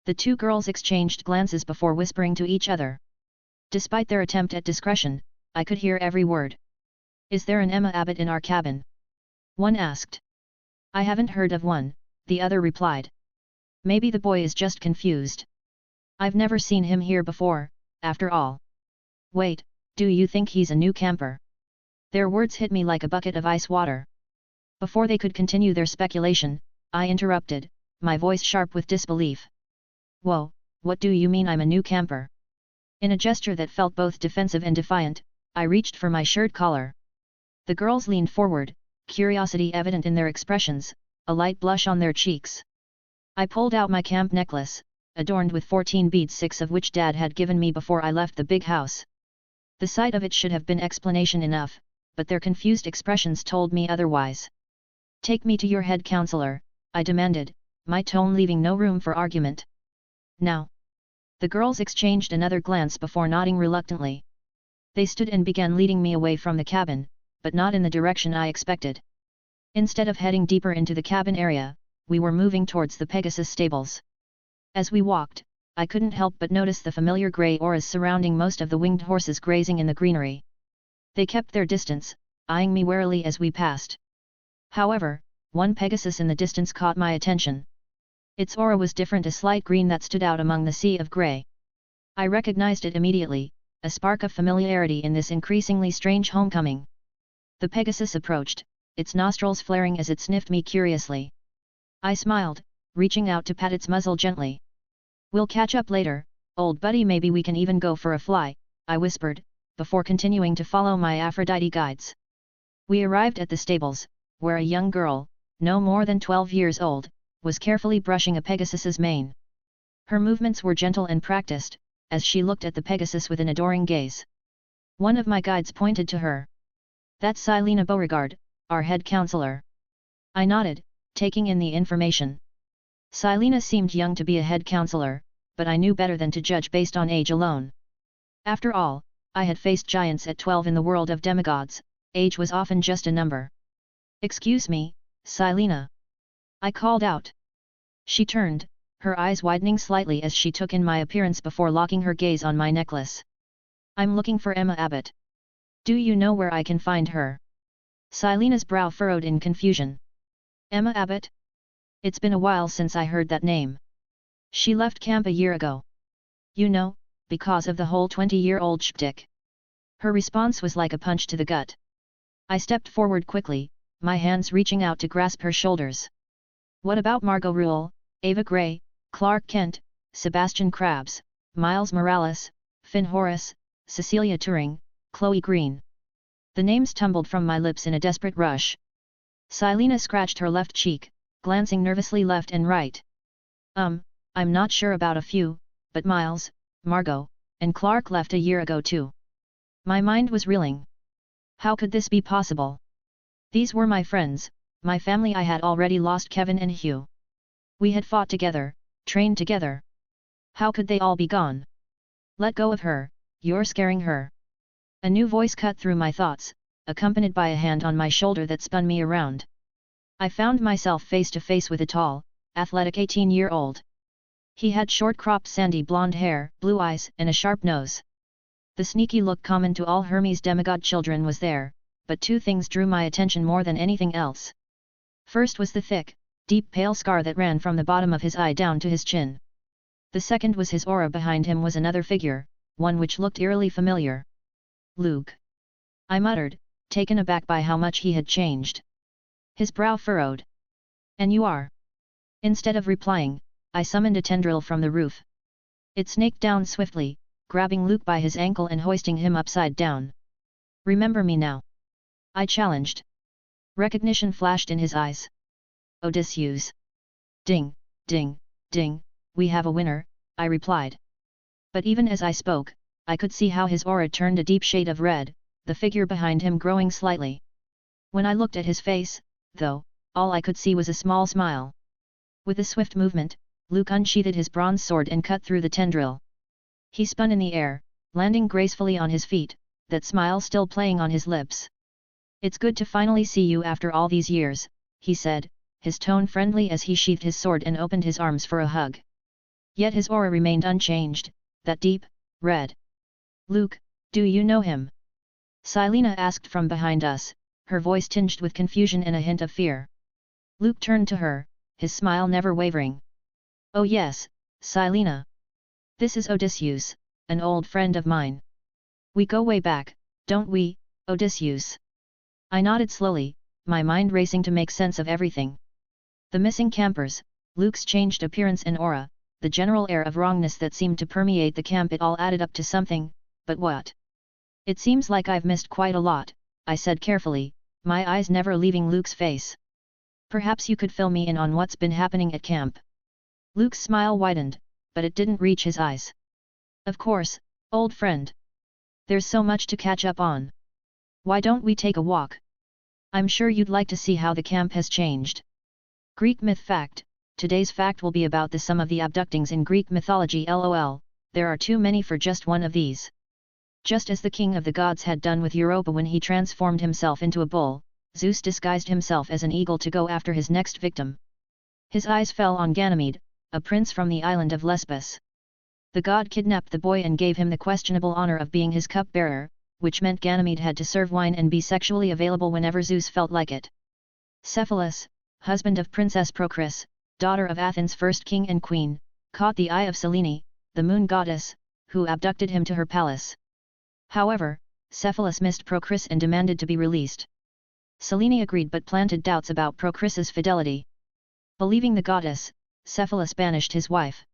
[SPEAKER 2] The two girls exchanged glances before whispering to each other. Despite their attempt at discretion, I could hear every word. Is there an Emma Abbott in our cabin? One asked. I haven't heard of one, the other replied. Maybe the boy is just confused. I've never seen him here before, after all. Wait, do you think he's a new camper? Their words hit me like a bucket of ice water. Before they could continue their speculation, I interrupted, my voice sharp with disbelief. Whoa, what do you mean I'm a new camper? In a gesture that felt both defensive and defiant, I reached for my shirt collar. The girls leaned forward, curiosity evident in their expressions, a light blush on their cheeks. I pulled out my camp necklace, adorned with 14 beads, 6 of which Dad had given me before I left the big house. The sight of it should have been explanation enough, but their confused expressions told me otherwise. Take me to your head counselor, I demanded, my tone leaving no room for argument. Now. The girls exchanged another glance before nodding reluctantly. They stood and began leading me away from the cabin, but not in the direction I expected. Instead of heading deeper into the cabin area, we were moving towards the Pegasus stables. As we walked, I couldn't help but notice the familiar grey auras surrounding most of the winged horses grazing in the greenery. They kept their distance, eyeing me warily as we passed. However, one Pegasus in the distance caught my attention. Its aura was different, a slight green that stood out among the sea of grey. I recognized it immediately, a spark of familiarity in this increasingly strange homecoming. The Pegasus approached, its nostrils flaring as it sniffed me curiously. I smiled, reaching out to pat its muzzle gently. We'll catch up later, old buddy, maybe we can even go for a fly, I whispered, before continuing to follow my Aphrodite guides. We arrived at the stables, where a young girl, no more than 12 years old, was carefully brushing a Pegasus's mane. Her movements were gentle and practiced, as she looked at the Pegasus with an adoring gaze. One of my guides pointed to her. That's Silena Beauregard, our head counselor. I nodded, taking in the information. Silena seemed young to be a head counselor, but I knew better than to judge based on age alone. After all, I had faced giants at 12 in the world of demigods, age was often just a number. Excuse me, Silena. I called out. She turned, her eyes widening slightly as she took in my appearance before locking her gaze on my necklace. I'm looking for Emma Abbott. Do you know where I can find her? Silena's brow furrowed in confusion. Emma Abbott? It's been a while since I heard that name. She left camp a year ago. You know, because of the whole 20-year-old shtick. Her response was like a punch to the gut. I stepped forward quickly, my hands reaching out to grasp her shoulders. What about Margot Rule, Ava Gray, Clark Kent, Sebastian Krabs, Miles Morales, Finn Horace, Cecilia Turing, Chloe Green? The names tumbled from my lips in a desperate rush. Silena scratched her left cheek, glancing nervously left and right. I'm not sure about a few, but Miles, Margot, and Clark left a year ago too. My mind was reeling. How could this be possible? These were my friends, my family. I had already lost Kevin and Hugh. We had fought together, trained together. How could they all be gone? Let go of her, you're scaring her. A new voice cut through my thoughts, accompanied by a hand on my shoulder that spun me around. I found myself face to face with a tall, athletic 18-year-old. He had short-cropped sandy blonde hair, blue eyes, and a sharp nose. The sneaky look common to all Hermes demigod children was there, but two things drew my attention more than anything else. First was the thick, deep pale scar that ran from the bottom of his eye down to his chin. The second was his aura. Behind him was another figure, one which looked eerily familiar. Luke. I muttered, taken aback by how much he had changed. His brow furrowed. And you are? Instead of replying, I summoned a tendril from the roof. It snaked down swiftly, grabbing Luke by his ankle and hoisting him upside down. Remember me now? I challenged. Recognition flashed in his eyes. Odysseus. Ding, ding, ding, we have a winner, I replied. But even as I spoke, I could see how his aura turned a deep shade of red, the figure behind him growing slightly. When I looked at his face, though, all I could see was a small smile. With a swift movement, Luke unsheathed his bronze sword and cut through the tendril. He spun in the air, landing gracefully on his feet, that smile still playing on his lips. It's good to finally see you after all these years, he said, his tone friendly as he sheathed his sword and opened his arms for a hug. Yet his aura remained unchanged, that deep, red. Luke, do you know him? Silena asked from behind us, her voice tinged with confusion and a hint of fear. Luke turned to her, his smile never wavering. Oh yes, Silena. This is Odysseus, an old friend of mine. We go way back, don't we, Odysseus? I nodded slowly, my mind racing to make sense of everything. The missing campers, Luke's changed appearance and aura, the general air of wrongness that seemed to permeate the camp, it all added up to something, but what? It seems like I've missed quite a lot, I said carefully, my eyes never leaving Luke's face. Perhaps you could fill me in on what's been happening at camp. Luke's smile widened, but it didn't reach his eyes. Of course, old friend. There's so much to catch up on. Why don't we take a walk? I'm sure you'd like to see how the camp has changed. Greek myth fact. Today's fact will be about the sum of the abductings in Greek mythology. LOL, there are too many for just one of these. Just as the king of the gods had done with Europa when he transformed himself into a bull, Zeus disguised himself as an eagle to go after his next victim. His eyes fell on Ganymede, a prince from the island of Lesbos. The god kidnapped the boy and gave him the questionable honor of being his cupbearer, which meant Ganymede had to serve wine and be sexually available whenever Zeus felt like it. Cephalus, husband of Princess Procris, daughter of Athens' first king and queen, caught the eye of Selene, the moon goddess, who abducted him to her palace. However, Cephalus missed Procris and demanded to be released. Selene agreed but planted doubts about Procris's fidelity. Believing the goddess, Cephalus banished his wife.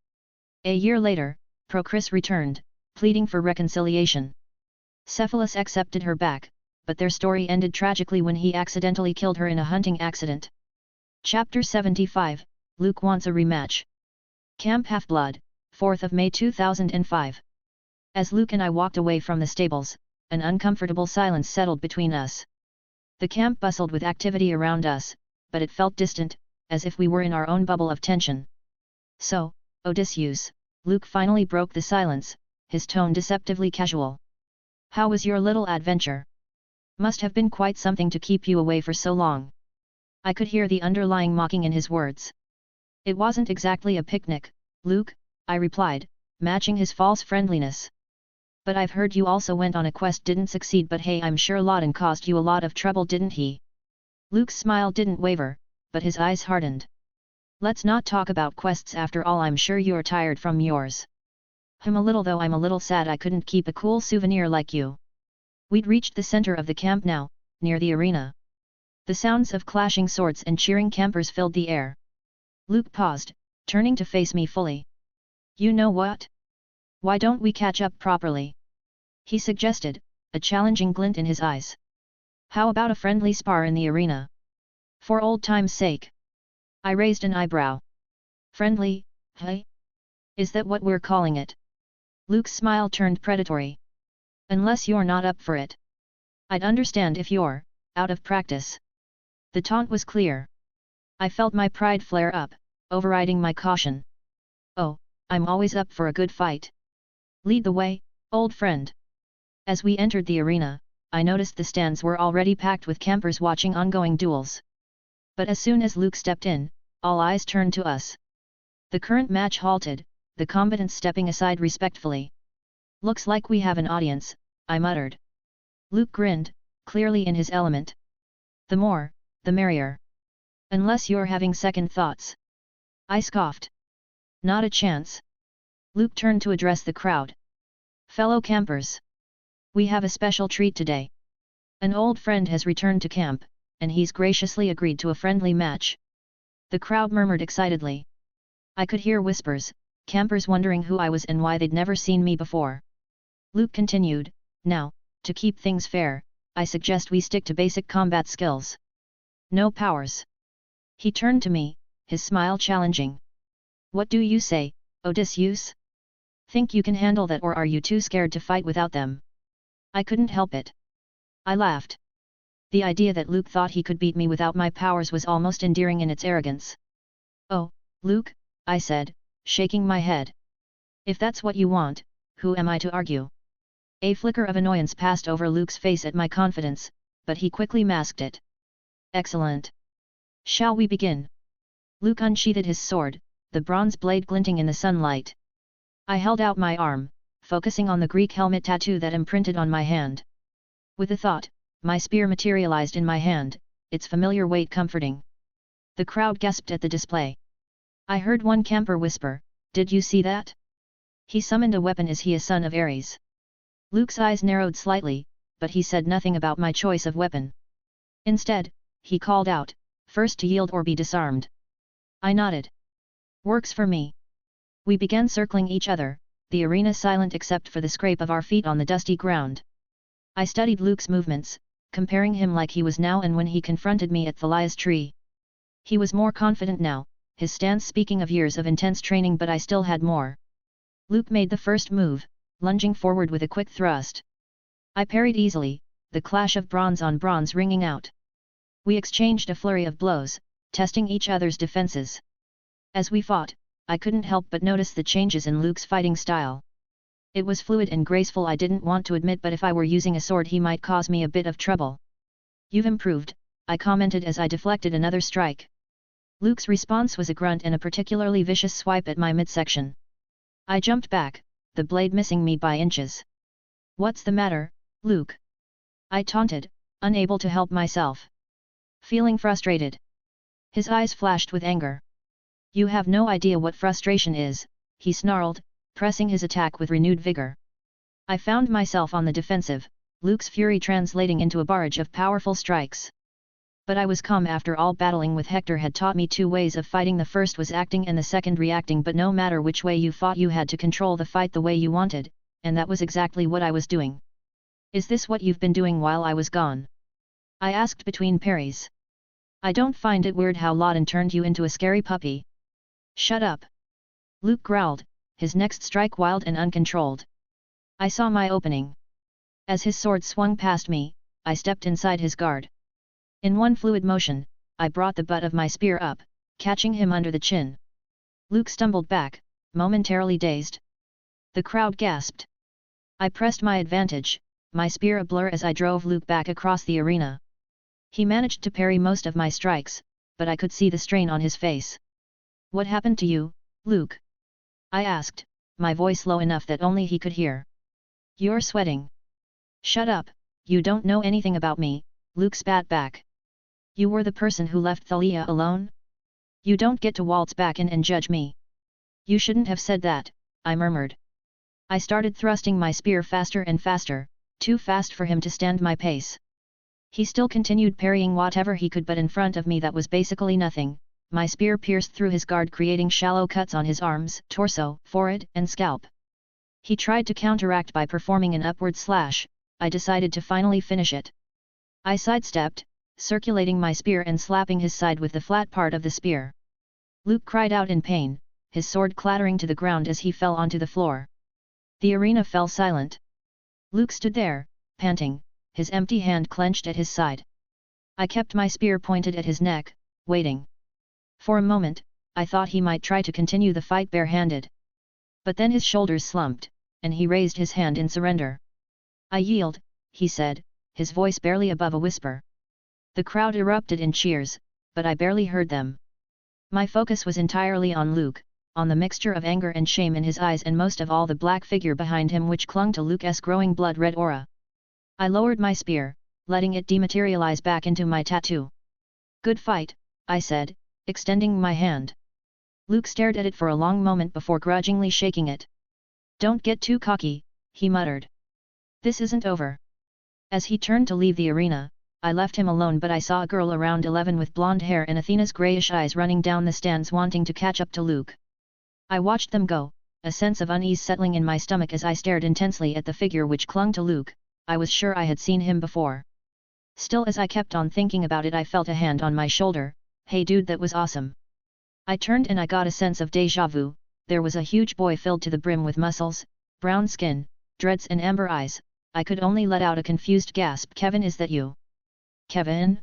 [SPEAKER 2] A year later, Procris returned, pleading for reconciliation. Cephalus accepted her back, but their story ended tragically when he accidentally killed her in a hunting accident. Chapter 75, Luke wants a rematch. Camp Half-Blood, 4th of May 2005. As Luke and I walked away from the stables, an uncomfortable silence settled between us. The camp bustled with activity around us, but it felt distant, as if we were in our own bubble of tension. So, Odysseus, Luke finally broke the silence, his tone deceptively casual. How was your little adventure? Must have been quite something to keep you away for so long. I could hear the underlying mocking in his words. It wasn't exactly a picnic, Luke, I replied, matching his false friendliness. But I've heard you also went on a quest, didn't succeed, but hey, I'm sure Loudon caused you a lot of trouble, didn't he? Luke's smile didn't waver, but his eyes hardened. Let's not talk about quests, after all I'm sure you're tired from yours. A little, though I'm a little sad I couldn't keep a cool souvenir like you. We'd reached the center of the camp now, near the arena. The sounds of clashing swords and cheering campers filled the air. Luke paused, turning to face me fully. You know what? Why don't we catch up properly? He suggested, a challenging glint in his eyes. How about a friendly spar in the arena? For old time's sake. I raised an eyebrow. Friendly, hey? Is that what we're calling it? Luke's smile turned predatory. Unless you're not up for it. I'd understand if you're out of practice. The taunt was clear. I felt my pride flare up, overriding my caution. Oh, I'm always up for a good fight. Lead the way, old friend. As we entered the arena, I noticed the stands were already packed with campers watching ongoing duels. But as soon as Luke stepped in, all eyes turned to us. The current match halted, the combatants stepping aside respectfully. Looks like we have an audience, I muttered. Luke grinned, clearly in his element. The more, the merrier. Unless you're having second thoughts. I scoffed. Not a chance. Luke turned to address the crowd. Fellow campers. We have a special treat today. An old friend has returned to camp, and he's graciously agreed to a friendly match. The crowd murmured excitedly. I could hear whispers, campers wondering who I was and why they'd never seen me before. Luke continued, now, to keep things fair, I suggest we stick to basic combat skills. No powers. He turned to me, his smile challenging. What do you say, Odysseus? Think you can handle that, or are you too scared to fight without them? I couldn't help it. I laughed. The idea that Luke thought he could beat me without my powers was almost endearing in its arrogance. Oh, Luke, I said, shaking my head. If that's what you want, who am I to argue? A flicker of annoyance passed over Luke's face at my confidence, but he quickly masked it. Excellent. Shall we begin? Luke unsheathed his sword, the bronze blade glinting in the sunlight. I held out my arm, focusing on the Greek helmet tattoo that imprinted on my hand. With a thought, my spear materialized in my hand, its familiar weight comforting. The crowd gasped at the display. I heard one camper whisper, "Did you see that? He summoned a weapon. Is he a son of Ares?" Luke's eyes narrowed slightly, but he said nothing about my choice of weapon. Instead, he called out, "First to yield or be disarmed." I nodded. Works for me. We began circling each other, the arena silent except for the scrape of our feet on the dusty ground. I studied Luke's movements, comparing him like he was now and when he confronted me at the Lias tree. He was more confident now, his stance speaking of years of intense training, but I still had more. Luke made the first move, lunging forward with a quick thrust. I parried easily, the clash of bronze on bronze ringing out. We exchanged a flurry of blows, testing each other's defenses. As we fought, I couldn't help but notice the changes in Luke's fighting style. It was fluid and graceful. I didn't want to admit, but if I were using a sword he might cause me a bit of trouble. "You've improved," I commented as I deflected another strike. Luke's response was a grunt and a particularly vicious swipe at my midsection. I jumped back, the blade missing me by inches. "What's the matter, Luke?" I taunted, unable to help myself. Feeling frustrated. His eyes flashed with anger. "You have no idea what frustration is," he snarled, pressing his attack with renewed vigor. I found myself on the defensive, Luke's fury translating into a barrage of powerful strikes. But I was calm. After all, battling with Hector had taught me two ways of fighting. The first was acting and the second reacting, but no matter which way you fought you had to control the fight the way you wanted, and that was exactly what I was doing. "Is this what you've been doing while I was gone?" I asked between parries. "I don't find it weird how Laden turned you into a scary puppy." "Shut up!" Luke growled, his next strike wild and uncontrolled. I saw my opening. As his sword swung past me, I stepped inside his guard. In one fluid motion, I brought the butt of my spear up, catching him under the chin. Luke stumbled back, momentarily dazed. The crowd gasped. I pressed my advantage, my spear a blur as I drove Luke back across the arena. He managed to parry most of my strikes, but I could see the strain on his face. "What happened to you, Luke?" I asked, my voice low enough that only he could hear. "You're sweating." "Shut up, you don't know anything about me," Luke spat back. "You were the person who left Thalia alone? You don't get to waltz back in and judge me." "You shouldn't have said that," I murmured. I started thrusting my spear faster and faster, too fast for him to stand my pace. He still continued parrying whatever he could, but in front of me that was basically nothing. My spear pierced through his guard, creating shallow cuts on his arms, torso, forehead, and scalp. He tried to counteract by performing an upward slash. I decided to finally finish it. I sidestepped, circulating my spear and slapping his side with the flat part of the spear. Luke cried out in pain, his sword clattering to the ground as he fell onto the floor. The arena fell silent. Luke stood there, panting, his empty hand clenched at his side. I kept my spear pointed at his neck, waiting. For a moment, I thought he might try to continue the fight barehanded. But then his shoulders slumped, and he raised his hand in surrender. "I yield," he said, his voice barely above a whisper. The crowd erupted in cheers, but I barely heard them. My focus was entirely on Luke, on the mixture of anger and shame in his eyes, and most of all the black figure behind him which clung to Luke's growing blood-red aura. I lowered my spear, letting it dematerialize back into my tattoo. "Good fight," I said, extending my hand. Luke stared at it for a long moment before grudgingly shaking it. "Don't get too cocky," he muttered. "This isn't over." As he turned to leave the arena, I left him alone, but I saw a girl around 11 with blonde hair and Athena's greyish eyes running down the stands wanting to catch up to Luke. I watched them go, a sense of unease settling in my stomach as I stared intensely at the figure which clung to Luke. I was sure I had seen him before. Still, as I kept on thinking about it, I felt a hand on my shoulder. Hey dude, that was awesome. I turned and I got a sense of deja vu. There was a huge boy filled to the brim with muscles, brown skin, dreads and amber eyes. I could only let out a confused gasp. Kevin, is that you? Kevin?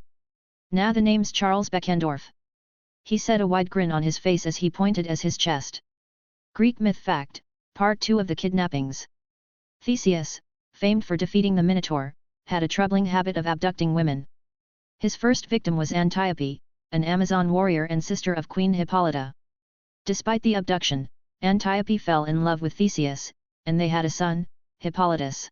[SPEAKER 2] Nah, the name's Charles Beckendorf. He said, a wide grin on his face as he pointed at his chest. Greek myth fact, Part 2 of the Kidnappings. Theseus, famed for defeating the Minotaur, had a troubling habit of abducting women. His first victim was Antiope, an Amazon warrior and sister of Queen Hippolyta. Despite the abduction, Antiope fell in love with Theseus, and they had a son, Hippolytus.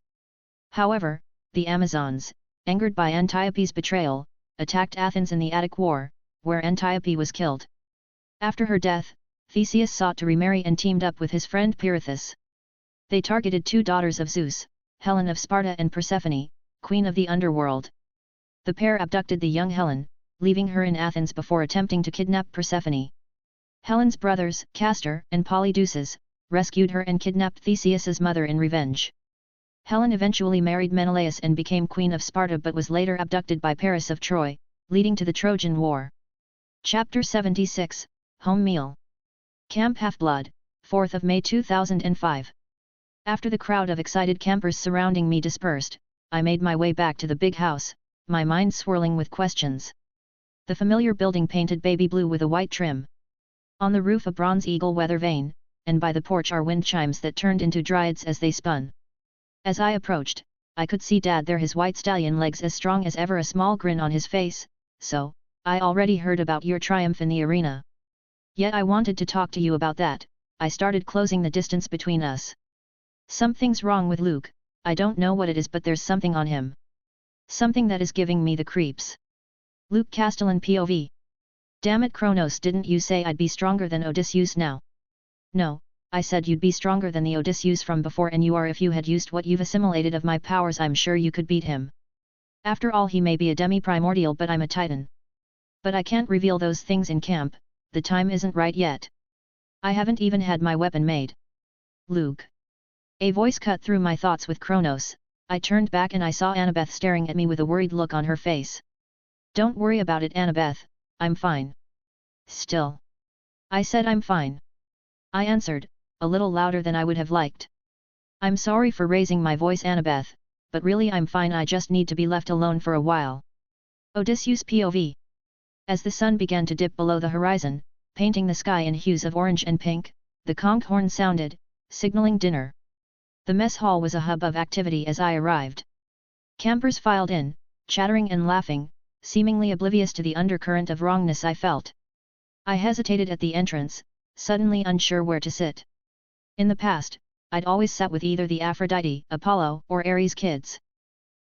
[SPEAKER 2] However, the Amazons, angered by Antiope's betrayal, attacked Athens in the Attic War, where Antiope was killed. After her death, Theseus sought to remarry and teamed up with his friend Pirithous. They targeted two daughters of Zeus, Helen of Sparta and Persephone, queen of the underworld. The pair abducted the young Helen, leaving her in Athens before attempting to kidnap Persephone. Helen's brothers, Castor and Polydeuces, rescued her and kidnapped Theseus's mother in revenge. Helen eventually married Menelaus and became queen of Sparta, but was later abducted by Paris of Troy, leading to the Trojan War. Chapter 76, Home Meal. Camp Half-Blood, 4th of May 2005. After the crowd of excited campers surrounding me dispersed, I made my way back to the big house, my mind swirling with questions. The familiar building painted baby blue with a white trim. On the roof a bronze eagle weather vane, and by the porch are wind chimes that turned into dryads as they spun. As I approached, I could see Dad there, his white stallion legs as strong as ever, a small grin on his face. So, I already heard about your triumph in the arena. Yet I wanted to talk to you about that. I started closing the distance between us. Something's wrong with Luke, I don't know what it is, but there's something on him. Something that is giving me the creeps. Luke Castellan POV. Damn it, Kronos, didn't you say I'd be stronger than Odysseus now? No, I said you'd be stronger than the Odysseus from before, and you are. If you had used what you've assimilated of my powers, I'm sure you could beat him. After all, he may be a demi-primordial, but I'm a titan. But I can't reveal those things in camp, the time isn't right yet. I haven't even had my weapon made. Luke. A voice cut through my thoughts with Kronos. I turned back and I saw Annabeth staring at me with a worried look on her face. Don't worry about it, Annabeth, I'm fine. Still. I said I'm fine. I answered, a little louder than I would have liked. I'm sorry for raising my voice, Annabeth, but really I'm fine, I just need to be left alone for a while. Odysseus POV. As the sun began to dip below the horizon, painting the sky in hues of orange and pink, the conch horn sounded, signaling dinner. The mess hall was a hub of activity as I arrived. Campers filed in, chattering and laughing, seemingly oblivious to the undercurrent of wrongness I felt. I hesitated at the entrance, suddenly unsure where to sit. In the past, I'd always sat with either the Aphrodite, Apollo, or Ares kids.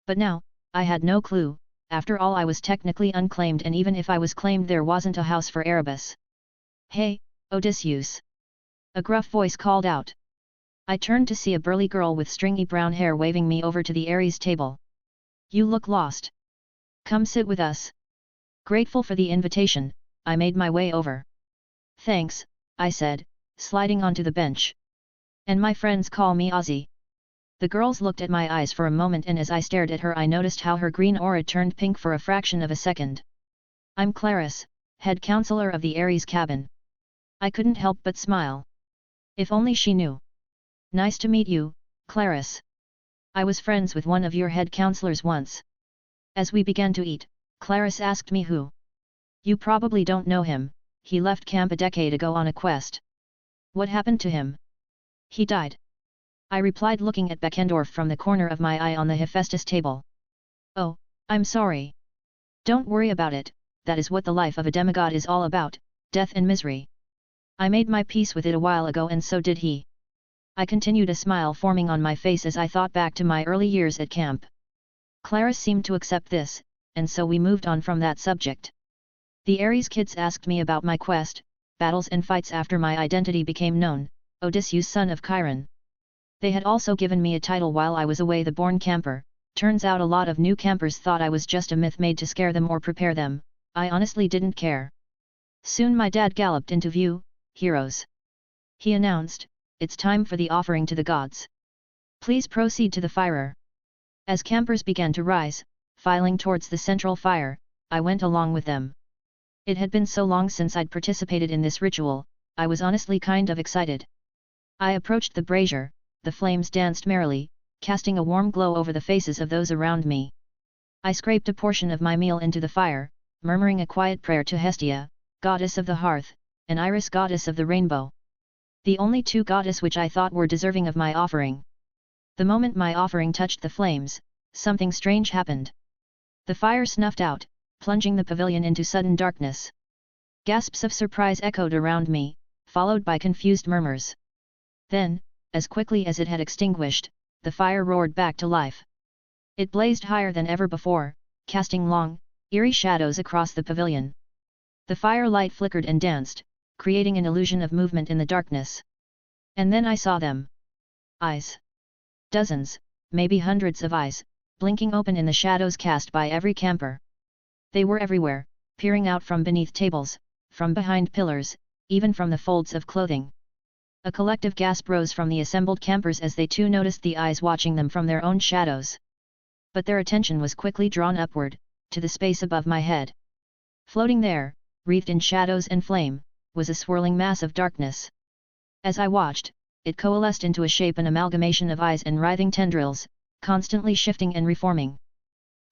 [SPEAKER 2] But now, I had no clue. After all, I was technically unclaimed, and even if I was claimed, there wasn't a house for Erebus. Hey, Odysseus! A gruff voice called out. I turned to see a burly girl with stringy brown hair waving me over to the Ares table. You look lost. Come sit with us. Grateful for the invitation, I made my way over. Thanks, I said, sliding onto the bench. And my friends call me Ozzy. The girls looked at my eyes for a moment, and as I stared at her I noticed how her green aura turned pink for a fraction of a second. I'm Claris, head counselor of the Ares cabin. I couldn't help but smile. If only she knew. Nice to meet you, Claris. I was friends with one of your head counselors once. As we began to eat, Claris asked me who. You probably don't know him, he left camp a decade ago on a quest. What happened to him? He died. I replied, looking at Beckendorf from the corner of my eye on the Hephaestus table. Oh, I'm sorry. Don't worry about it, that is what the life of a demigod is all about, death and misery. I made my peace with it a while ago, and so did he. I continued, a smile forming on my face as I thought back to my early years at camp. Claris seemed to accept this, and so we moved on from that subject. The Ares kids asked me about my quest, battles and fights after my identity became known, Odysseus, son of Chiron. They had also given me a title while I was away, the Born Camper. Turns out a lot of new campers thought I was just a myth made to scare them or prepare them. I honestly didn't care. Soon my dad galloped into view. Heroes. He announced, it's time for the offering to the gods. Please proceed to the firer. As campers began to rise, filing towards the central fire. I went along with them. It had been so long since I'd participated in this ritual, I was honestly kind of excited. I approached the brazier, the flames danced merrily, casting a warm glow over the faces of those around me. I scraped a portion of my meal into the fire, murmuring a quiet prayer to Hestia, goddess of the hearth, and Iris, goddess of the rainbow. The only two goddesses which I thought were deserving of my offering. The moment my offering touched the flames, something strange happened. The fire snuffed out, plunging the pavilion into sudden darkness. Gasps of surprise echoed around me, followed by confused murmurs. Then, as quickly as it had extinguished, the fire roared back to life. It blazed higher than ever before, casting long, eerie shadows across the pavilion. The firelight flickered and danced, creating an illusion of movement in the darkness. And then I saw them. Eyes. Dozens, maybe hundreds of eyes, blinking open in the shadows cast by every camper. They were everywhere, peering out from beneath tables, from behind pillars, even from the folds of clothing. A collective gasp rose from the assembled campers as they too noticed the eyes watching them from their own shadows. But their attention was quickly drawn upward, to the space above my head. Floating there, wreathed in shadows and flame, was a swirling mass of darkness. As I watched, it coalesced into a shape, an amalgamation of eyes and writhing tendrils, constantly shifting and reforming.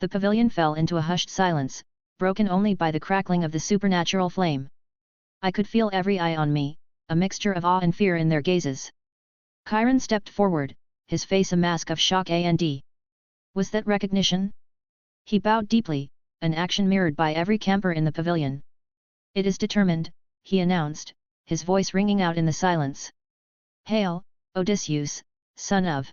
[SPEAKER 2] The pavilion fell into a hushed silence, broken only by the crackling of the supernatural flame. I could feel every eye on me, a mixture of awe and fear in their gazes. Chiron stepped forward, his face a mask of shock and was that recognition? He bowed deeply, an action mirrored by every camper in the pavilion. It is determined, he announced, his voice ringing out in the silence. Hail, Odysseus, son of...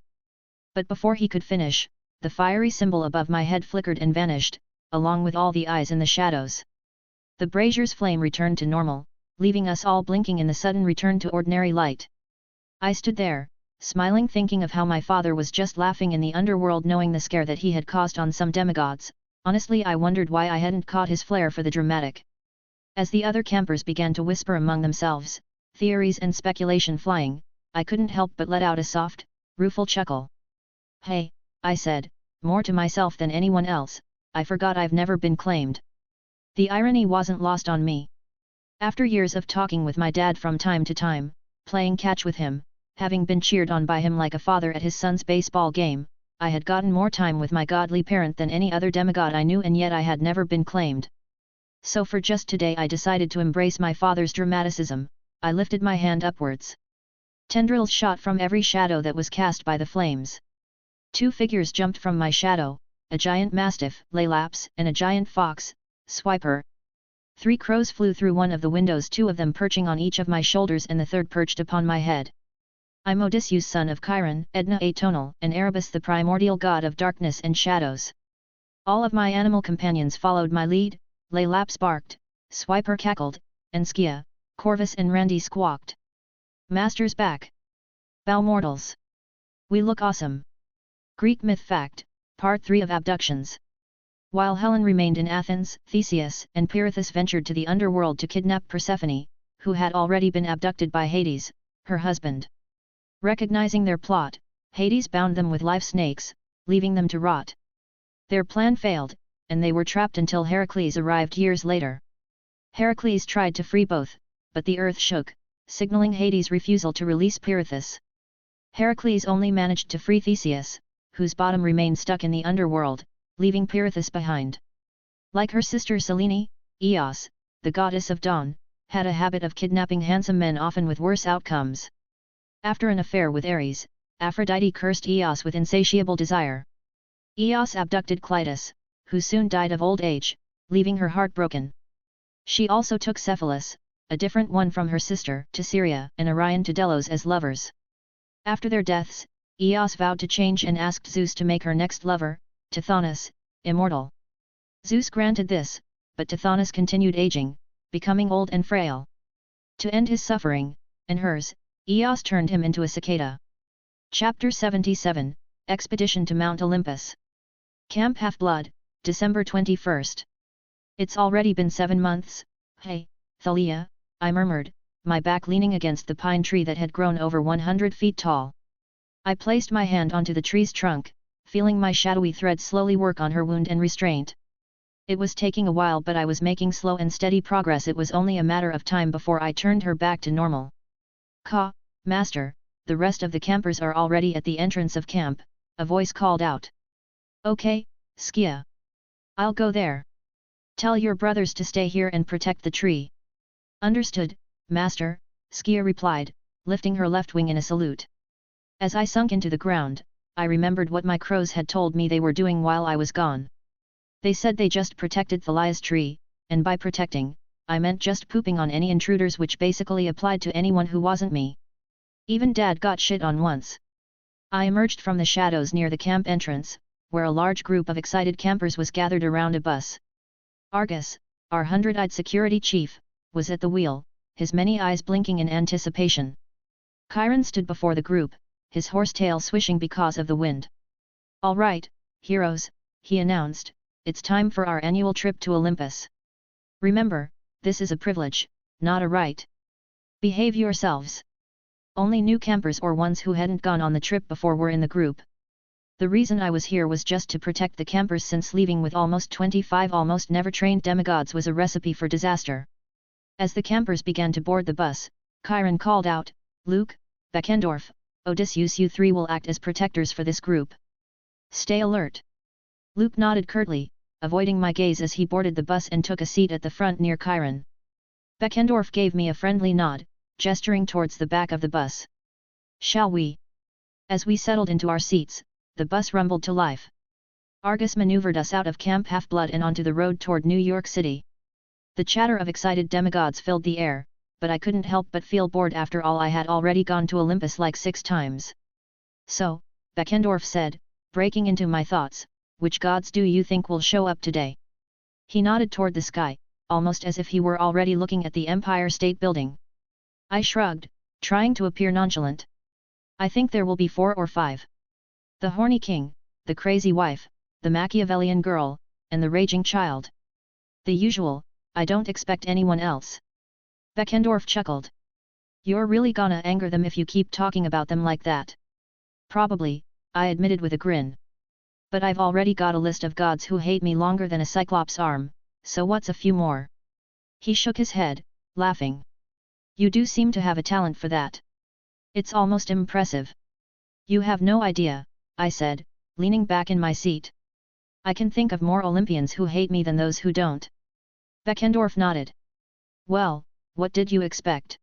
[SPEAKER 2] But before he could finish, the fiery symbol above my head flickered and vanished, along with all the eyes in the shadows. The brazier's flame returned to normal, leaving us all blinking in the sudden return to ordinary light. I stood there, smiling, thinking of how my father was just laughing in the underworld, knowing the scare that he had caused on some demigods. Honestly, I wondered why I hadn't caught his flair for the dramatic. As the other campers began to whisper among themselves, theories and speculation flying, I couldn't help but let out a soft, rueful chuckle. Hey, I said, more to myself than anyone else, I forgot I've never been claimed. The irony wasn't lost on me. After years of talking with my dad from time to time, playing catch with him, having been cheered on by him like a father at his son's baseball game, I had gotten more time with my godly parent than any other demigod I knew, and yet I had never been claimed. So for just today I decided to embrace my father's dramaticism. I lifted my hand upwards. Tendrils shot from every shadow that was cast by the flames. Two figures jumped from my shadow, a giant mastiff, Laelaps, and a giant fox, Swiper. 3 crows flew through one of the windows, 2 of them perching on each of my shoulders and the third perched upon my head. I'm Odysseus, son of Chiron, Echidna Atonal, and Erebus, the primordial god of darkness and shadows. All of my animal companions followed my lead. Laelaps barked, Swiper cackled, and Skia, Corvus and Randy squawked. Master's back. Bow mortals. We look awesome. Greek myth fact, Part 3 of Abductions. While Helen remained in Athens, Theseus and Pirithous ventured to the underworld to kidnap Persephone, who had already been abducted by Hades, her husband. Recognizing their plot, Hades bound them with live snakes, leaving them to rot. Their plan failed, and they were trapped until Heracles arrived years later. Heracles tried to free both, but the earth shook, signaling Hades' refusal to release Pirithous. Heracles only managed to free Theseus, whose bottom remained stuck in the underworld, leaving Pirithous behind. Like her sister Selene, Eos, the goddess of dawn, had a habit of kidnapping handsome men, often with worse outcomes. After an affair with Ares, Aphrodite cursed Eos with insatiable desire. Eos abducted Clytus, who soon died of old age, leaving her heartbroken. She also took Cephalus, a different one from her sister, to Syria, and Orion to Delos as lovers. After their deaths, Eos vowed to change and asked Zeus to make her next lover, Tithonus, immortal. Zeus granted this, but Tithonus continued aging, becoming old and frail. To end his suffering, and hers, Eos turned him into a cicada. Chapter 77, Expedition to Mount Olympus. Camp Half-Blood, December 21st. It's already been 7 months, hey, Thalia, I murmured, my back leaning against the pine tree that had grown over 100 feet tall. I placed my hand onto the tree's trunk, feeling my shadowy thread slowly work on her wound and restraint. It was taking a while, but I was making slow and steady progress. It was only a matter of time before I turned her back to normal. "Ka, Master, the rest of the campers are already at the entrance of camp," a voice called out. "Okay, Skia. I'll go there. Tell your brothers to stay here and protect the tree." "Understood, Master," Skia replied, lifting her left wing in a salute. As I sunk into the ground, I remembered what my crows had told me they were doing while I was gone. They said they just protected Thalia's tree, and by protecting, I meant just pooping on any intruders, which basically applied to anyone who wasn't me. Even Dad got shit on once. I emerged from the shadows near the camp entrance, where a large group of excited campers was gathered around a bus. Argus, our 100-eyed security chief, was at the wheel, his many eyes blinking in anticipation. Chiron stood before the group, his horsetail swishing because of the wind. "All right, heroes," he announced, "it's time for our annual trip to Olympus. Remember, this is a privilege, not a right. Behave yourselves." Only new campers or ones who hadn't gone on the trip before were in the group. The reason I was here was just to protect the campers, since leaving with almost 25 almost never-trained demigods was a recipe for disaster. As the campers began to board the bus, Chiron called out, "Luke, Beckendorf, Odysseus, you three will act as protectors for this group. Stay alert." Luke nodded curtly, avoiding my gaze as he boarded the bus and took a seat at the front near Chiron. Beckendorf gave me a friendly nod, gesturing towards the back of the bus. "Shall we?" As we settled into our seats, the bus rumbled to life. Argus maneuvered us out of Camp Half-Blood and onto the road toward New York City. The chatter of excited demigods filled the air, but I couldn't help but feel bored. After all, I had already gone to Olympus like 6 times. "So," Beckendorf said, breaking into my thoughts, "which gods do you think will show up today?" He nodded toward the sky, almost as if he were already looking at the Empire State Building. I shrugged, trying to appear nonchalant. "I think there will be 4 or 5. The horny king, the crazy wife, the Machiavellian girl, and the raging child. The usual. I don't expect anyone else." Beckendorf chuckled. "You're really gonna anger them if you keep talking about them like that." "Probably," I admitted with a grin. "But I've already got a list of gods who hate me longer than a cyclops' arm, so what's a few more?" He shook his head, laughing. "You do seem to have a talent for that. It's almost impressive." "You have no idea," I said, leaning back in my seat. "I can think of more Olympians who hate me than those who don't." Beckendorf nodded. "Well, what did you expect?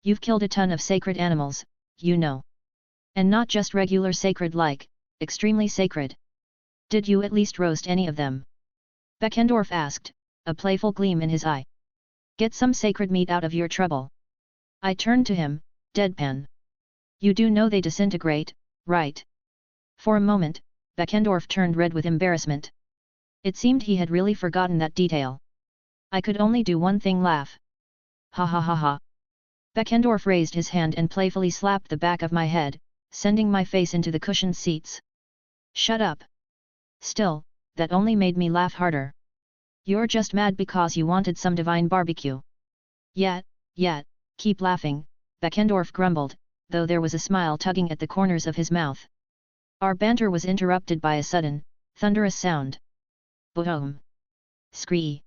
[SPEAKER 2] You've killed a ton of sacred animals, you know. And not just regular sacred, like, extremely sacred. Did you at least roast any of them?" Beckendorf asked, a playful gleam in his eye. "Get some sacred meat out of your trouble." I turned to him, deadpan. "You do know they disintegrate, right?" For a moment, Beckendorf turned red with embarrassment. It seemed he had really forgotten that detail. I could only do one thing: laugh. "Ha ha ha ha." Beckendorf raised his hand and playfully slapped the back of my head, sending my face into the cushioned seats. "Shut up." Still, that only made me laugh harder. "You're just mad because you wanted some divine barbecue." Yet, keep laughing," Beckendorf grumbled, though there was a smile tugging at the corners of his mouth. Our banter was interrupted by a sudden, thunderous sound. Boom! Scree!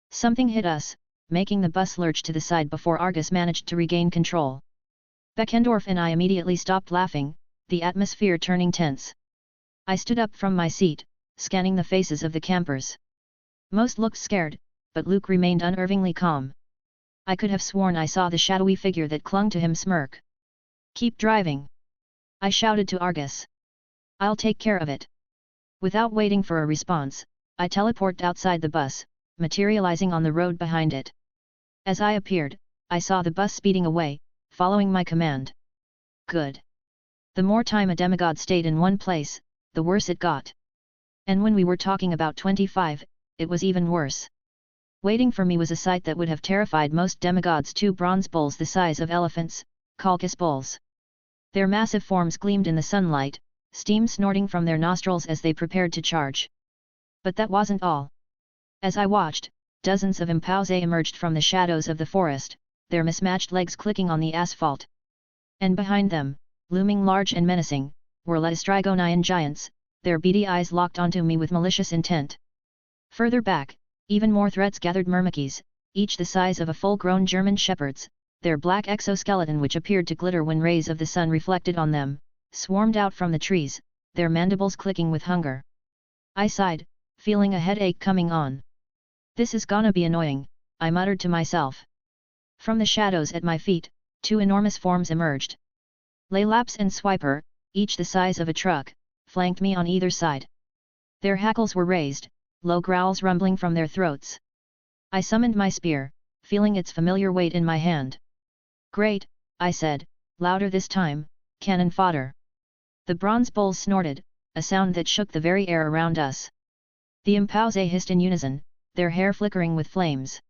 [SPEAKER 2] Something hit us, making the bus lurch to the side before Argus managed to regain control. Beckendorf and I immediately stopped laughing, the atmosphere turning tense. I stood up from my seat, scanning the faces of the campers. Most looked scared, but Luke remained unnervingly calm. I could have sworn I saw the shadowy figure that clung to him smirk. "Keep driving!" I shouted to Argus. "I'll take care of it." Without waiting for a response, I teleported outside the bus, materializing on the road behind it. As I appeared, I saw the bus speeding away, following my command. Good. The more time a demigod stayed in one place, the worse it got. And when we were talking about 25, it was even worse. Waiting for me was a sight that would have terrified most demigods: 2 bronze bulls the size of elephants, Calchas bulls. Their massive forms gleamed in the sunlight, steam snorting from their nostrils as they prepared to charge. But that wasn't all. As I watched, dozens of impause emerged from the shadows of the forest, their mismatched legs clicking on the asphalt. And behind them, looming large and menacing, were Laestrygonian giants, their beady eyes locked onto me with malicious intent. Further back, even more threats gathered myrmekis, each the size of a full-grown German shepherd's, their black exoskeleton which appeared to glitter when rays of the sun reflected on them, swarmed out from the trees, their mandibles clicking with hunger. I sighed, feeling a headache coming on. This is gonna be annoying, I muttered to myself. From the shadows at my feet, two enormous forms emerged. Laelaps and Swiper, each the size of a truck, flanked me on either side. Their hackles were raised, low growls rumbling from their throats. I summoned my spear, feeling its familiar weight in my hand. Great, I said, louder this time, cannon fodder. The bronze bulls snorted, a sound that shook the very air around us. The Impauze hissed in unison, their hair flickering with flames.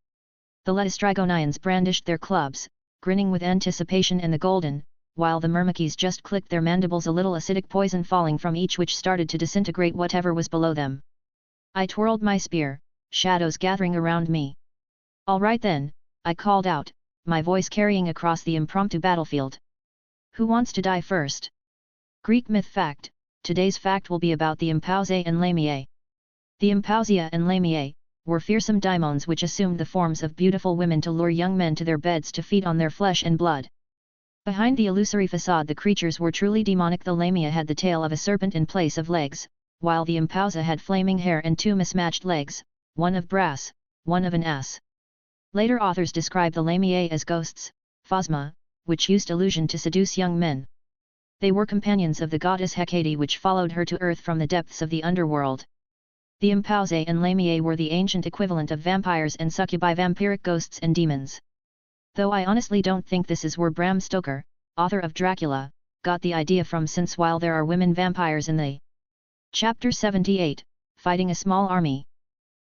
[SPEAKER 2] The Laestrygonians brandished their clubs, grinning with anticipation and the golden, while the myrmekis just clicked their mandibles, a little acidic poison falling from each which started to disintegrate whatever was below them. I twirled my spear, shadows gathering around me. All right then, I called out, my voice carrying across the impromptu battlefield. Who wants to die first? Greek myth fact, today's fact will be about the Impauze and Lamia. The Impausia and Lamia were fearsome daimons which assumed the forms of beautiful women to lure young men to their beds to feed on their flesh and blood. Behind the illusory facade the creatures were truly demonic. The Lamia had the tail of a serpent in place of legs, while the Impausa had flaming hair and two mismatched legs, one of brass, one of an ass. Later authors describe the Lamia as ghosts, phasma, which used illusion to seduce young men. They were companions of the goddess Hecate which followed her to earth from the depths of the underworld. The Impauze and Lamia were the ancient equivalent of vampires and succubi, vampiric ghosts and demons. Though I honestly don't think this is where Bram Stoker, author of Dracula, got the idea from, since while there are women vampires in the Chapter 78, Fighting a Small Army.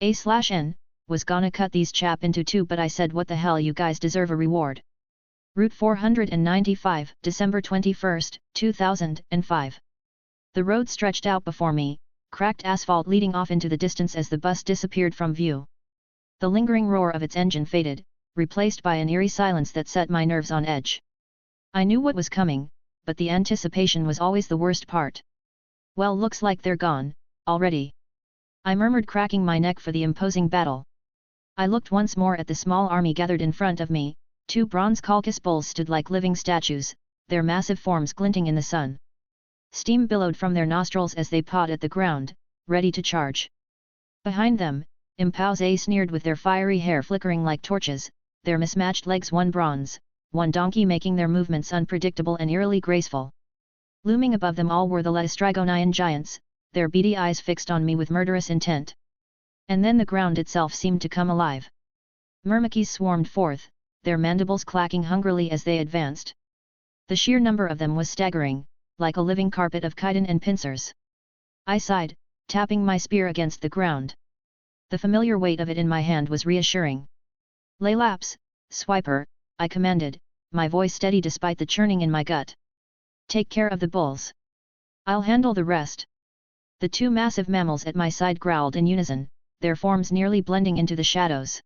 [SPEAKER 2] A/N, was gonna cut these chap into two, but I said what the hell, you guys deserve a reward. Route 495, December 21, 2005. The road stretched out before me, cracked asphalt leading off into the distance as the bus disappeared from view. The lingering roar of its engine faded, replaced by an eerie silence that set my nerves on edge. I knew what was coming, but the anticipation was always the worst part. Well, looks like they're gone, already. I murmured, cracking my neck for the imposing battle. I looked once more at the small army gathered in front of me. Two bronze Colchis bulls stood like living statues, their massive forms glinting in the sun. Steam billowed from their nostrils as they pawed at the ground, ready to charge. Behind them, Impauze sneered with their fiery hair flickering like torches, their mismatched legs one bronze, one donkey, making their movements unpredictable and eerily graceful. Looming above them all were the Laestrygonian giants, their beady eyes fixed on me with murderous intent. And then the ground itself seemed to come alive. Myrmekis swarmed forth, their mandibles clacking hungrily as they advanced. The sheer number of them was staggering, like a living carpet of chitin and pincers. I sighed, tapping my spear against the ground. The familiar weight of it in my hand was reassuring. Laelaps, Swiper, I commanded, my voice steady despite the churning in my gut. Take care of the bulls. I'll handle the rest. The two massive mammals at my side growled in unison, their forms nearly blending into the shadows.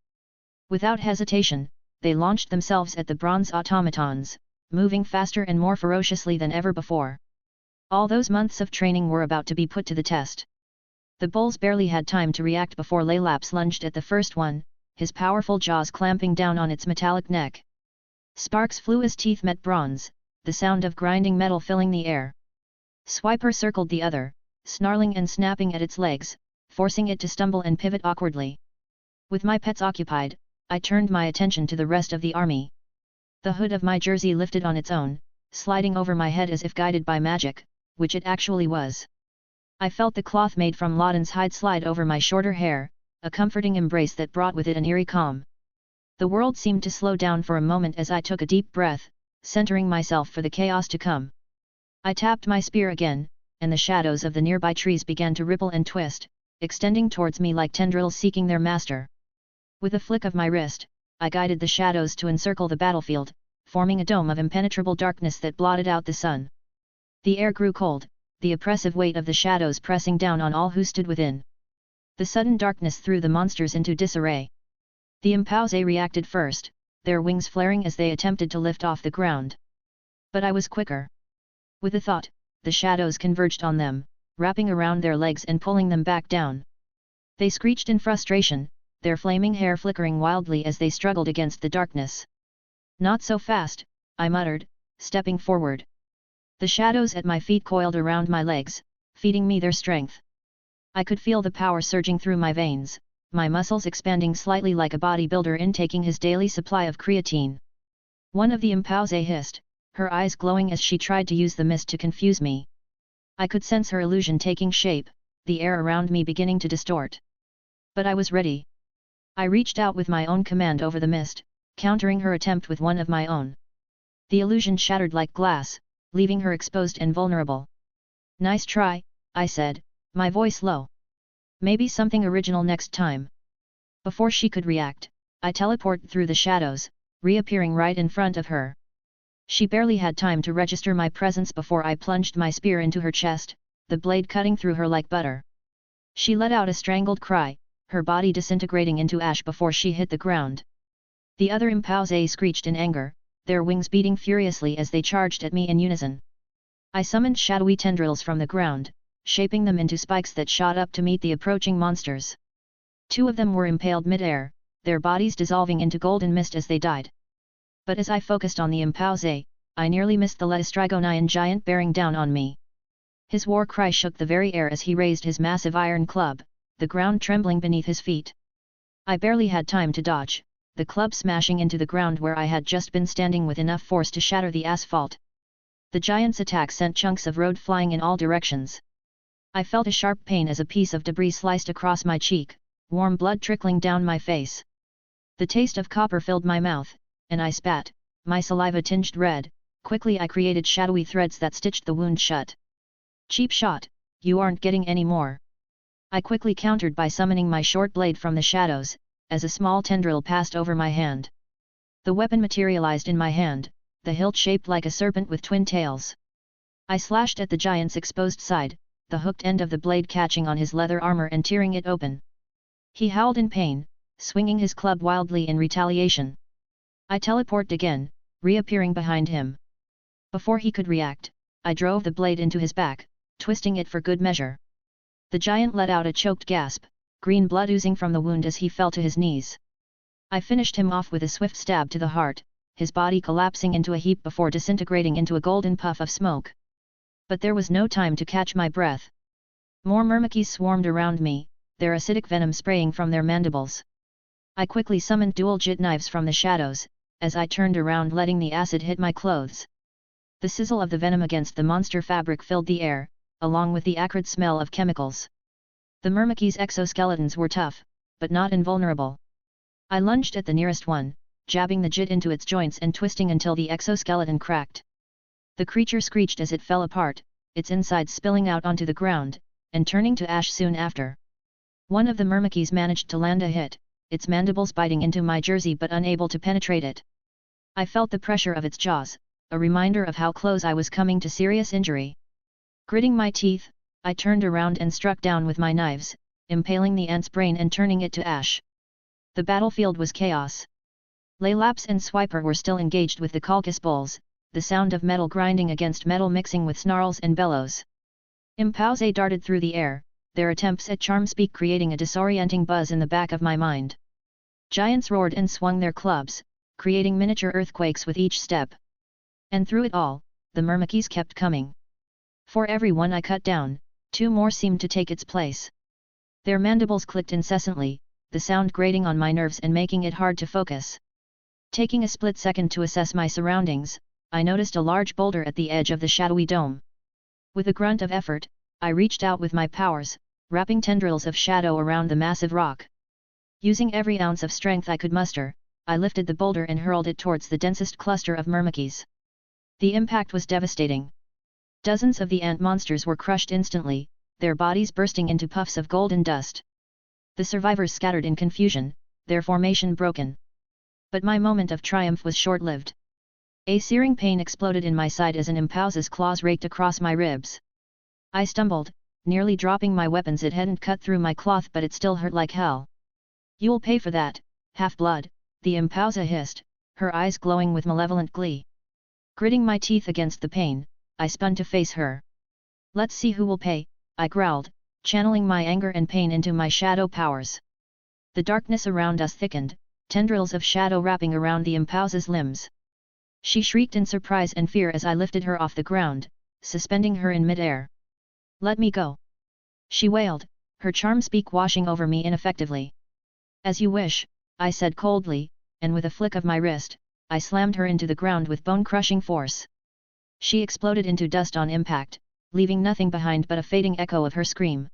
[SPEAKER 2] Without hesitation, they launched themselves at the bronze automatons, moving faster and more ferociously than ever before. All those months of training were about to be put to the test. The bulls barely had time to react before Laelaps lunged at the first one, his powerful jaws clamping down on its metallic neck. Sparks flew as teeth met bronze, the sound of grinding metal filling the air. Swiper circled the other, snarling and snapping at its legs, forcing it to stumble and pivot awkwardly. With my pets occupied, I turned my attention to the rest of the army. The hood of my jersey lifted on its own, sliding over my head as if guided by magic, which it actually was. I felt the cloth made from Loden's hide slide over my shorter hair, a comforting embrace that brought with it an eerie calm. The world seemed to slow down for a moment as I took a deep breath, centering myself for the chaos to come. I tapped my spear again, and the shadows of the nearby trees began to ripple and twist, extending towards me like tendrils seeking their master. With a flick of my wrist, I guided the shadows to encircle the battlefield, forming a dome of impenetrable darkness that blotted out the sun. The air grew cold, the oppressive weight of the shadows pressing down on all who stood within. The sudden darkness threw the monsters into disarray. The Impauze reacted first, their wings flaring as they attempted to lift off the ground. But I was quicker. With a thought, the shadows converged on them, wrapping around their legs and pulling them back down. They screeched in frustration, their flaming hair flickering wildly as they struggled against the darkness. "Not so fast," I muttered, stepping forward. The shadows at my feet coiled around my legs, feeding me their strength. I could feel the power surging through my veins, my muscles expanding slightly like a bodybuilder intaking his daily supply of creatine. One of the impause hissed, her eyes glowing as she tried to use the mist to confuse me. I could sense her illusion taking shape, the air around me beginning to distort. But I was ready. I reached out with my own command over the mist, countering her attempt with one of my own. The illusion shattered like glass, leaving her exposed and vulnerable. "Nice try," I said, my voice low. "Maybe something original next time." Before she could react, I teleported through the shadows, reappearing right in front of her. She barely had time to register my presence before I plunged my spear into her chest, the blade cutting through her like butter. She let out a strangled cry, her body disintegrating into ash before she hit the ground. The other impause screeched in anger, their wings beating furiously as they charged at me in unison. I summoned shadowy tendrils from the ground, shaping them into spikes that shot up to meet the approaching monsters. Two of them were impaled mid-air, their bodies dissolving into golden mist as they died. But as I focused on the impause, I nearly missed the Laestrygonian giant bearing down on me. His war cry shook the very air as he raised his massive iron club, the ground trembling beneath his feet. I barely had time to dodge, the club smashing into the ground where I had just been standing with enough force to shatter the asphalt. The giant's attack sent chunks of road flying in all directions. I felt a sharp pain as a piece of debris sliced across my cheek, warm blood trickling down my face. The taste of copper filled my mouth, and I spat, my saliva tinged red. Quickly I created shadowy threads that stitched the wound shut. "Cheap shot, you aren't getting any more," I quickly countered by summoning my short blade from the shadows, as a small tendril passed over my hand. The weapon materialized in my hand, the hilt shaped like a serpent with twin tails. I slashed at the giant's exposed side, the hooked end of the blade catching on his leather armor and tearing it open. He howled in pain, swinging his club wildly in retaliation. I teleported again, reappearing behind him. Before he could react, I drove the blade into his back, twisting it for good measure. The giant let out a choked gasp, green blood oozing from the wound as he fell to his knees. I finished him off with a swift stab to the heart, his body collapsing into a heap before disintegrating into a golden puff of smoke. But there was no time to catch my breath. More myrmidons swarmed around me, their acidic venom spraying from their mandibles. I quickly summoned dual-jit knives from the shadows, as I turned around letting the acid hit my clothes. The sizzle of the venom against the monster fabric filled the air, along with the acrid smell of chemicals. The myrmidons' exoskeletons were tough, but not invulnerable. I lunged at the nearest one, jabbing the jit into its joints and twisting until the exoskeleton cracked. The creature screeched as it fell apart, its insides spilling out onto the ground, and turning to ash soon after. One of the myrmidons managed to land a hit, its mandibles biting into my jersey but unable to penetrate it. I felt the pressure of its jaws, a reminder of how close I was coming to serious injury. Gritting my teeth, I turned around and struck down with my knives, impaling the ant's brain and turning it to ash. The battlefield was chaos. Laelaps and Swiper were still engaged with the Calcus bulls, the sound of metal grinding against metal mixing with snarls and bellows. Impause darted through the air, their attempts at charm speak creating a disorienting buzz in the back of my mind. Giants roared and swung their clubs, creating miniature earthquakes with each step. And through it all, the myrmidons kept coming. For every one I cut down, two more seemed to take its place. Their mandibles clicked incessantly, the sound grating on my nerves and making it hard to focus. Taking a split second to assess my surroundings, I noticed a large boulder at the edge of the shadowy dome. With a grunt of effort, I reached out with my powers, wrapping tendrils of shadow around the massive rock. Using every ounce of strength I could muster, I lifted the boulder and hurled it towards the densest cluster of myrmidons. The impact was devastating. Dozens of the ant monsters were crushed instantly, their bodies bursting into puffs of golden dust. The survivors scattered in confusion, their formation broken. But my moment of triumph was short-lived. A searing pain exploded in my side as an impause's claws raked across my ribs. I stumbled, nearly dropping my weapons. It hadn't cut through my cloth but it still hurt like hell. "You'll pay for that, half-blood," the impause hissed, her eyes glowing with malevolent glee. Gritting my teeth against the pain, I spun to face her. "Let's see who will pay," I growled, channeling my anger and pain into my shadow powers. The darkness around us thickened, tendrils of shadow wrapping around the impouse's limbs. She shrieked in surprise and fear as I lifted her off the ground, suspending her in mid-air. "Let me go!" she wailed, her charm speak washing over me ineffectively. "As you wish," I said coldly, and with a flick of my wrist, I slammed her into the ground with bone-crushing force. She exploded into dust on impact, leaving nothing behind but a fading echo of her scream.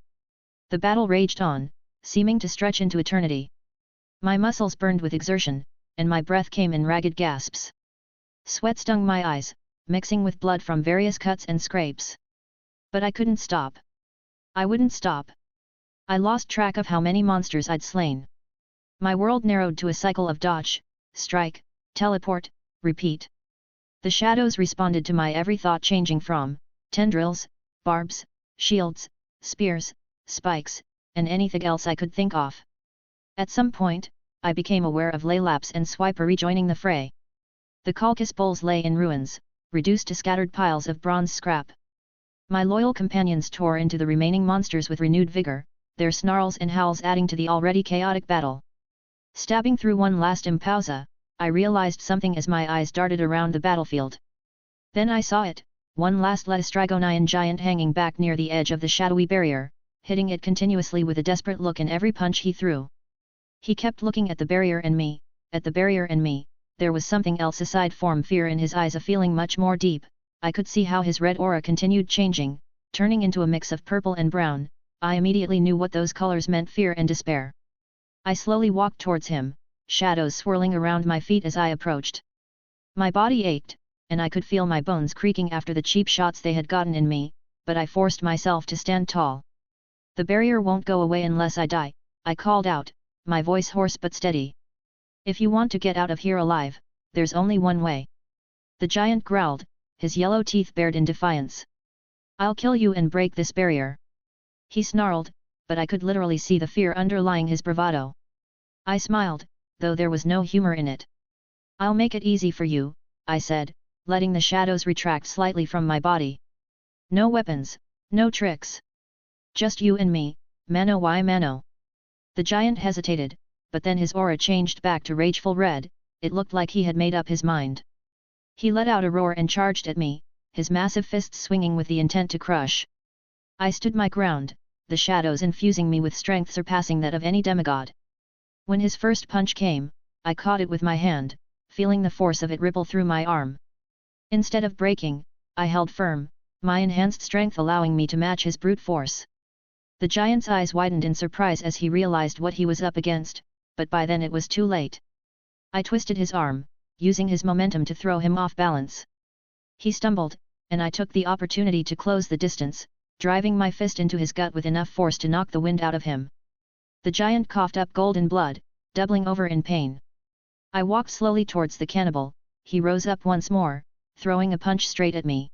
[SPEAKER 2] The battle raged on, seeming to stretch into eternity. My muscles burned with exertion, and my breath came in ragged gasps. Sweat stung my eyes, mixing with blood from various cuts and scrapes. But I couldn't stop. I wouldn't stop. I lost track of how many monsters I'd slain. My world narrowed to a cycle of dodge, strike, teleport, repeat. The shadows responded to my every thought, changing from tendrils, barbs, shields, spears, spikes, and anything else I could think of. At some point, I became aware of Laestrygonian and Swiper rejoining the fray. The Colchis bowls lay in ruins, reduced to scattered piles of bronze scrap. My loyal companions tore into the remaining monsters with renewed vigor, their snarls and howls adding to the already chaotic battle. Stabbing through one last impausa, I realized something as my eyes darted around the battlefield. Then I saw it, one last Laestrygonian giant hanging back near the edge of the shadowy barrier, hitting it continuously with a desperate look in every punch he threw. He kept looking at the barrier and me, at the barrier and me. There was something else aside from fear in his eyes, a feeling much more deep. I could see how his red aura continued changing, turning into a mix of purple and brown. I immediately knew what those colors meant: fear and despair. I slowly walked towards him, shadows swirling around my feet as I approached. My body ached, and I could feel my bones creaking after the cheap shots they had gotten in me, but I forced myself to stand tall. "The barrier won't go away unless I die," I called out, my voice hoarse but steady. "If you want to get out of here alive, there's only one way." The giant growled, his yellow teeth bared in defiance. "I'll kill you and break this barrier," he snarled, but I could literally see the fear underlying his bravado. I smiled, though there was no humor in it. "I'll make it easy for you," I said, letting the shadows retract slightly from my body. "No weapons, no tricks. Just you and me, mano y mano." The giant hesitated, but then his aura changed back to rageful red. It looked like he had made up his mind. He let out a roar and charged at me, his massive fists swinging with the intent to crush. I stood my ground, the shadows infusing me with strength surpassing that of any demigod. When his first punch came, I caught it with my hand, feeling the force of it ripple through my arm. Instead of breaking, I held firm, my enhanced strength allowing me to match his brute force. The giant's eyes widened in surprise as he realized what he was up against, but by then it was too late. I twisted his arm, using his momentum to throw him off balance. He stumbled, and I took the opportunity to close the distance, driving my fist into his gut with enough force to knock the wind out of him. The giant coughed up golden blood, doubling over in pain. I walked slowly towards the cannibal. He rose up once more, throwing a punch straight at me.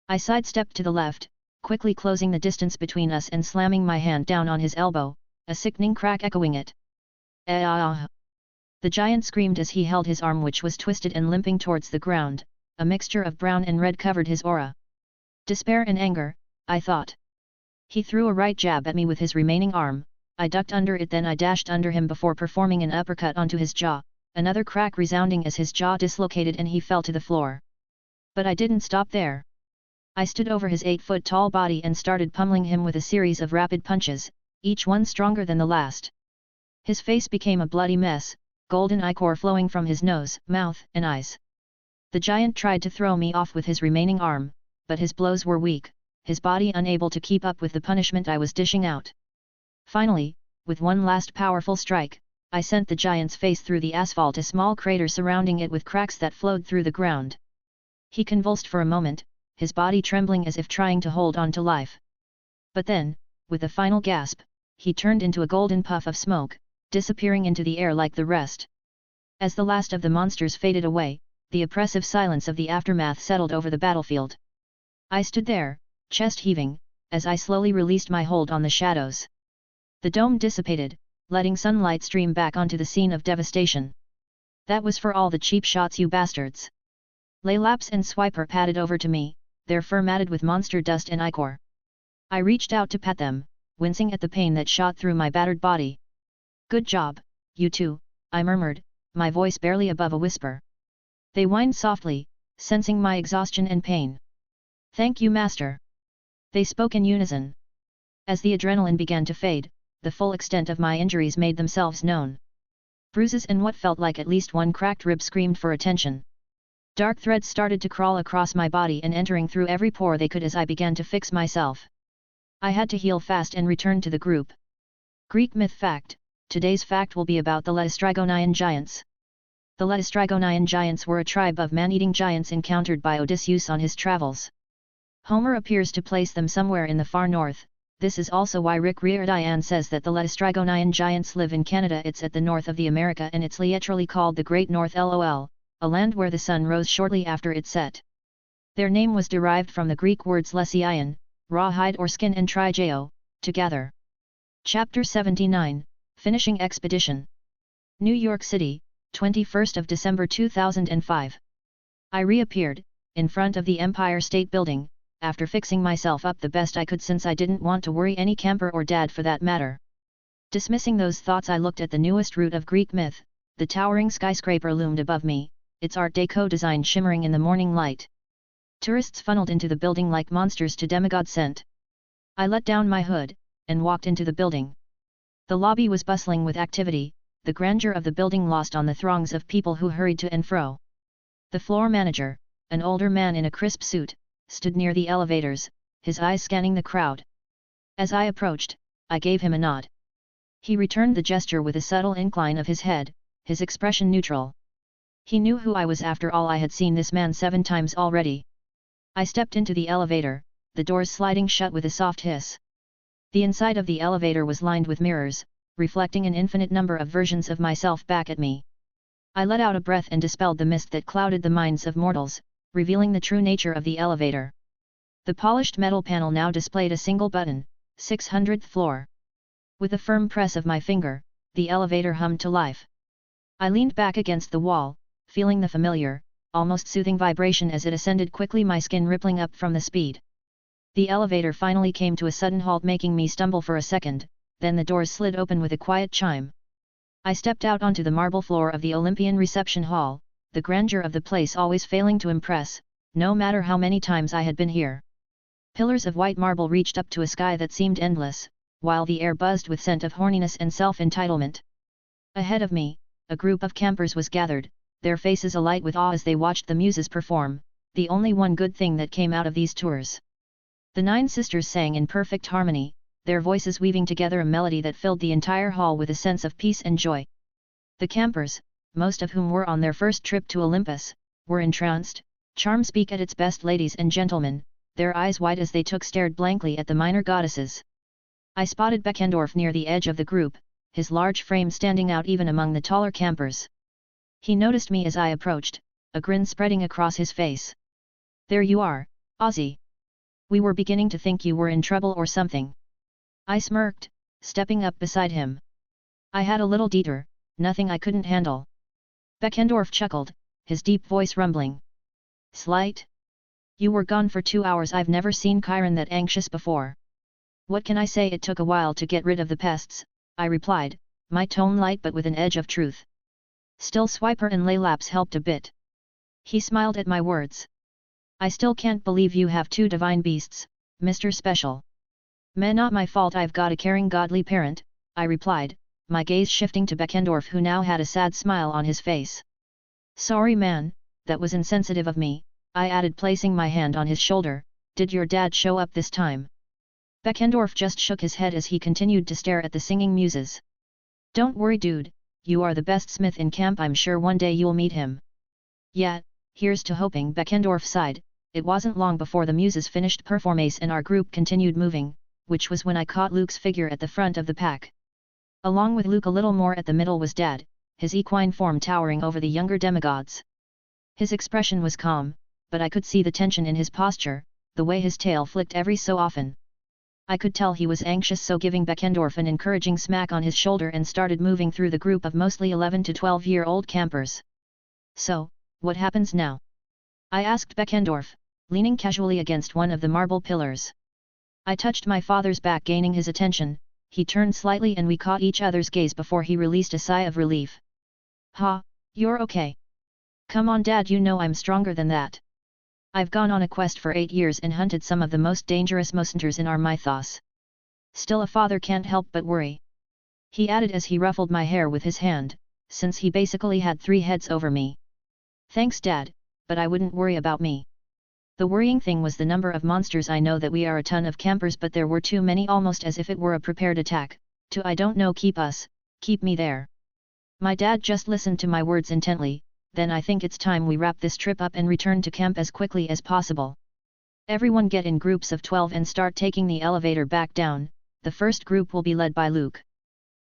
[SPEAKER 2] I sidestepped to the left, quickly closing the distance between us and slamming my hand down on his elbow, a sickening crack echoing it. "Ah!" The giant screamed as he held his arm, which was twisted and limping towards the ground. A mixture of brown and red covered his aura. Despair and anger, I thought. He threw a right jab at me with his remaining arm. I ducked under it, then I dashed under him before performing an uppercut onto his jaw, another crack resounding as his jaw dislocated and he fell to the floor. But I didn't stop there. I stood over his 8-foot-tall body and started pummeling him with a series of rapid punches, each one stronger than the last. His face became a bloody mess, golden ichor flowing from his nose, mouth, and eyes. The giant tried to throw me off with his remaining arm, but his blows were weak, his body unable to keep up with the punishment I was dishing out. Finally, with one last powerful strike, I sent the giant's face through the asphalt, a small crater surrounding it with cracks that flowed through the ground. He convulsed for a moment, his body trembling as if trying to hold on to life. But then, with a final gasp, he turned into a golden puff of smoke, disappearing into the air like the rest. As the last of the monsters faded away, the oppressive silence of the aftermath settled over the battlefield. I stood there, chest heaving, as I slowly released my hold on the shadows. The dome dissipated, letting sunlight stream back onto the scene of devastation. "That was for all the cheap shots, you bastards." Laestrygonian and Swiper padded over to me, their fur matted with monster dust and ichor. I reached out to pet them, wincing at the pain that shot through my battered body. "Good job, you two," I murmured, my voice barely above a whisper. They whined softly, sensing my exhaustion and pain. "Thank you, Master." They spoke in unison. As the adrenaline began to fade, the full extent of my injuries made themselves known. Bruises and what felt like at least one cracked rib screamed for attention. Dark threads started to crawl across my body and entering through every pore they could as I began to fix myself. I had to heal fast and return to the group. Greek myth fact: today's fact will be about the Laestrygonian giants. The Laestrygonian giants were a tribe of man-eating giants encountered by Odysseus on his travels. Homer appears to place them somewhere in the far north. This is also why Rick Riordan says that the Laestrygonian giants live in Canada. It's at the north of the America and it's literally called the Great North, lol, a land where the sun rose shortly after it set. Their name was derived from the Greek words leseion, raw hide or skin, and PJO, together. Chapter 79, Finishing Expedition. New York City, 21st of December 2005. I reappeared, in front of the Empire State Building, after fixing myself up the best I could since I didn't want to worry any camper or dad for that matter. Dismissing those thoughts, I looked at the newest root of Greek myth. The towering skyscraper loomed above me, its Art Deco design shimmering in the morning light. Tourists funneled into the building like monsters to demigod scent. I let down my hood, and walked into the building. The lobby was bustling with activity, the grandeur of the building lost on the throngs of people who hurried to and fro. The floor manager, an older man in a crisp suit, stood near the elevators, his eyes scanning the crowd. As I approached, I gave him a nod. He returned the gesture with a subtle incline of his head, his expression neutral. He knew who I was. After all, I had seen this man 7 times already. I stepped into the elevator, the doors sliding shut with a soft hiss. The inside of the elevator was lined with mirrors, reflecting an infinite number of versions of myself back at me. I let out a breath and dispelled the mist that clouded the minds of mortals, revealing the true nature of the elevator. The polished metal panel now displayed a single button, 600th floor. With a firm press of my finger, the elevator hummed to life. I leaned back against the wall, feeling the familiar, almost soothing vibration as it ascended quickly, my skin rippling up from the speed. The elevator finally came to a sudden halt, making me stumble for a second, then the doors slid open with a quiet chime. I stepped out onto the marble floor of the Olympian reception hall, the grandeur of the place always failing to impress, no matter how many times I had been here. Pillars of white marble reached up to a sky that seemed endless, while the air buzzed with scent of horniness and self-entitlement. Ahead of me, a group of campers was gathered, their faces alight with awe as they watched the muses perform, the only one good thing that came out of these tours. The 9 sisters sang in perfect harmony, their voices weaving together a melody that filled the entire hall with a sense of peace and joy. The campers, most of whom were on their first trip to Olympus, were entranced, charm speak at its best. Ladies and gentlemen, their eyes wide as they stared blankly at the minor goddesses. I spotted Beckendorf near the edge of the group, his large frame standing out even among the taller campers. He noticed me as I approached, a grin spreading across his face. "There you are, Ozzy. We were beginning to think you were in trouble or something." I smirked, stepping up beside him. "I had a little detour, nothing I couldn't handle." Beckendorf chuckled, his deep voice rumbling. "Slight? You were gone for 2 hours. I've never seen Chiron that anxious before." "What can I say, it took a while to get rid of the pests," I replied, my tone light but with an edge of truth. "Still, Swiper and Laylaps helped a bit." He smiled at my words. "I still can't believe you have 2 divine beasts, Mr. Special." "Meh, not my fault, I've got a caring godly parent," I replied, my gaze shifting to Beckendorf, who now had a sad smile on his face. "Sorry man, that was insensitive of me," I added, placing my hand on his shoulder. "Did your dad show up this time?" Beckendorf just shook his head as he continued to stare at the singing muses. "Don't worry dude, you are the best smith in camp, I'm sure one day you'll meet him." "Yeah, here's to hoping," Beckendorf sighed. It wasn't long before the muses finished performance and our group continued moving, which was when I caught Luke's figure at the front of the pack. Along with Luke a little more at the middle was Dad, his equine form towering over the younger demigods. His expression was calm, but I could see the tension in his posture, the way his tail flicked every so often. I could tell he was anxious, so giving Beckendorf an encouraging smack on his shoulder and started moving through the group of mostly 11 to 12-year-old campers. "So, what happens now?" I asked Beckendorf, leaning casually against one of the marble pillars. I touched my father's back, gaining his attention. He turned slightly and we caught each other's gaze before he released a sigh of relief. "Ha, you're okay. Come on Dad, you know I'm stronger than that. I've gone on a quest for 8 years and hunted some of the most dangerous monsters in our mythos. Still a father can't help but worry," he added as he ruffled my hair with his hand, since he basically had 3 heads over me. "Thanks Dad, but I wouldn't worry about me. The worrying thing was the number of monsters. I know that we are a ton of campers, but there were too many, almost as if it were a prepared attack, to I don't know keep me there." My dad just listened to my words intently. "Then I think it's time we wrap this trip up and return to camp as quickly as possible. Everyone get in groups of 12 and start taking the elevator back down. The first group will be led by Luke."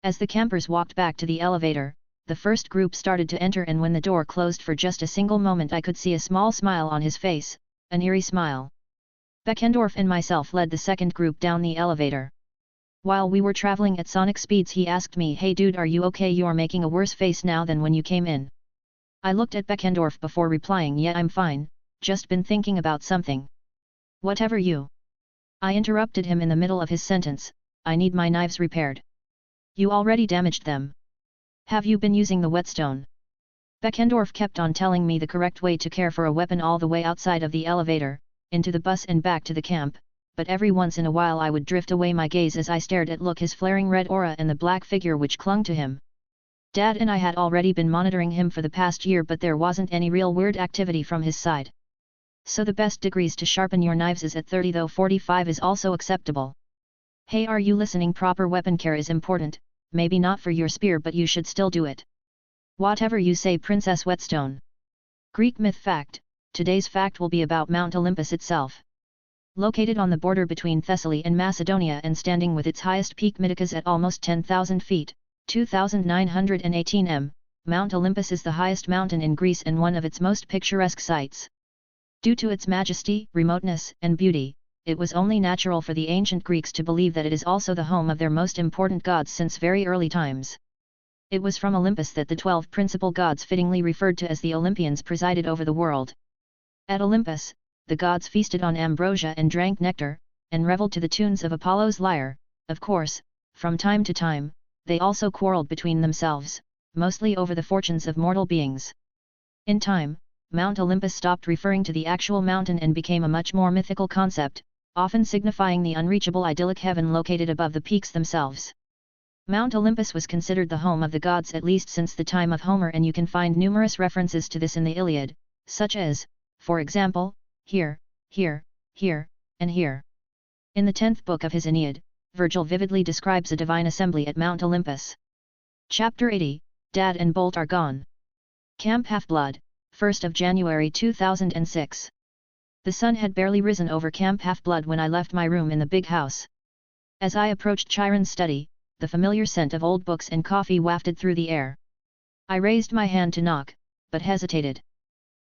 [SPEAKER 2] As the campers walked back to the elevator, the first group started to enter, and when the door closed for just a single moment I could see a small smile on his face, an eerie smile. Beckendorf and myself led the second group down the elevator. While we were traveling at sonic speeds, he asked me, "Hey dude, are you okay? You're making a worse face now than when you came in." I looked at Beckendorf before replying, "Yeah, I'm fine, just been thinking about something." "Whatever you..." I interrupted him in the middle of his sentence. "I need my knives repaired." "You already damaged them. Have you been using the whetstone?" Beckendorf kept on telling me the correct way to care for a weapon all the way outside of the elevator, into the bus and back to the camp, but every once in a while I would drift away my gaze as I stared at Luke, his flaring red aura and the black figure which clung to him. Dad and I had already been monitoring him for the past year, but there wasn't any real weird activity from his side. So the best degrees to sharpen your knives is at 30, though 45 is also acceptable. "Hey, are you listening? Proper weapon care is important, maybe not for your spear, but you should still do it." "Whatever you say, Princess Whetstone." Greek myth fact: today's fact will be about Mount Olympus itself. Located on the border between Thessaly and Macedonia and standing with its highest peak Mytikas at almost 10,000 feet, 2,918 m, Mount Olympus is the highest mountain in Greece and one of its most picturesque sights. Due to its majesty, remoteness, and beauty, it was only natural for the ancient Greeks to believe that it is also the home of their most important gods since very early times. It was from Olympus that the 12 principal gods, fittingly referred to as the Olympians, presided over the world. At Olympus, the gods feasted on ambrosia and drank nectar, and reveled to the tunes of Apollo's lyre. Of course, from time to time, they also quarreled between themselves, mostly over the fortunes of mortal beings. In time, Mount Olympus stopped referring to the actual mountain and became a much more mythical concept, often signifying the unreachable idyllic heaven located above the peaks themselves. Mount Olympus was considered the home of the gods at least since the time of Homer, and you can find numerous references to this in the Iliad, such as, for example, here, here, here, and here. In the 10th book of his Aeneid, Virgil vividly describes a divine assembly at Mount Olympus. Chapter 80, Dad and Bolt are gone. Camp Half-Blood, 1st of January 2006. The sun had barely risen over Camp Half-Blood when I left my room in the big house. As I approached Chiron's study, the familiar scent of old books and coffee wafted through the air. I raised my hand to knock, but hesitated.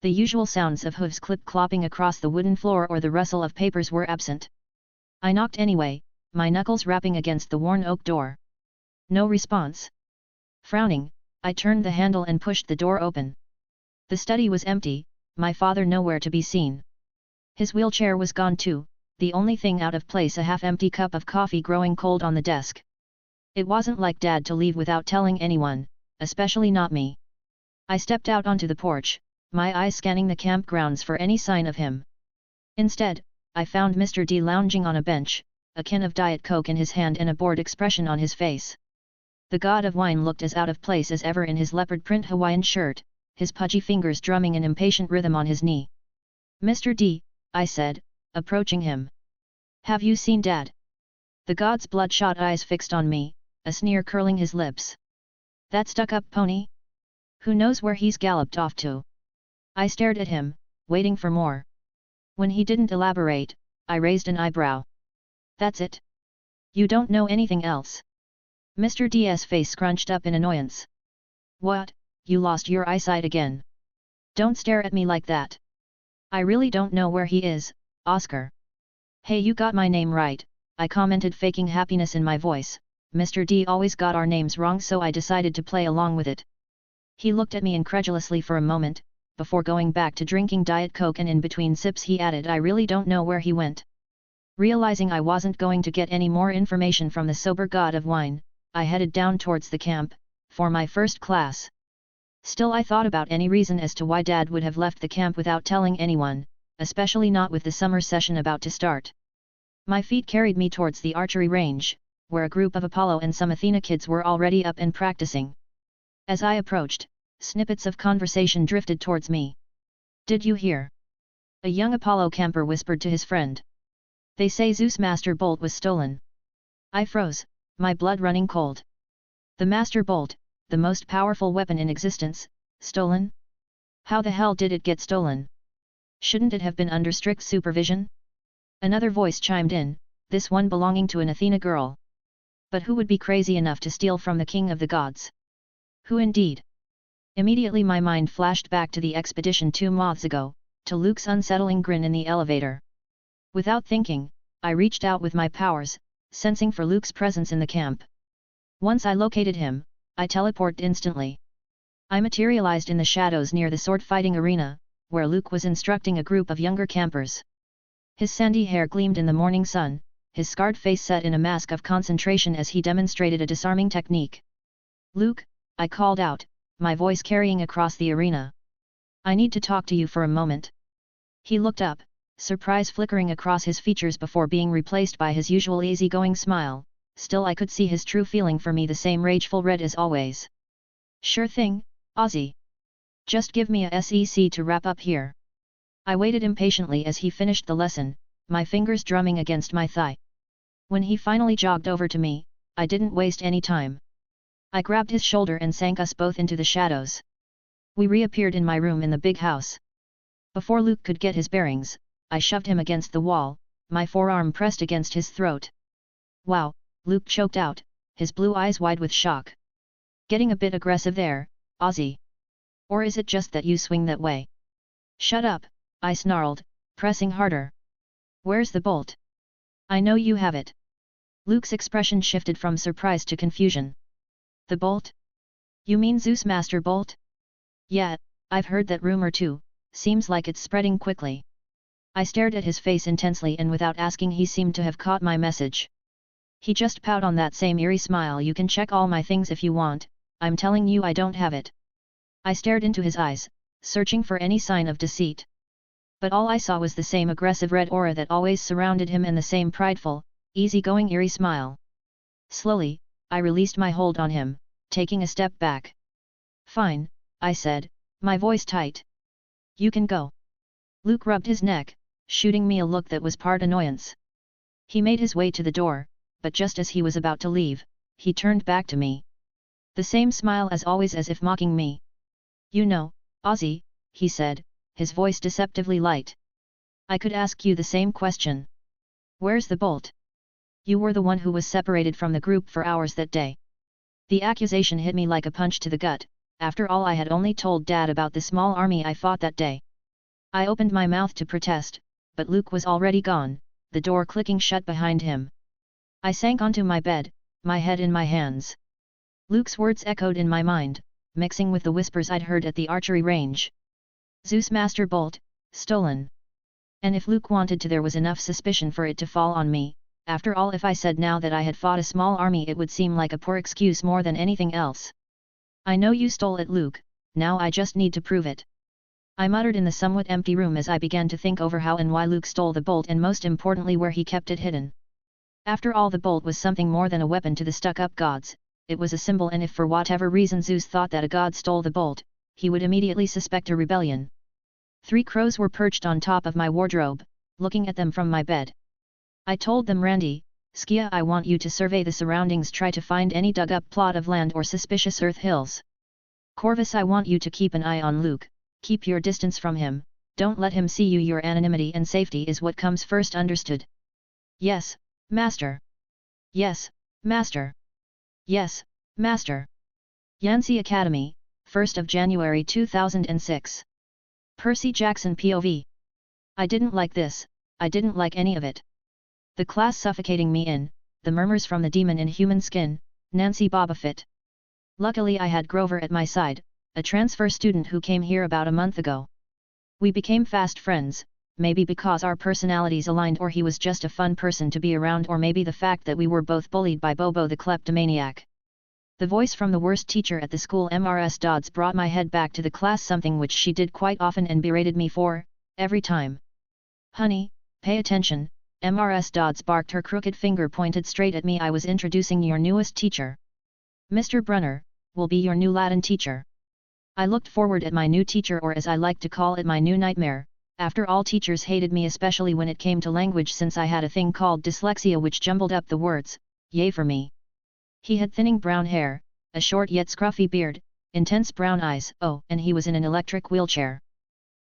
[SPEAKER 2] The usual sounds of hooves clip-clopping across the wooden floor or the rustle of papers were absent. I knocked anyway, my knuckles rapping against the worn oak door. No response. Frowning, I turned the handle and pushed the door open. The study was empty, my father nowhere to be seen. His wheelchair was gone too, the only thing out of place a half-empty cup of coffee growing cold on the desk. It wasn't like Dad to leave without telling anyone, especially not me. I stepped out onto the porch, my eyes scanning the campgrounds for any sign of him. Instead, I found Mr. D lounging on a bench, a can of Diet Coke in his hand and a bored expression on his face. The god of wine looked as out of place as ever in his leopard print Hawaiian shirt, his pudgy fingers drumming an impatient rhythm on his knee. "Mr. D," I said, approaching him. "Have you seen Dad?" The god's bloodshot eyes fixed on me, a sneer curling his lips. "That stuck-up pony? Who knows where he's galloped off to?" I stared at him, waiting for more. When he didn't elaborate, I raised an eyebrow. "That's it? You don't know anything else?" Mr. D's face scrunched up in annoyance. "What, you lost your eyesight again? Don't stare at me like that. I really don't know where he is, Oscar." "Hey, you got my name right," I commented, faking happiness in my voice. Mr. D always got our names wrong, so I decided to play along with it. He looked at me incredulously for a moment, before going back to drinking Diet Coke, and in between sips he added, "I really don't know where he went." Realizing I wasn't going to get any more information from the sober god of wine, I headed down towards the camp, for my first class. Still I thought about any reason as to why Dad would have left the camp without telling anyone, especially not with the summer session about to start. My feet carried me towards the archery range, where a group of Apollo and some Athena kids were already up and practicing. As I approached, snippets of conversation drifted towards me. "Did you hear?" A young Apollo camper whispered to his friend. "They say Zeus' Master Bolt was stolen." I froze, my blood running cold. The Master Bolt, the most powerful weapon in existence, stolen? How the hell did it get stolen? Shouldn't it have been under strict supervision? Another voice chimed in, this one belonging to an Athena girl. But who would be crazy enough to steal from the king of the gods? Who indeed? Immediately my mind flashed back to the expedition 2 months ago, to Luke's unsettling grin in the elevator. Without thinking, I reached out with my powers, sensing for Luke's presence in the camp. Once I located him, I teleported instantly. I materialized in the shadows near the sword-fighting arena, where Luke was instructing a group of younger campers. His sandy hair gleamed in the morning sun, his scarred face set in a mask of concentration as he demonstrated a disarming technique. "Luke," I called out, my voice carrying across the arena. "I need to talk to you for a moment." He looked up, surprise flickering across his features before being replaced by his usual easygoing smile. Still I could see his true feeling for me, the same rageful red as always. "Sure thing, Ozzy. Just give me a sec to wrap up here." I waited impatiently as he finished the lesson, my fingers drumming against my thigh. When he finally jogged over to me, I didn't waste any time. I grabbed his shoulder and sank us both into the shadows. We reappeared in my room in the big house. Before Luke could get his bearings, I shoved him against the wall, my forearm pressed against his throat. "Wow," Luke choked out, his blue eyes wide with shock. "Getting a bit aggressive there, Ozzy. Or is it just that you swing that way?" "Shut up," I snarled, pressing harder. "Where's the bolt? I know you have it." Luke's expression shifted from surprise to confusion. "The bolt? You mean Zeus' Master Bolt?" "Yeah, I've heard that rumor too, seems like it's spreading quickly." I stared at his face intensely, and without asking he seemed to have caught my message. He just pouted on that same eerie smile. "You can check all my things if you want, I'm telling you I don't have it." I stared into his eyes, searching for any sign of deceit. But all I saw was the same aggressive red aura that always surrounded him and the same prideful, easygoing eerie smile. Slowly, I released my hold on him, taking a step back. "Fine," I said, my voice tight. "You can go." Luke rubbed his neck, shooting me a look that was part annoyance. He made his way to the door, but just as he was about to leave, he turned back to me. The same smile as always, as if mocking me. "You know, Ozzy," he said, his voice deceptively light. "I could ask you the same question. Where's the bolt? You were the one who was separated from the group for hours that day." The accusation hit me like a punch to the gut. After all, I had only told Dad about the small army I fought that day. I opened my mouth to protest, but Luke was already gone, the door clicking shut behind him. I sank onto my bed, my head in my hands. Luke's words echoed in my mind, mixing with the whispers I'd heard at the archery range. Zeus' Master Bolt, stolen. And if Luke wanted to, there was enough suspicion for it to fall on me. After all, if I said now that I had fought a small army, it would seem like a poor excuse more than anything else. "I know you stole it, Luke, now I just need to prove it." I muttered in the somewhat empty room as I began to think over how and why Luke stole the bolt, and most importantly where he kept it hidden. After all, the bolt was something more than a weapon to the stuck-up gods, it was a symbol, and if for whatever reason Zeus thought that a god stole the bolt, he would immediately suspect a rebellion. 3 crows were perched on top of my wardrobe, looking at them from my bed. I told them, "Randy, Skia, I want you to survey the surroundings, try to find any dug-up plot of land or suspicious earth hills. Corvus, I want you to keep an eye on Luke, keep your distance from him, don't let him see you. Your anonymity and safety is what comes first, understood?" "Yes, Master." "Yes, Master." "Yes, Master." Yancy Academy, 1st of January 2006. Percy Jackson POV. I didn't like this, I didn't like any of it. The class suffocating me in, the murmurs from the demon in human skin, Nancy Bobafit. Luckily I had Grover at my side, a transfer student who came here about a month ago. We became fast friends, maybe because our personalities aligned, or he was just a fun person to be around, or maybe the fact that we were both bullied by Bobo the kleptomaniac. The voice from the worst teacher at the school, Mrs. Dodds, brought my head back to the class, something which she did quite often and berated me for, every time. "Honey, pay attention," Mrs. Dodds barked, her crooked finger pointed straight at me. "I was introducing your newest teacher. Mr. Brunner, will be your new Latin teacher." I looked forward at my new teacher, or as I like to call it, my new nightmare. After all, teachers hated me, especially when it came to language, since I had a thing called dyslexia which jumbled up the words. Yay for me. He had thinning brown hair, a short yet scruffy beard, intense brown eyes, oh, and he was in an electric wheelchair.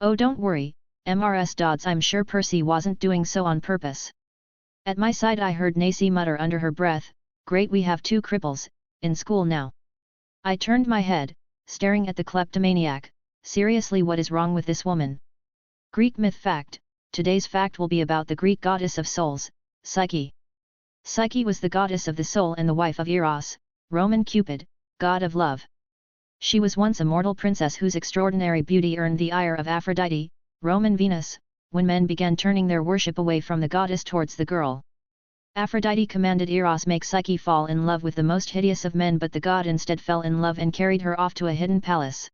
[SPEAKER 2] "Oh, don't worry, Mrs. Dodds, I'm sure Percy wasn't doing so on purpose." At my side I heard Nacy mutter under her breath, "Great, we have 2 cripples in school now." I turned my head, staring at the kleptomaniac. Seriously, what is wrong with this woman? Greek myth fact: today's fact will be about the Greek goddess of souls, Psyche. Psyche was the goddess of the soul and the wife of Eros, Roman Cupid, god of love. She was once a mortal princess whose extraordinary beauty earned the ire of Aphrodite, Roman Venus, when men began turning their worship away from the goddess towards the girl. Aphrodite commanded Eros make Psyche fall in love with the most hideous of men, but the god instead fell in love and carried her off to a hidden palace.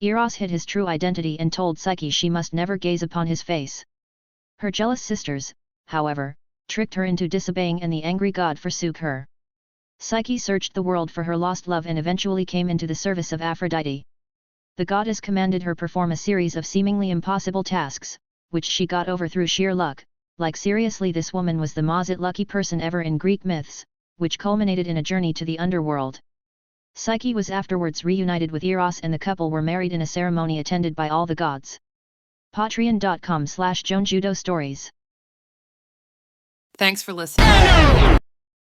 [SPEAKER 2] Eros hid his true identity and told Psyche she must never gaze upon his face. Her jealous sisters, however, tricked her into disobeying, and the angry god forsook her. Psyche searched the world for her lost love and eventually came into the service of Aphrodite. The goddess commanded her perform a series of seemingly impossible tasks, which she got over through sheer luck. Like, seriously, this woman was the most lucky person ever in Greek myths, which culminated in a journey to the underworld. Psyche was afterwards reunited with Eros, and the couple were married in a ceremony attended by all the gods. Patreon.com/JoanJudo Stories.
[SPEAKER 3] Thanks for listening.